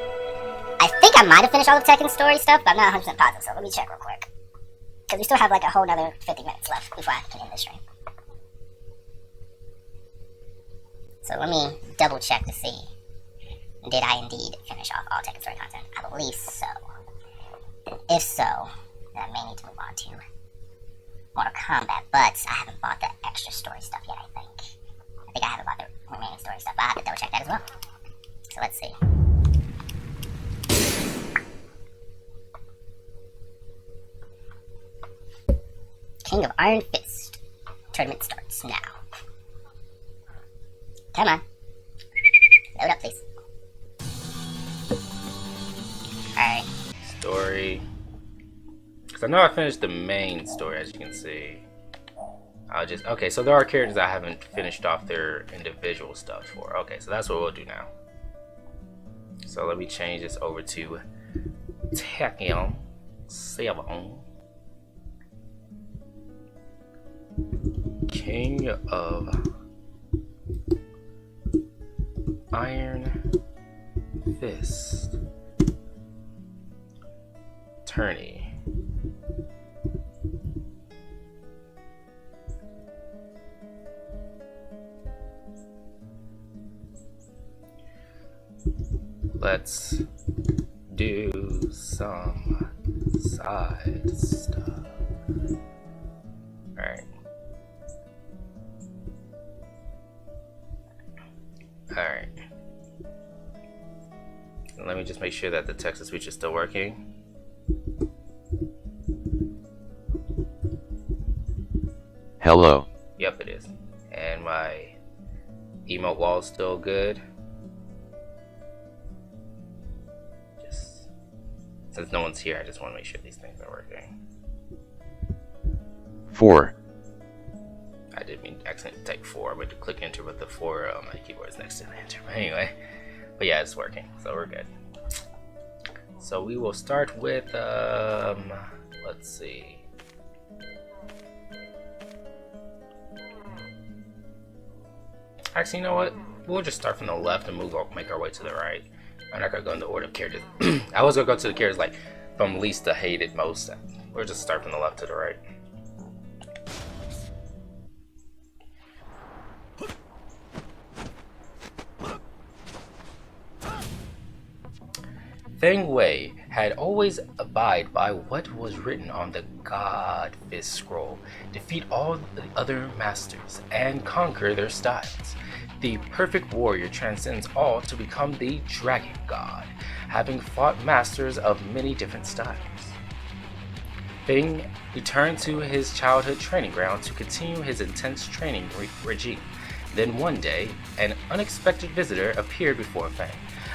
I think I might have finished all the Tekken story stuff, but I'm not 100% positive, so let me check real quick. Because we still have like a whole nother 50 minutes left before I can end this stream. So let me double check to see, did I indeed finish off all Tekken story content? I believe so. And if so, then I may need to move on to Mortal Kombat, but I haven't bought the extra story stuff yet, I think. I haven't bought the remaining story stuff, but I have to double check that as well. So let's see. King of Iron Fist. Tournament starts. Yes, now. Come on. Load up, please. Alright. Story. Because I know I finished the main story, as you can see. Okay, so there are characters I haven't finished off their individual stuff for. Okay, so that's what we'll do now. So let me change this over to Tekken 7. King of Iron Fist. Tourney. Let's do some side stuff. Alright. Alright. Let me just make sure that the text-to-speech is still working. Hello. Yep, it is. And my emote wall is still good. Just since no one's here, I just want to make sure these things are working. 4. I didn't mean to accidentally type 4. I went to click enter, but the 4 on my keyboard is next to the enter. But anyway, but yeah, it's working, so we're good. So we will start with let's see. Actually, you know what? We'll just start from the left and make our way to the right. I'm not gonna go in the order of characters. I was gonna go to the characters like from least to hated most. We'll just start from the left to the right. Feng Wei had always abided by what was written on the God Fist scroll: defeat all the other masters and conquer their styles. The perfect warrior transcends all to become the Dragon God, having fought masters of many different styles. Feng returned to his childhood training ground to continue his intense training regime. Then one day, an unexpected visitor appeared before Feng,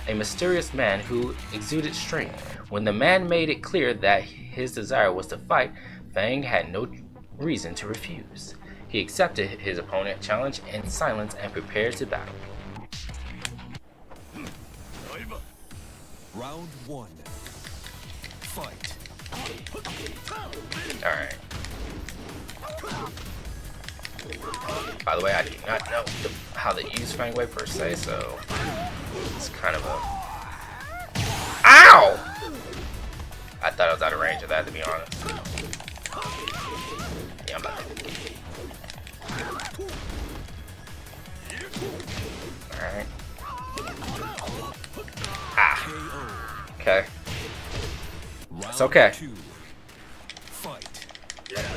a mysterious man who exuded strength. When the man made it clear that his desire was to fight, Feng had no reason to refuse. He accepted his opponent's challenge in silence and prepared to battle. Round 1. Fight. Alright. By the way, I do not know how to use Feng Wei per se, so it's kind of a... Ow! I thought I was out of range of that, to be honest. Yeah, I'm about to... Alright. Ah. Okay. It's okay. Yeah.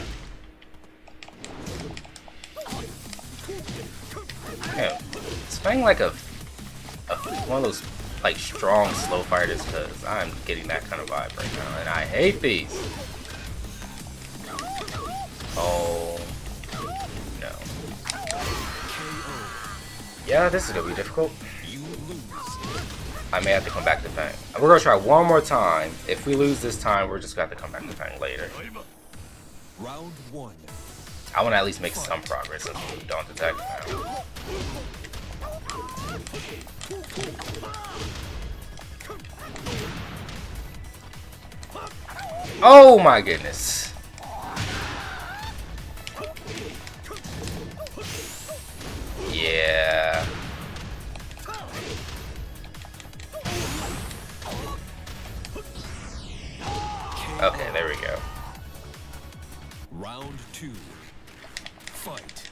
It's Feng like a one of those like strong slow fighters, because I'm getting that kind of vibe right now, and I hate these. Oh no. Yeah, this is gonna be difficult. I may have to come back to Feng. We're gonna try one more time. If we lose this time, we're just gonna have to come back to Feng later. Round 1. I want to at least make some progress since we moved on to Tekken now. Oh my goodness. Yeah. Okay, there we go. Round 2. Fight.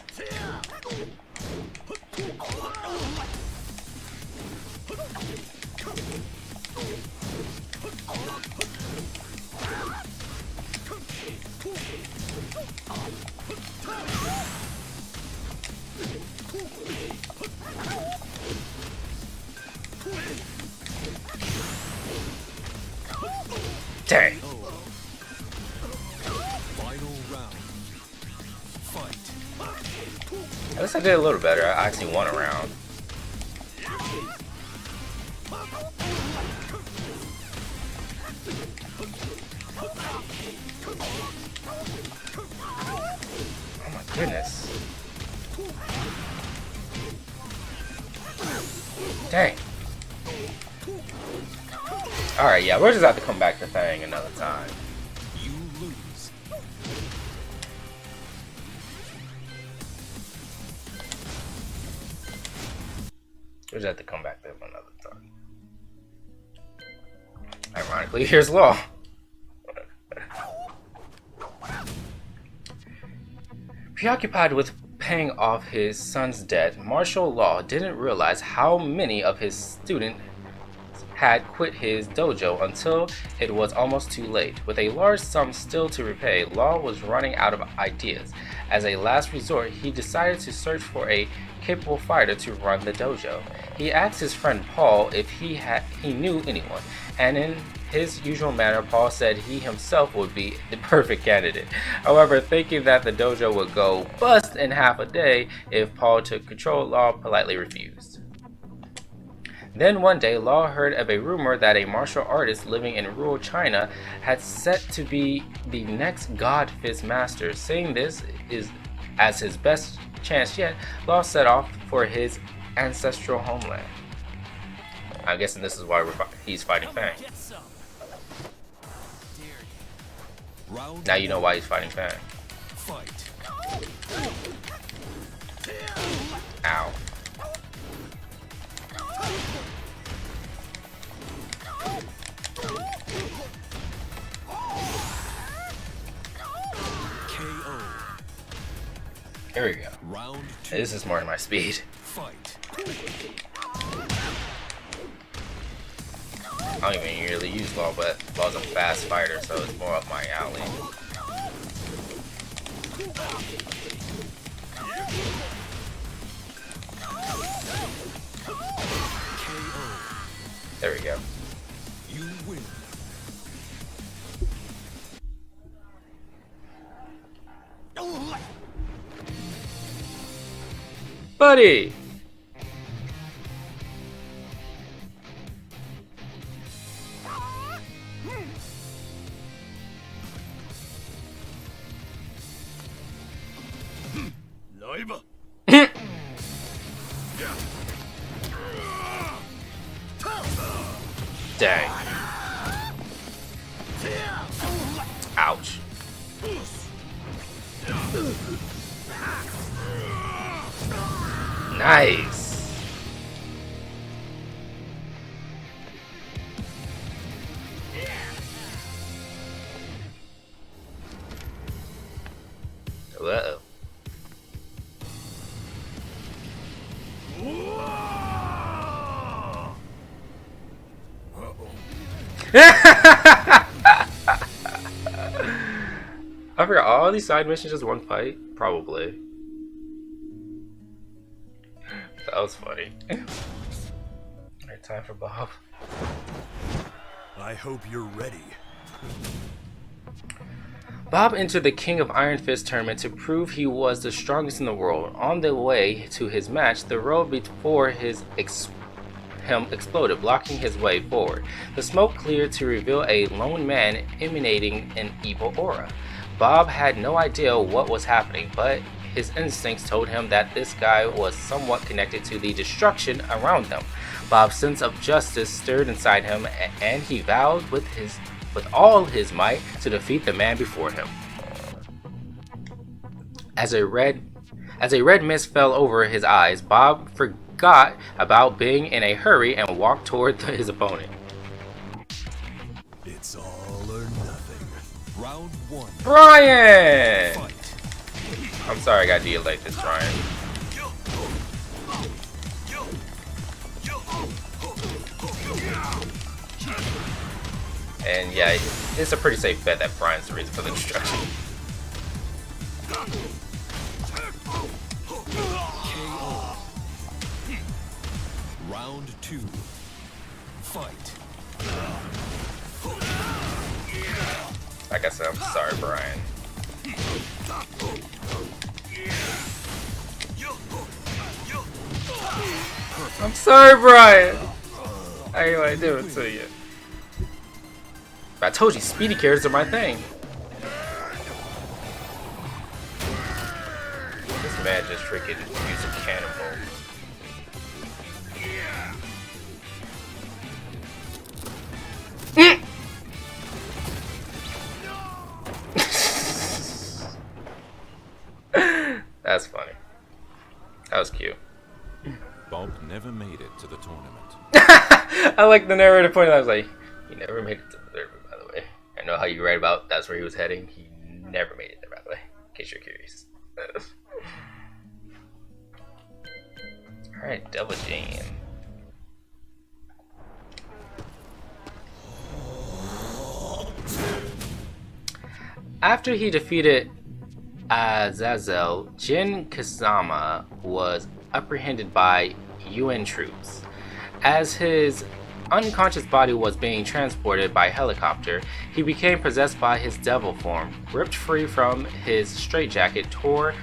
Dang. Final round. Fight. At least I did a little better. I actually won a round. Oh my goodness. Dang. Alright, yeah, we'll just have to come back to Fang another time. You lose. We'll just have to come back to him another time. Ironically, here's Law. Preoccupied with paying off his son's debt, Martial Law didn't realize how many of his students had quit his dojo until it was almost too late. With a large sum still to repay, Law was running out of ideas. As a last resort, he decided to search for a capable fighter to run the dojo. He asked his friend Paul if he knew anyone, and in his usual manner, Paul said he himself would be the perfect candidate. However, thinking that the dojo would go bust in half a day if Paul took control, Law politely refused. Then one day, Law heard of a rumor that a martial artist living in rural China had set to be the next God Fist master. Saying this is as his best chance yet, Law set off for his ancestral homeland. I'm guessing this is why he's fighting Fang. Now you know why he's fighting Fang. Ow. There we go. This is more than my speed. I don't even really use Law, but Law's a fast fighter, so it's more up my alley. There we go. You win. Buddy! Dang. Ouch. Nice. Uh-oh. I forgot all these side missions just one fight? Probably. That was funny. Alright, time for Bob. I hope you're ready. Bob entered the King of Iron Fist tournament to prove he was the strongest in the world. On the way to his match, the road before him exploded, blocking his way forward. The smoke cleared to reveal a lone man emanating an evil aura. Bob had no idea what was happening, but his instincts told him that this guy was somewhat connected to the destruction around them. Bob's sense of justice stirred inside him, and he vowed with all his might to defeat the man before him. As a red mist fell over his eyes, Bob forgot about being in a hurry and walked toward his opponent. It's all or nothing. Round one. Brian! Fight. I'm sorry I got to do you like this, Brian. And yeah, it's a pretty safe bet that Brian's the reason for the destruction. Round two. Fight. Like I said, I'm sorry, Brian. I'm sorry, Brian. I ain't want to do it to you. But I told you, speedy characters are my thing. This man just freaking used a cannonball. That's funny. That was cute. Bob never made it to the tournament. I like the narrator point. I was like, he never made it to the third, by the way. I know how you write about that's where he was heading. He never made it there, by the way, in case you're curious. Alright, Double Jam. After he defeated Azazel, Jin Kazama was apprehended by UN troops. As his unconscious body was being transported by helicopter, he became possessed by his devil form, ripped free from his straitjacket, tore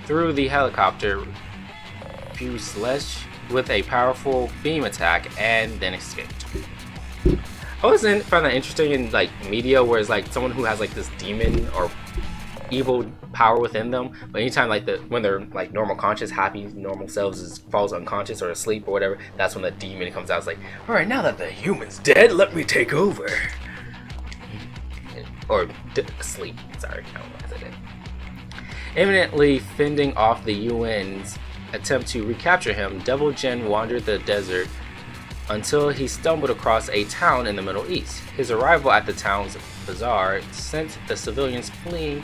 through the helicopter fuselage with a powerful beam attack, and then escaped. I always find that interesting in like media where it's like someone who has like this demon or evil power within them, but anytime like when they're like normal conscious, happy normal selves falls unconscious or asleep or whatever, that's when the demon comes out. It's like, all right, now that the human's dead, let me take over. Or asleep. Sorry, I don't know what I said. Imminently fending off the UN's attempt to recapture him, Devil Jin wandered the desert until he stumbled across a town in the Middle East. His arrival at the town's bazaar sent the civilians fleeing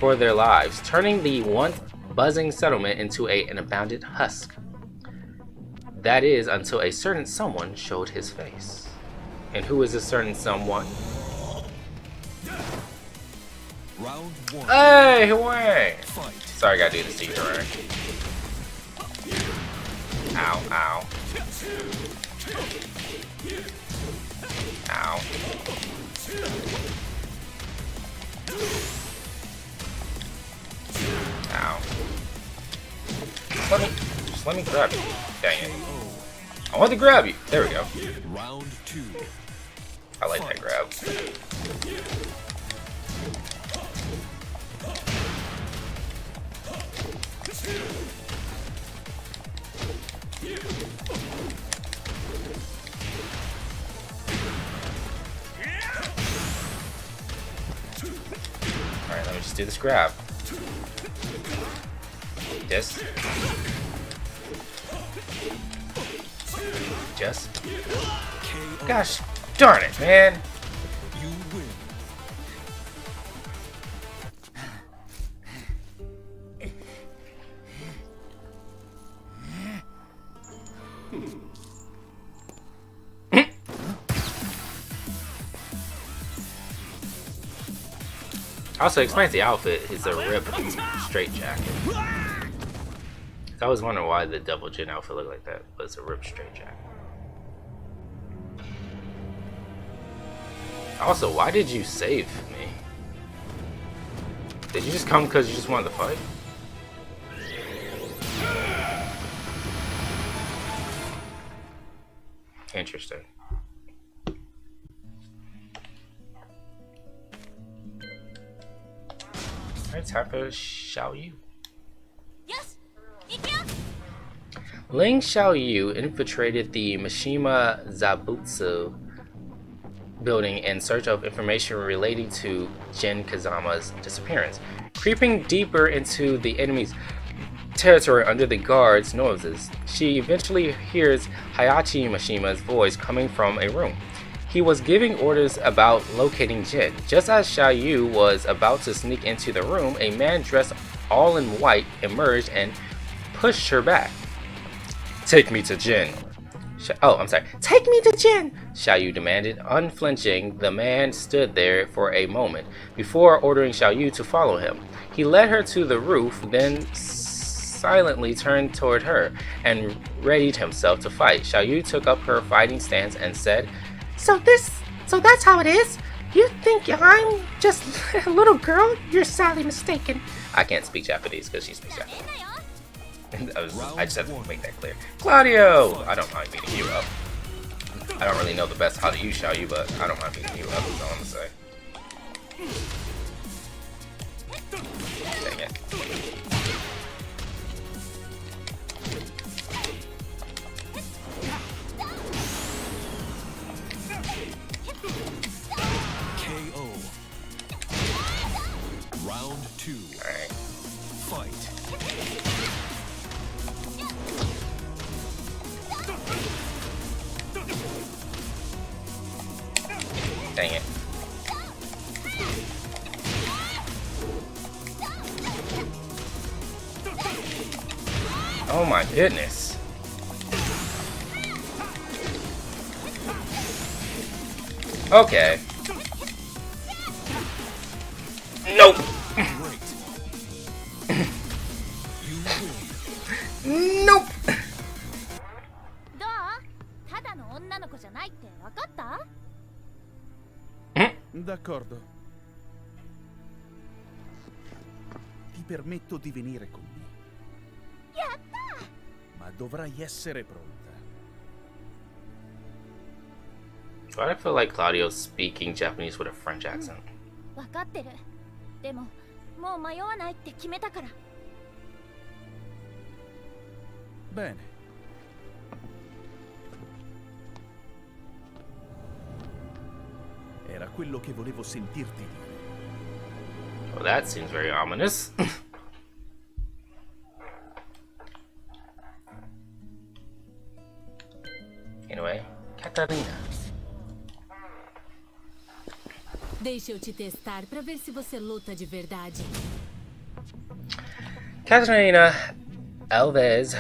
for their lives, turning the once buzzing settlement into an abandoned husk. That is, until a certain someone showed his face. And who is this certain someone? Round one. Hey, Huang! Sorry, I gotta do this to you, alright? Ow, ow. Ow. Ow. Just let me grab you. Dang it. I want to grab you. There we go. Round two. I like that grab. Alright, let me just do this grab. This. Just. Gosh darn it, man. You win. Also, explains the outfit. It's a ripped straight jacket. I was wondering why the Double Jin outfit looked like that, but it's a ripped straight jacket. Also, why did you save me? Did you just come because you just wanted to fight? Interesting. Alright, time for Xiaoyu. Yes. Ling Xiaoyu infiltrated the Mishima Zabutsu building in search of information relating to Jin Kazama's disappearance. Creeping deeper into the enemy's territory under the guard's noses, she eventually hears Hayachi Mishima's voice coming from a room. He was giving orders about locating Jin. Just as Xiaoyu was about to sneak into the room, a man dressed all in white emerged and pushed her back. Take me to Jin. Take me to Jin, Xiaoyu demanded. Unflinching, the man stood there for a moment before ordering Xiaoyu to follow him. He led her to the roof, then silently turned toward her and readied himself to fight. Xiaoyu took up her fighting stance and said, So that's how it is? You think I'm just a little girl? You're sadly mistaken. I can't speak Japanese because she speaks Japanese. I just have to make that clear. Claudio! I don't mind beating you up. I don't really know the best how to use Xiao Yu, but I don't mind beating you up, that's all I'm gonna say. Dang it. KO. Round 2. Alright. Fight. Dang it. Oh my goodness. Okay. Nope. Nope. D'accordo. Ti permetto di venire con me. Ma dovrai essere pronta. Why do I feel like Claudio's speaking Japanese with a French accent? 分かってる。でも、もう迷わないって決めたから。Bene. Era quello che volevo sentirti dire. Well, that seems very ominous. Anyway, Catarina. Deixa eu te testar pra ver se você luta de verdade. Catarina Alves,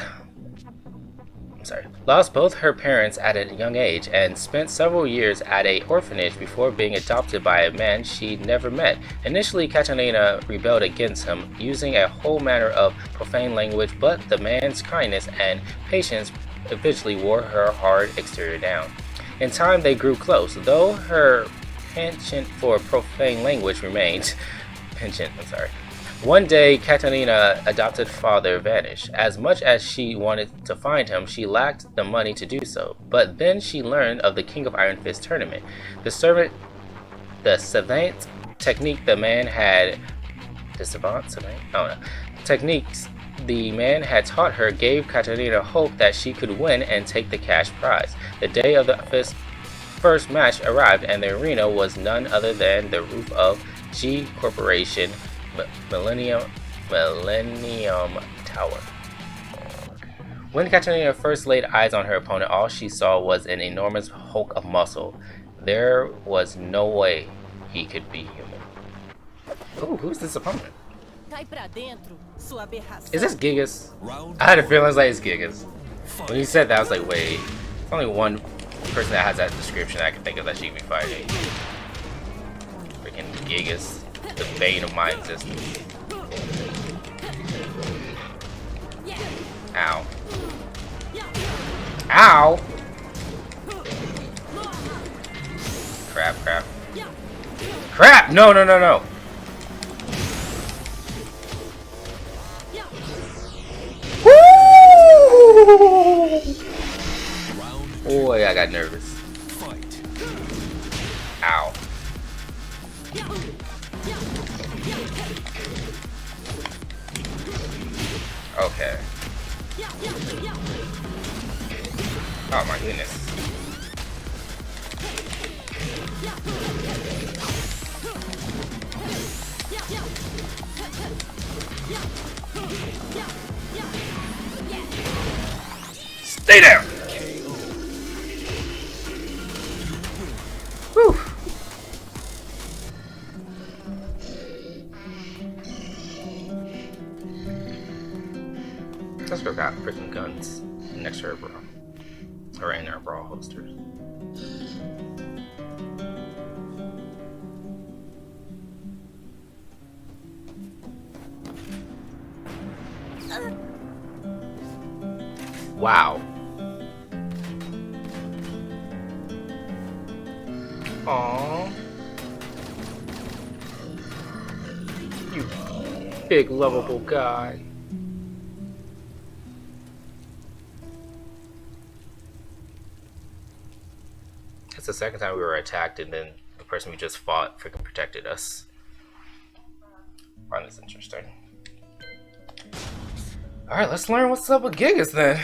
lost both her parents at a young age and spent several years at an orphanage before being adopted by a man she'd never met. Initially, Catarina rebelled against him, using a whole manner of profane language, but the man's kindness and patience eventually wore her hard exterior down. In time, they grew close, though her penchant for profane language remained. One day, Catarina's adopted father vanished. As much as she wanted to find him, she lacked the money to do so. But then she learned of the King of Iron Fist tournament. The savant technique the man had... Techniques the man had taught her gave Catarina hope that she could win and take the cash prize. The day of the first match arrived, and the arena was none other than the roof of G Corporation Millennium Tower. When Catarina first laid eyes on her opponent, all she saw was an enormous hulk of muscle. There was no way he could be human. Ooh, who's this opponent? Is this Gigas? I had a feeling it was like it's Gigas. When you said that, I was like, wait. There's only one person that has that description I can think of that she could be fighting. Freaking Gigas. The bane of my existence. Ow. Ow! Crap, crap. Crap! No, no, no, no! Woo! Boy, I got nervous. Ow. Okay. Oh my goodness. Stay there! Whew. I just forgot freaking guns next to her bra. Or in her bra holsters. Wow. Aww. You big lovable guy. It's the second time we were attacked, and then the person we just fought freaking protected us. I find this interesting. Alright, let's learn what's up with Gigas then.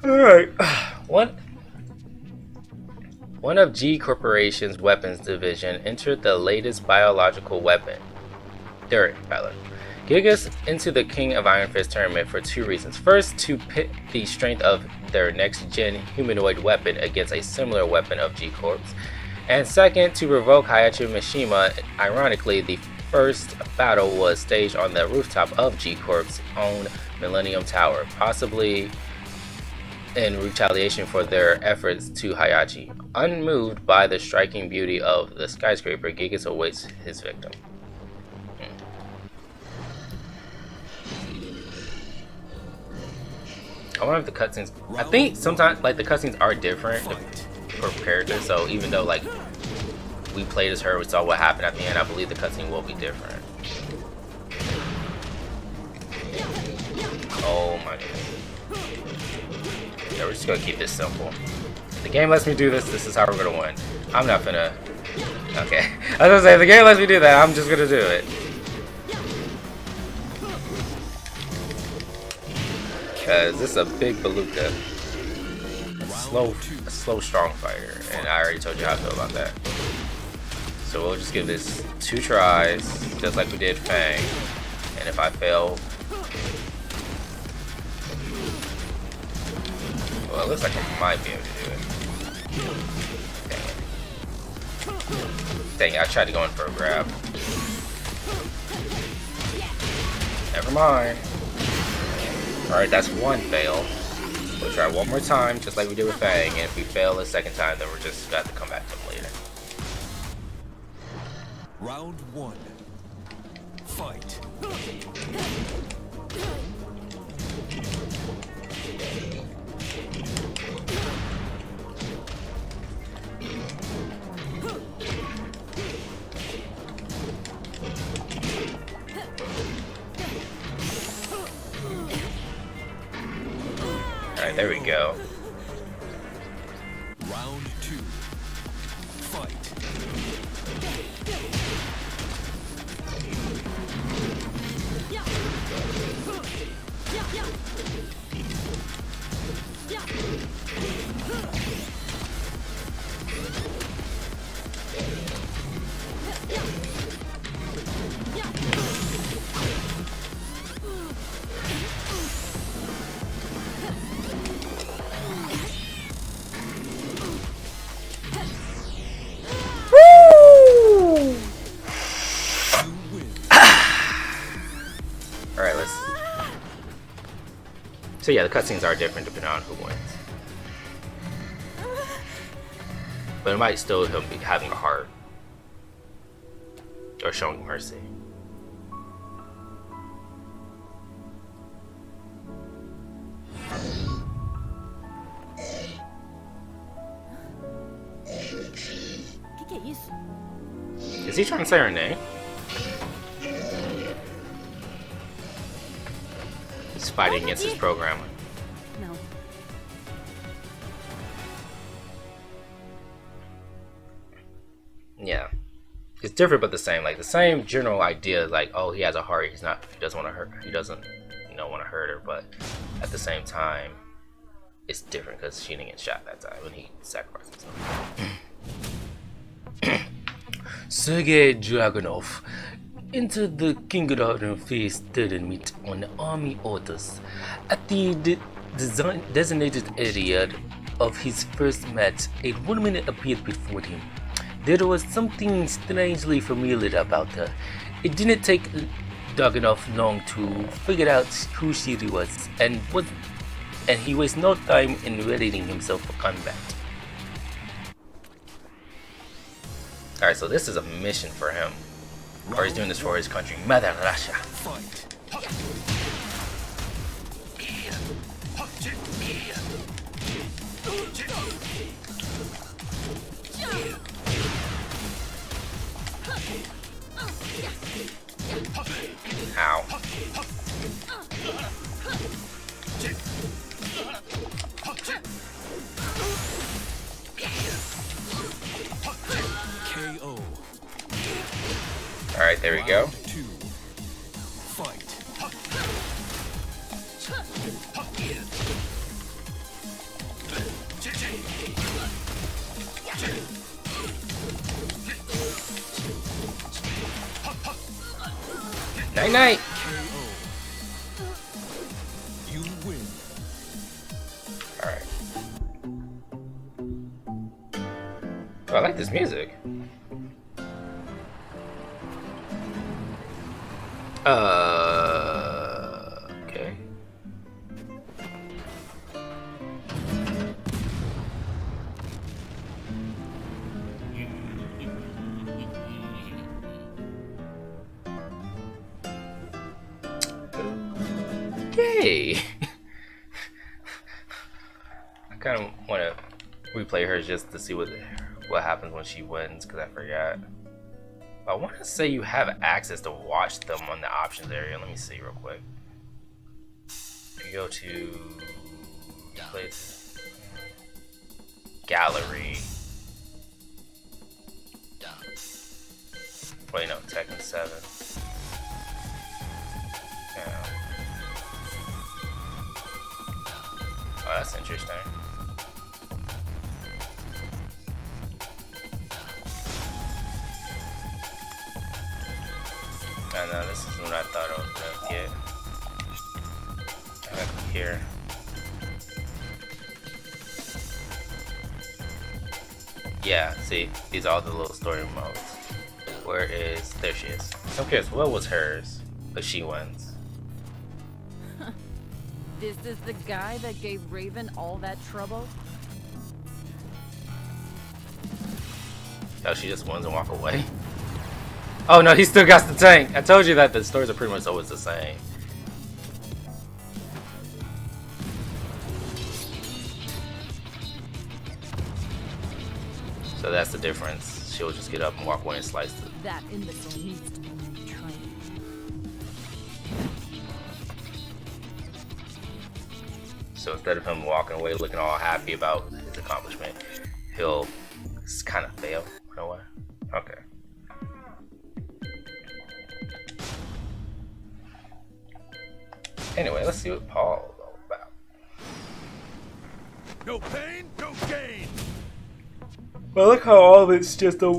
Alright. One of G Corporation's weapons division entered the latest biological weapon, Dirt Valor. Gigas into the King of Iron Fist tournament for two reasons. First, to pit the strength of their next-gen humanoid weapon against a similar weapon of G Corp's. And second, to provoke Heihachi Mishima. Ironically, the first battle was staged on the rooftop of G Corp's own Millennium Tower, possibly in retaliation for their efforts to Heihachi. Unmoved by the striking beauty of the skyscraper, Gigas awaits his victim. I wonder if the cutscenes. I think sometimes like the cutscenes are different for characters. So even though like we played as her, we saw what happened at the end. I believe the cutscene will be different. Oh my goodness. Yeah, we're just gonna keep this simple. If the game lets me do this, this is how we're gonna win. I'm not gonna. Okay, I was gonna say if the game lets me do that, I'm just gonna do it. Because this is a big Beluga. A slow, strong fighter. And I already told you how I feel about that. So we'll just give this 2 tries, just like we did Fang. And if I fail... Well, it looks like I might be able to do it. Dang it, I tried to go in for a grab. Never mind. Alright, that's 1 fail. We'll try one more time, just like we did with Fang, and if we fail the second time, then we're just got to come back to them later. Round 1. Fight. Alright, there we go. Round 2. Fight. Alright, let's... So yeah, the cutscenes are different depending on who wins. But it might still be having a heart. Or showing mercy. Is he trying to say her name? He's fighting against his programmer. No. Yeah. It's different but the same. Like the same general idea, like, oh, he has a heart, he doesn't want to hurt her. He doesn't, want to hurt her, but at the same time it's different because she didn't get shot that time when he sacrificed himself. Sergei Dragunov entered the King of Iron Fist tournament on army orders. At the designated area of his first match, a woman appeared before him. There was something strangely familiar about her. It didn't take Dragunov long to figure out who she was, and he wasted no time in readying himself for combat. Alright, so this is a mission for him. Or he's doing this for his country, Mother Russia. Ow. Alright, there we go. Fight. Night night. You win. Alright. Oh, I like this music. Okay. Okay. I kind of want to replay her just to see what happens when she wins, because I forgot. I want to say you have access to watch them on the options area. Let me see real quick. You go to place, gallery. Wait, no, Tekken 7. Yeah. Oh, that's interesting. I know, this is what I thought I was gonna get. I gotta click here. Yeah, see, these are all the little story modes. Where is, there she is. So I'm curious, what was hers? But she wins. This is the guy that gave Raven all that trouble? Oh, she just wins and walk away? Oh no, he still got the tank. I told you that the stories are pretty much always the same. So that's the difference. She'll just get up and walk away and slice it. That imbecile needs to be retrained. So instead of him walking away looking all happy about his accomplishment, he'll kind of fail in a way. Okay. Anyway, let's see what Paul's all about. No pain, no gain. Well, look how all of it's just a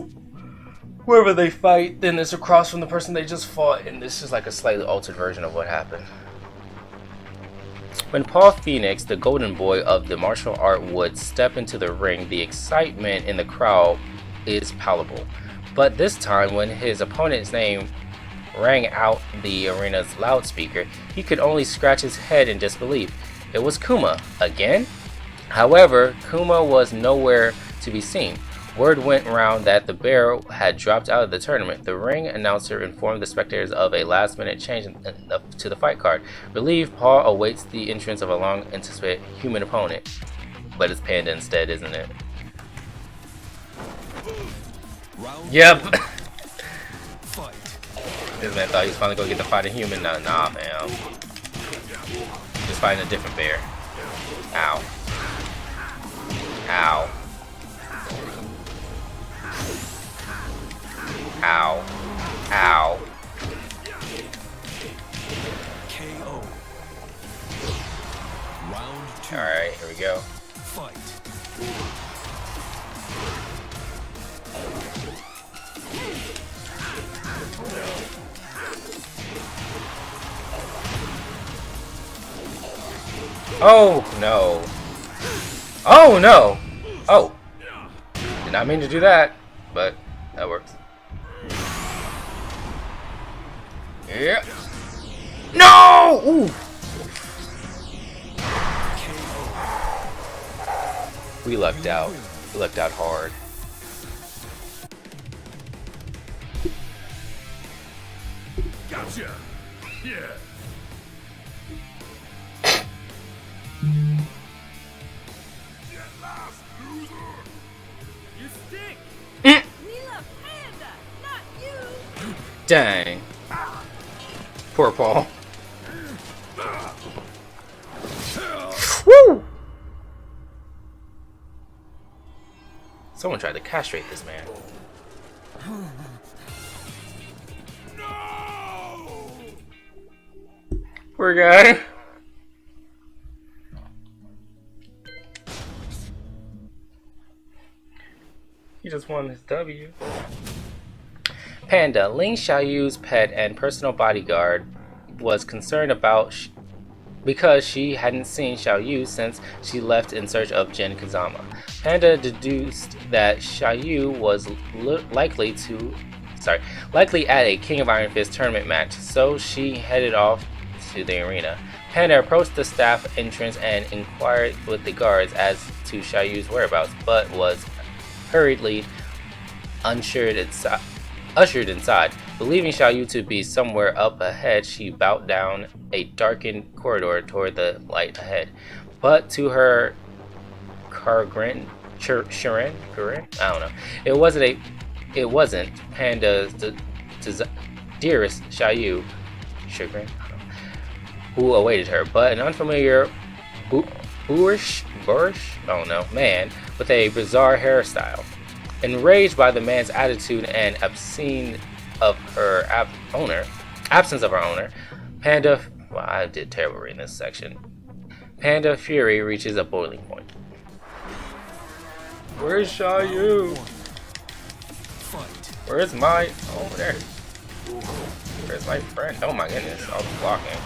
wherever they fight, then it's across from the person they just fought, and this is like a slightly altered version of what happened. When Paul Phoenix, the golden boy of the martial art, would step into the ring, the excitement in the crowd is palpable. But this time, when his opponent's name rang out the arena's loudspeaker, he could only scratch his head in disbelief. It was Kuma again? However, Kuma was nowhere to be seen. Word went round that the bear had dropped out of the tournament. The ring announcer informed the spectators of a last-minute change to the fight card. Relieved, Paul awaits the entrance of a long-anticipated human opponent. But it's Panda instead, isn't it? Yep. This man thought he was finally gonna get to fight a human. Nah, fam. Just fighting a different bear. Ow. Ow. Ow. Ow. KO. Round 2. Alright, here we go. Fight. Oh no. Oh no. Oh. Did not mean to do that, but that works. Yeah. No! Ooh. We lucked out. We lucked out hard. Gotcha. Yeah. You stink. Mm. We love Panda, not you. Dang. Poor Paul. Woo! Someone tried to castrate this man. Poor guy. He just won his W. Panda, Ling Xiaoyu's pet and personal bodyguard, was concerned about because she hadn't seen Xiaoyu since she left in search of Jin Kazama. Panda deduced that Xiaoyu was likely at a King of Iron Fist tournament match, so she headed off to the arena. Panda approached the staff entrance and inquired with the guards as to Xiaoyu's whereabouts, but was hurriedly ushered inside. Believing Xiaoyu to be somewhere up ahead, she bowed down a darkened corridor toward the light ahead. But to her chagrin, I don't know. It wasn't Panda's dearest Xiaoyu, chagrin, who awaited her, but an unfamiliar boorish, I don't know, man with a bizarre hairstyle. Enraged by the man's attitude and absence of her owner, Panda. Well, I did terrible reading this section. Panda fury reaches a boiling point. Where's Xiaoyu? Where's my? Oh, there. Where's my friend? Oh my goodness! All the blocking.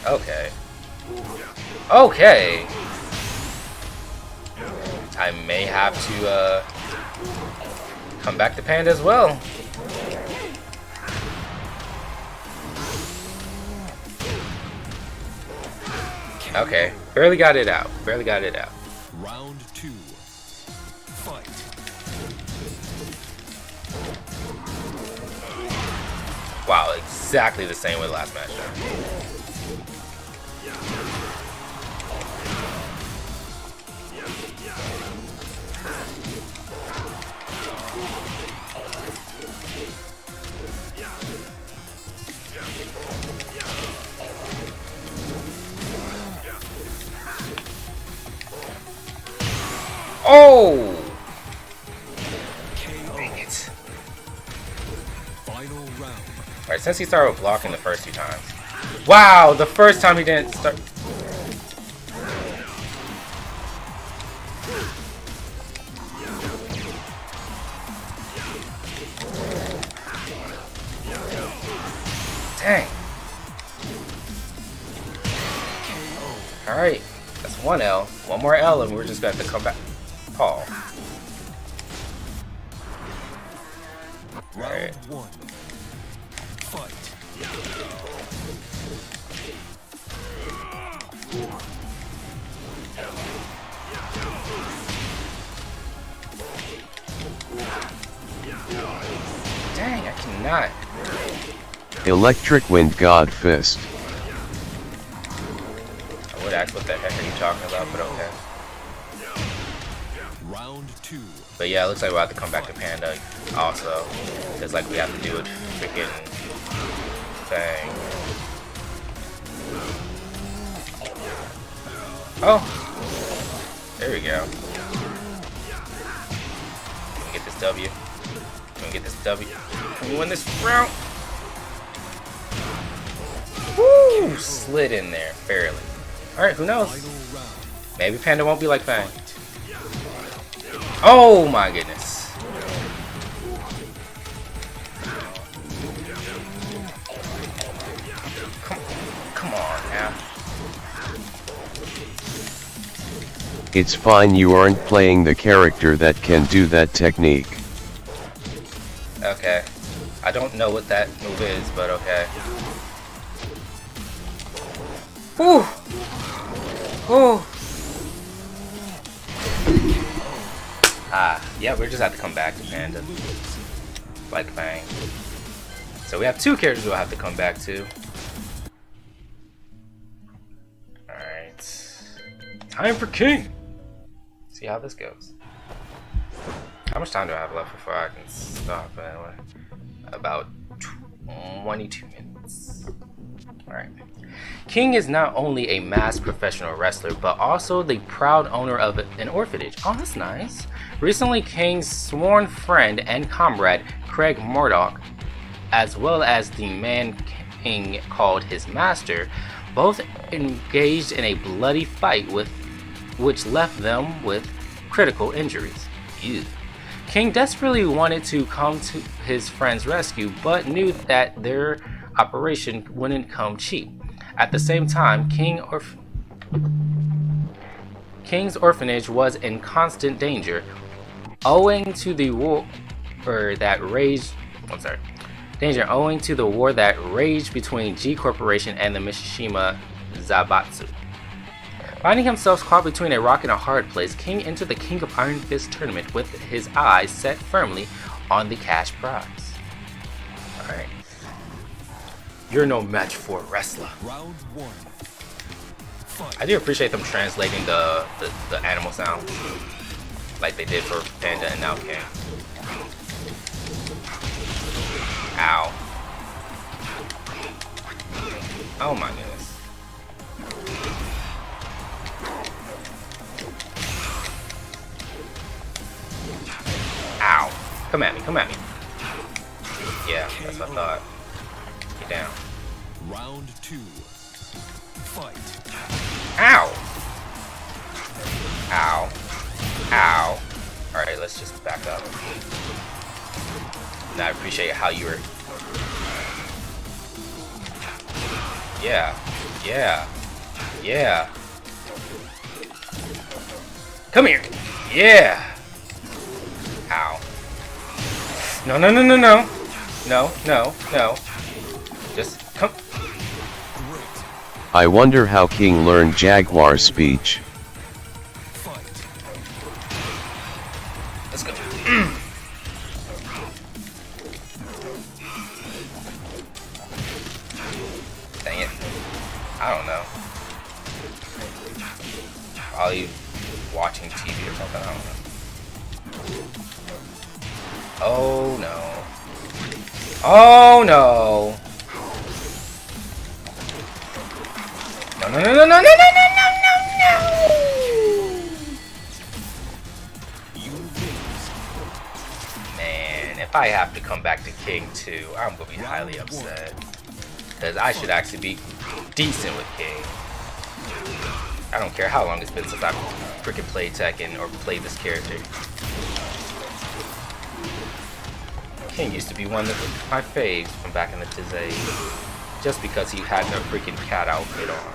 Okay. Okay. I may have to come back to Panda as well. Okay, barely got it out. Round 2. Fight. Wow, exactly the same with the last match. Oh! Dang it. Final round. Alright, since he started with blocking the first 2 times. Wow, the first time he didn't start. Dang. Alright, that's 1 L. 1 more L and we're just going to have to come back. Paul. Round 1. Fight. Dang, I cannot. Electric Wind God Fist. I would ask what the heck are you talking about, but okay. Round 2. But yeah, it looks like we'll have to come back to Panda also. Because like we have to do a freaking thing. Oh! There we go. Can we get this W? Can we get this W? Can we win this round? Woo! Slid in there, barely. Alright, who knows? Maybe Panda won't be like Fang. Oh my goodness. Come on now. It's fine, you aren't playing the character that can do that technique. Okay. I don't know what that move is, but okay. Whew! Whew! Yeah, we just have to come back to Panda. Like Fang. So we have 2 characters we'll have to come back to. Alright. Time for King! See how this goes. How much time do I have left before I can stop anyway? About 22 minutes. Alright. King is not only a masked professional wrestler, but also the proud owner of an orphanage. Oh, that's nice. Recently, King's sworn friend and comrade, Craig Murdoch, as well as the man King called his master, both engaged in a bloody fight which left them with critical injuries. Ew. King desperately wanted to come to his friend's rescue, but knew that their operation wouldn't come cheap. At the same time, King's orphanage was in constant danger, owing to the war that raged between G Corporation and the Mishima Zaibatsu. Finding himself caught between a rock and a hard place, King entered the King of Iron Fist tournament with his eyes set firmly on the cash prize. Alright. You're no match for a wrestler. Round 1. I do appreciate them translating the animal sound like they did for Panda and now King. Ow. Oh my goodness. Ow. Come at me, come at me. Yeah, that's what I thought. Get down. Round 2. Fight. Ow! Ow. Ow. Alright, let's just back up. And I appreciate how you were... Yeah. Yeah. Yeah. Come here. Yeah. Ow. No, no, no, no, no. No, no, no. Just come. I wonder how King learned Jaguar's speech. Let's go. Dang it. I don't know. Probably watching TV or something, I don't know. Oh no. Oh no. No, no, no, no, no, no, no, no, no, Man, if I have to come back to King 2, I'm gonna be highly upset. Because I should actually be decent with King. I don't care how long it's been since I've freaking played Tekken or played this character. King used to be one of my faves from back in the day. Just because he had no freaking cat outfit on.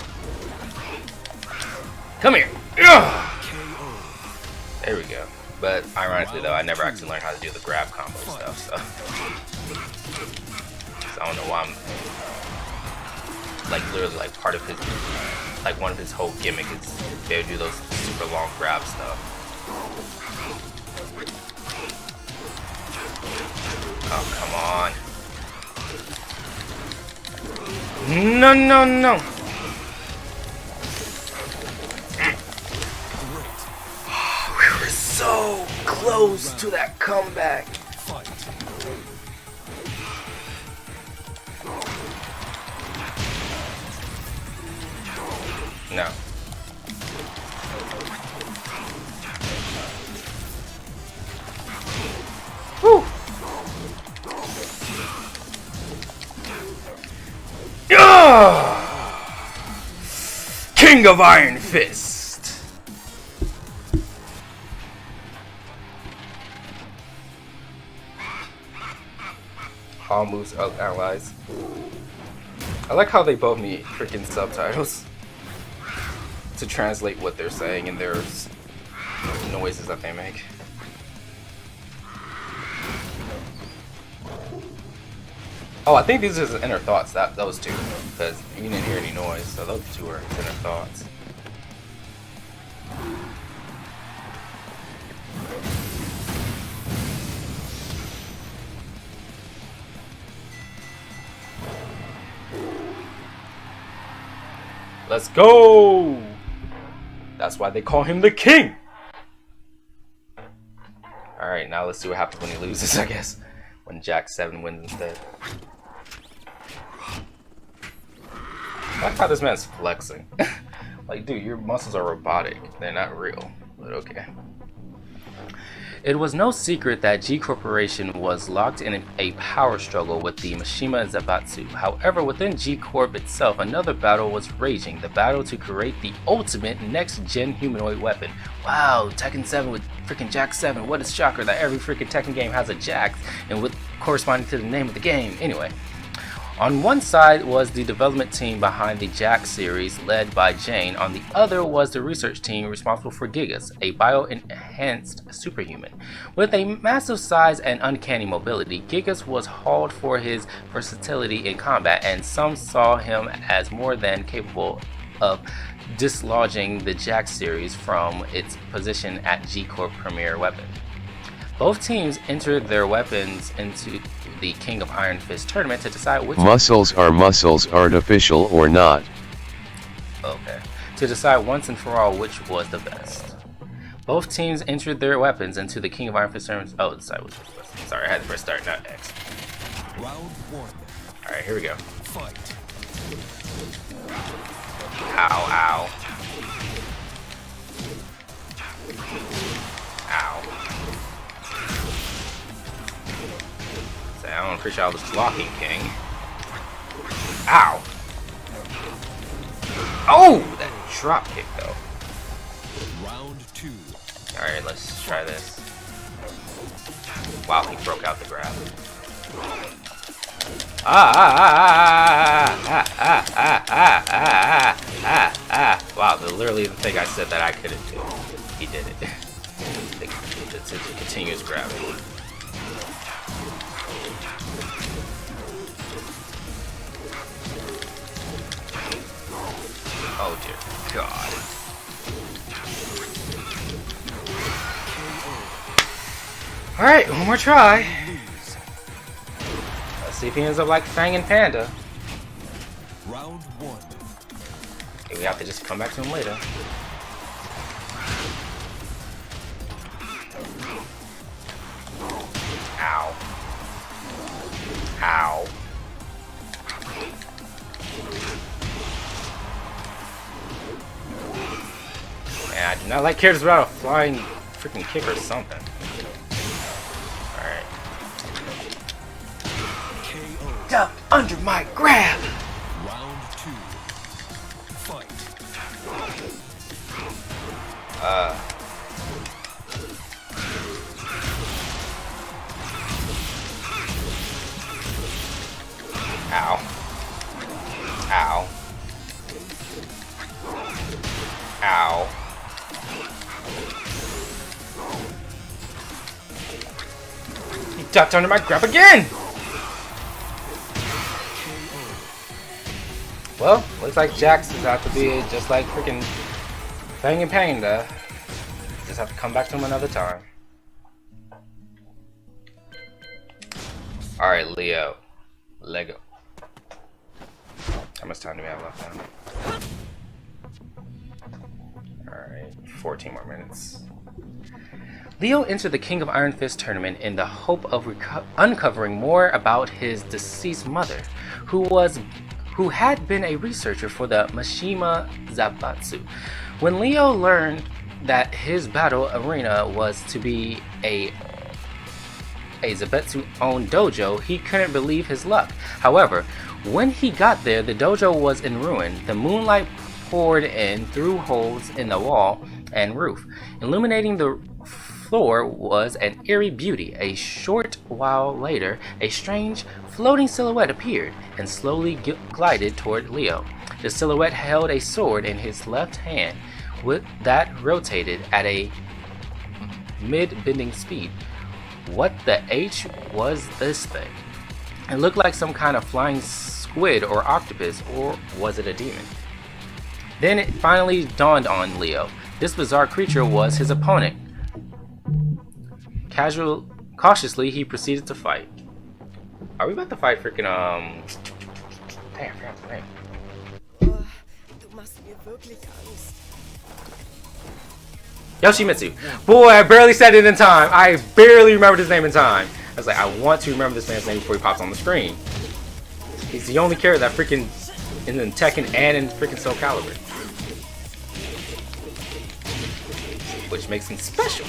Come here! Ugh! There we go. But ironically though, I never actually learned how to do the grab combo stuff, so I don't know why I'm like literally like part of his, like one of his whole gimmick is they would do those super long grab stuff. Oh, come on. No, no, no. We were so close to that comeback. No. Woo! King of Iron Fist. All moves out allies. I like how they both need freaking subtitles to translate what they're saying and their noises that they make. Oh, I think these are his inner thoughts, those two, because you didn't hear any noise, so those two are his inner thoughts. Let's go! That's why they call him the king! Alright, now let's see what happens when he loses, I guess. When Jack 7 wins instead. I like how this man's flexing. Like, dude, your muscles are robotic. They're not real. But okay. It was no secret that G Corporation was locked in a power struggle with the Mishima Zaibatsu. However, within G Corp itself, another battle was raging, the battle to create the ultimate next-gen humanoid weapon. Wow, Tekken 7 with freaking Jack 7. What a shocker that every freaking Tekken game has a Jack, and with corresponding to the name of the game. Anyway. On one side was the development team behind the Jack series led by Jane. On the other was the research team responsible for Gigas, a bio-enhanced superhuman. With a massive size and uncanny mobility, Gigas was hauled for his versatility in combat, and some saw him as more than capable of dislodging the Jack series from its position at G Corp Premier Weapon. Both teams entered their weapons into the King of Iron Fist tournament to decide which muscles are muscles, artificial or not. Okay. To decide once and for all which was the best. Both teams entered their weapons into the King of Iron Fist tournament. Oh, decide which was the best. Sorry, I had to press start, not X. Round 1. Alright, here we go. Fight. Ow, ow. Ow. I'm pretty sure I was blocking King. Ow! Oh! That drop kick though. Round 2. Alright, let's try this. Wow, he broke out the grab. Wow, literally the thing I said that I couldn't do. He did it. It's a continuous grabbing. Oh dear God. Alright, one more try. Let's see if he ends up like Fang and Panda. Round 1. Okay, we have to just come back to him later. Ow. Ow. Man, I do not like characters without a flying freaking kick or something. Alright. Duck under my grab! Round 2. Fight. Ow. Ow. Ow. He ducked under my grab again! Well, looks like Jax is out to be just like freaking Fang and Panda. Just have to come back to him another time. Alright, Leo. Lego. How much time do we have left now? Alright, 14 more minutes. Leo entered the King of Iron Fist tournament in the hope of uncovering more about his deceased mother, who had been a researcher for the Mishima Zaibatsu. When Leo learned that his battle arena was to be a Zaibatsu-owned dojo, he couldn't believe his luck. However, when he got there, the dojo was in ruin. The moonlight poured in through holes in the wall and roof. Illuminating the floor was an eerie beauty. A short while later, a strange floating silhouette appeared and slowly glided toward Leo. The silhouette held a sword in his left hand that rotated at a mid-bending speed. What the H was this thing? It looked like some kind of flying squid or octopus, or was it a demon? Then it finally dawned on Leo. This bizarre creature was his opponent. Cautiously, he proceeded to fight. Are we about to fight freaking, Damn, I forgot the name. Yoshimitsu. Boy, I barely said it in time. I barely remembered his name in time. I was like, I want to remember this man's name before he pops on the screen. He's the only character that freaking is in Tekken and in freaking SoulCalibur, which makes him special.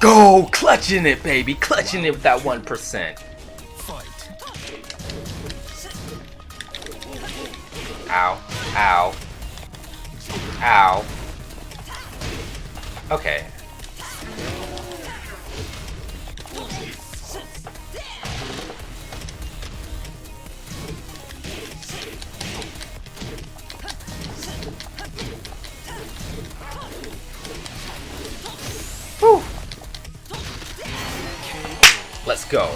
go! Clutching it, baby! Clutching it with that 1%. Ow. Ow. Ow. Okay. Whew. Let's go.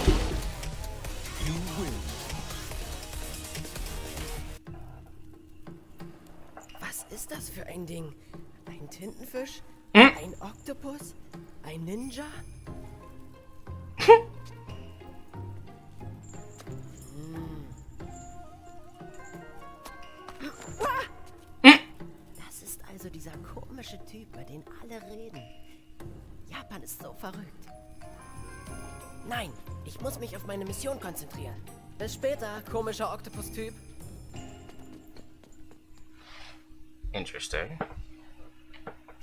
Was ist das für ein Ding? Ein Tintenfisch? Ein Oktopus? Ein Ninja? Das ist also dieser komische Typ, über den alle reden. Japan ist so verrückt. Nein, ich muss mich auf meine Mission konzentrieren. Bis später, komischer Oktopus-Typ. Interesting.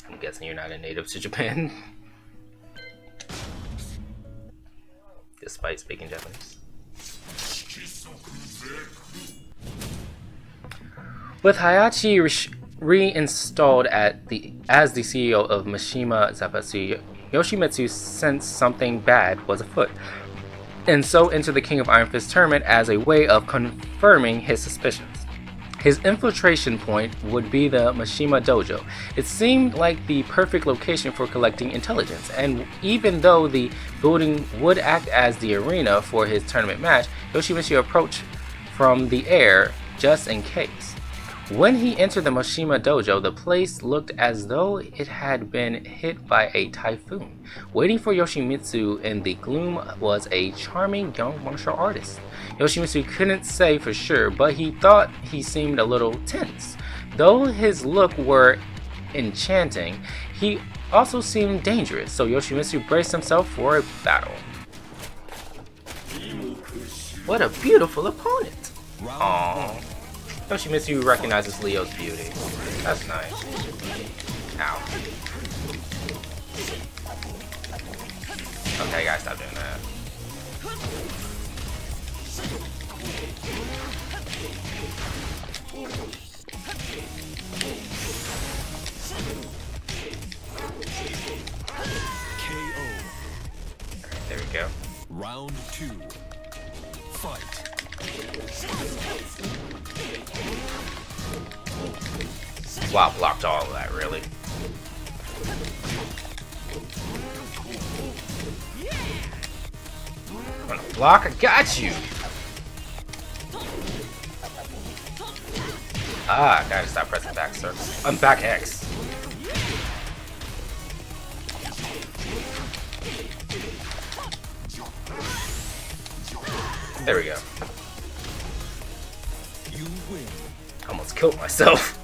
I'm guessing you're not a native to Japan. Despite speaking Japanese. With Hayachi reinstalled as the CEO of Mishima Zaibatsu, Yoshimitsu sensed something bad was afoot, and so entered the King of Iron Fist tournament as a way of confirming his suspicions. His infiltration point would be the Mishima Dojo. It seemed like the perfect location for collecting intelligence, and even though the building would act as the arena for his tournament match, Yoshimitsu approached from the air just in case. When he entered the Mishima Dojo, the place looked as though it had been hit by a typhoon. Waiting for Yoshimitsu in the gloom was a charming young martial artist. Yoshimitsu couldn't say for sure, but he thought he seemed a little tense. Though his look were enchanting, he also seemed dangerous, so Yoshimitsu braced himself for a battle. What a beautiful opponent! Aww. Yoshimitsu recognizes Leo's beauty. That's nice. Ow. Okay, guys, stop doing that. KO. Alright, there we go. Round 2. Fight. Wow, blocked all of that, really. I'm gonna block, I got you! Ah, gotta stop pressing back, sir. I'm back X. There we go. You win. Almost killed myself.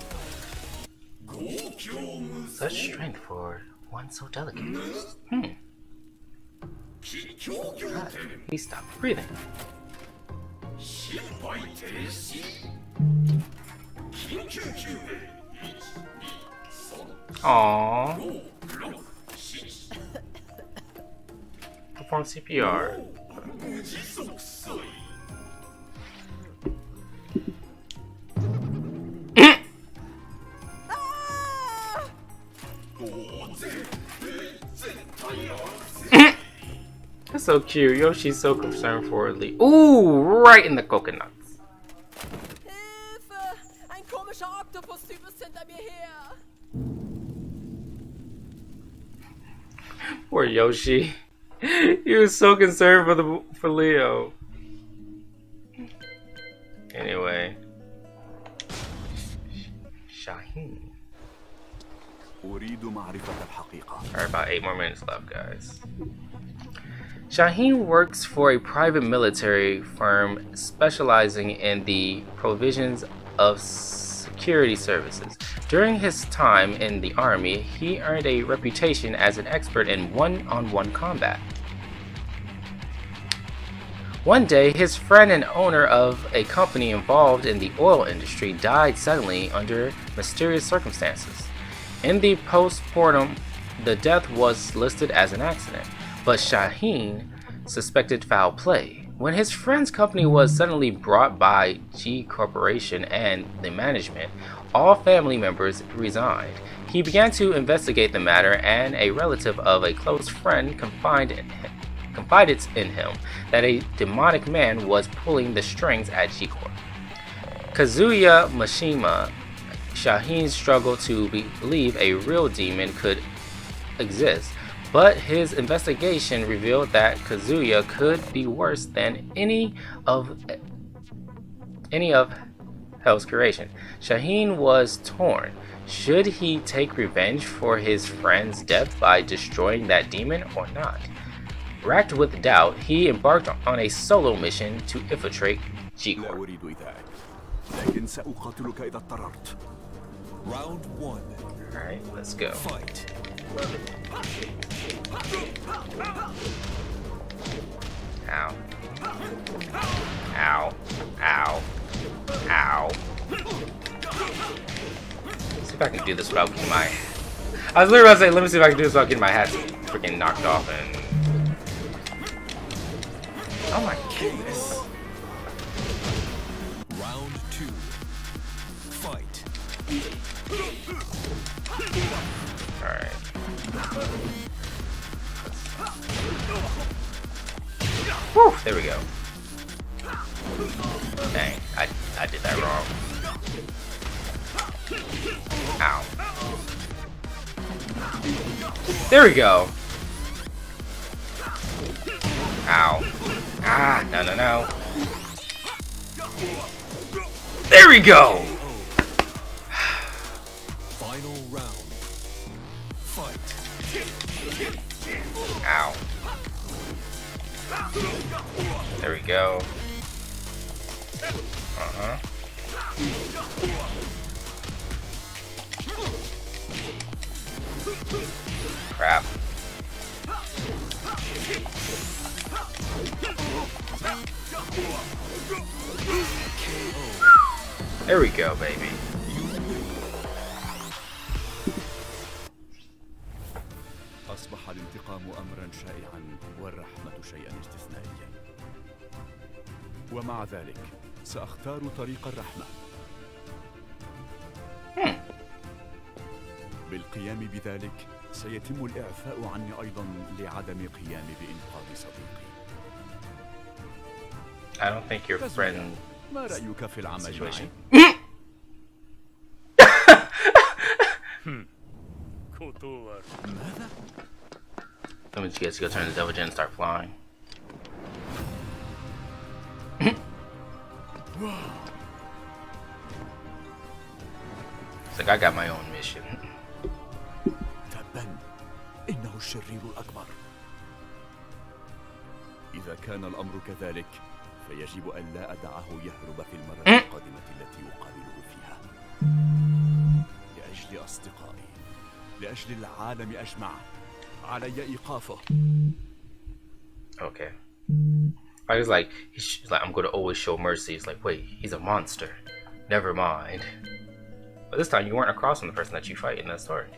Such strength for one so delicate. God, he stopped breathing. Aww. Perform CPR. That's so cute. Yoshi's so concerned for Lee. Ooh, right in the coconuts. Ein komischer Oktopus-Typ ist hinter mir her. Poor Yoshi. He was so concerned for Leo. Anyway. Shaheen. Alright, about 8 more minutes left, guys. Shaheen works for a private military firm specializing in the provisions of security services. During his time in the army, he earned a reputation as an expert in one-on-one combat. One day, his friend and owner of a company involved in the oil industry died suddenly under mysterious circumstances. In the postmortem the death was listed as an accident, but Shaheen suspected foul play. When his friend's company was suddenly brought by G Corporation and the management, all family members resigned. He began to investigate the matter, and a relative of a close friend confided in him that a demonic man was pulling the strings at G Corp. Kazuya Mishima, Shaheen struggled to believe a real demon could exist, but his investigation revealed that Kazuya could be worse than any of Hell's creation. Shaheen was torn. Should he take revenge for his friend's death by destroying that demon or not? Racked with doubt, he embarked on a solo mission to infiltrate G-Corp. Round 1. Alright, let's go. Fight. Ow. Ow. Ow. Ow. Let's see if I can do this without getting my... I was literally about to say, let me see if I can do this without getting my hat freaking knocked off and... Oh my goodness. Round 2. Fight. Alright. Whew, there we go. Dang, I did that wrong. Ow. There we go. Ow. Ah, no, no, no. There we go! Final round. Fight. Ow. There we go. Uh-huh. Crap. There we go, baby. أصبح الانتقام أمرا شائعا والرحمة شيئا استثنائيا. ومع ذلك سأختار طريق الرحمة. بالقيام بذلك سيتم الإعفاء عني أيضا لعدم قيامي بإنقاذ صديقي. I don't think your friend ما رأيك في العمل معي؟ ماذا؟ That means you guys go turn the devil gen and start flying. It's like I got my own mission. تبا إنه الشرير الأكبر. إذا كان الأمر كذلك فيجب أن لا أدعه يهرب في المرة القادمة التي أقابله فيها. لأجل أصدقائي، لأجل العالم أجمع، علي إيقافه. Okay. I was like, he's like, I'm gonna always show mercy. He's like, wait, he's a monster. Never mind. But this time you weren't across from the person that you fight in that story.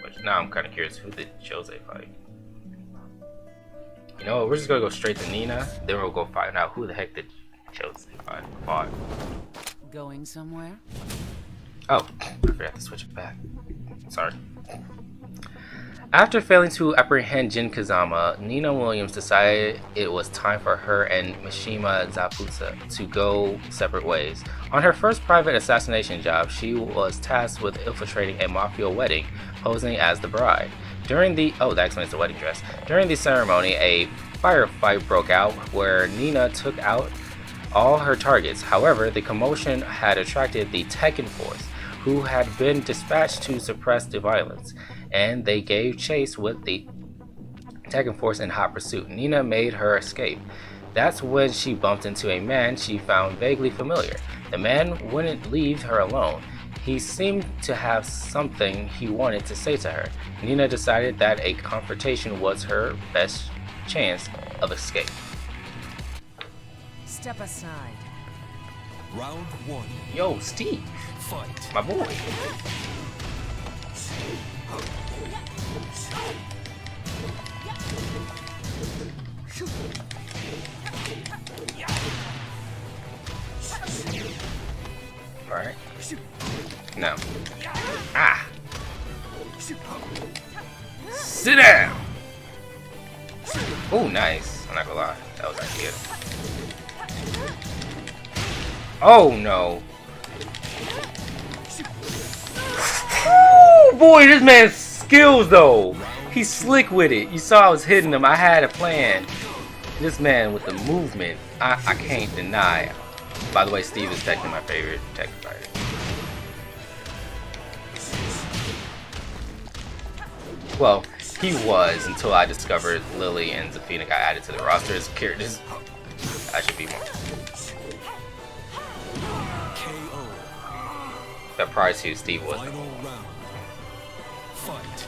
Which now I'm kind of curious, who did Jose fight? You know what, we're just gonna go straight to Nina, then we'll go find out who the heck did Jose fought. Going somewhere? Oh, I forgot to switch it back. Sorry. After failing to apprehend Jin Kazama, Nina Williams decided it was time for her and Mishima Zaputsa to go separate ways. On her first private assassination job, she was tasked with infiltrating a mafia wedding, posing as the bride. During the that explains the wedding dress. During the ceremony, a firefight broke out where Nina took out all her targets. However, the commotion had attracted the Tekken force, who had been dispatched to suppress the violence, and they gave chase with the Tekken force in hot pursuit. Nina made her escape. That's when she bumped into a man she found vaguely familiar. The man wouldn't leave her alone. He seemed to have something he wanted to say to her. Nina decided that a confrontation was her best chance of escape. Step aside. Round 1. Yo, Steve. Fight. My boy. Alright. No. Ah! Sit down! Oh, nice. I'm not gonna lie. That was actually good. Oh, no. Ooh, boy, this man's skills, though. He's slick with it. You saw I was hitting him. I had a plan. This man with the movement, I can't deny. By the way, Steve is technically my favorite Tekken fighter. Well, he was until I discovered Lily and Zafina got added to the roster as characters. I should be more. That prize who Steve was. Fight.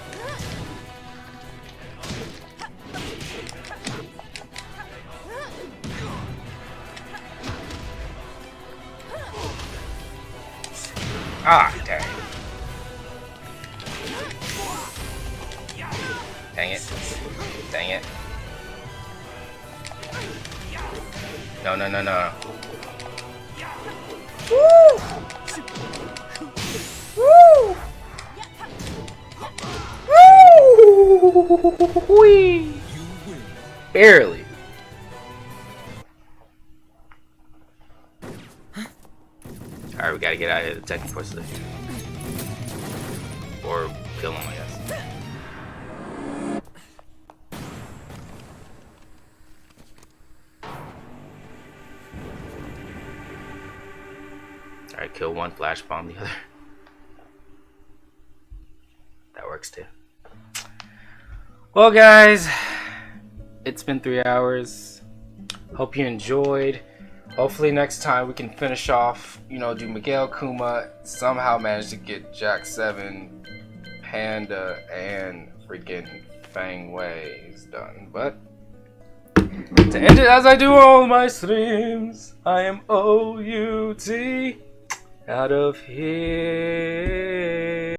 Ah, dang. Dang it. Dang it. No, no, no, no. Woo! Woo! Woo! Wee! Barely. Alright, we gotta get out of the Tekken Force. Or kill him, I guess. Alright, kill one, flash bomb the other. That works too. Well, guys, it's been 3 hours. Hope you enjoyed. Hopefully next time we can finish off, you know, do Miguel Kuma, somehow manage to get Jack 7, Panda, and freaking Fang Wei's done. But to end it as I do all my streams, I am OUT out of here.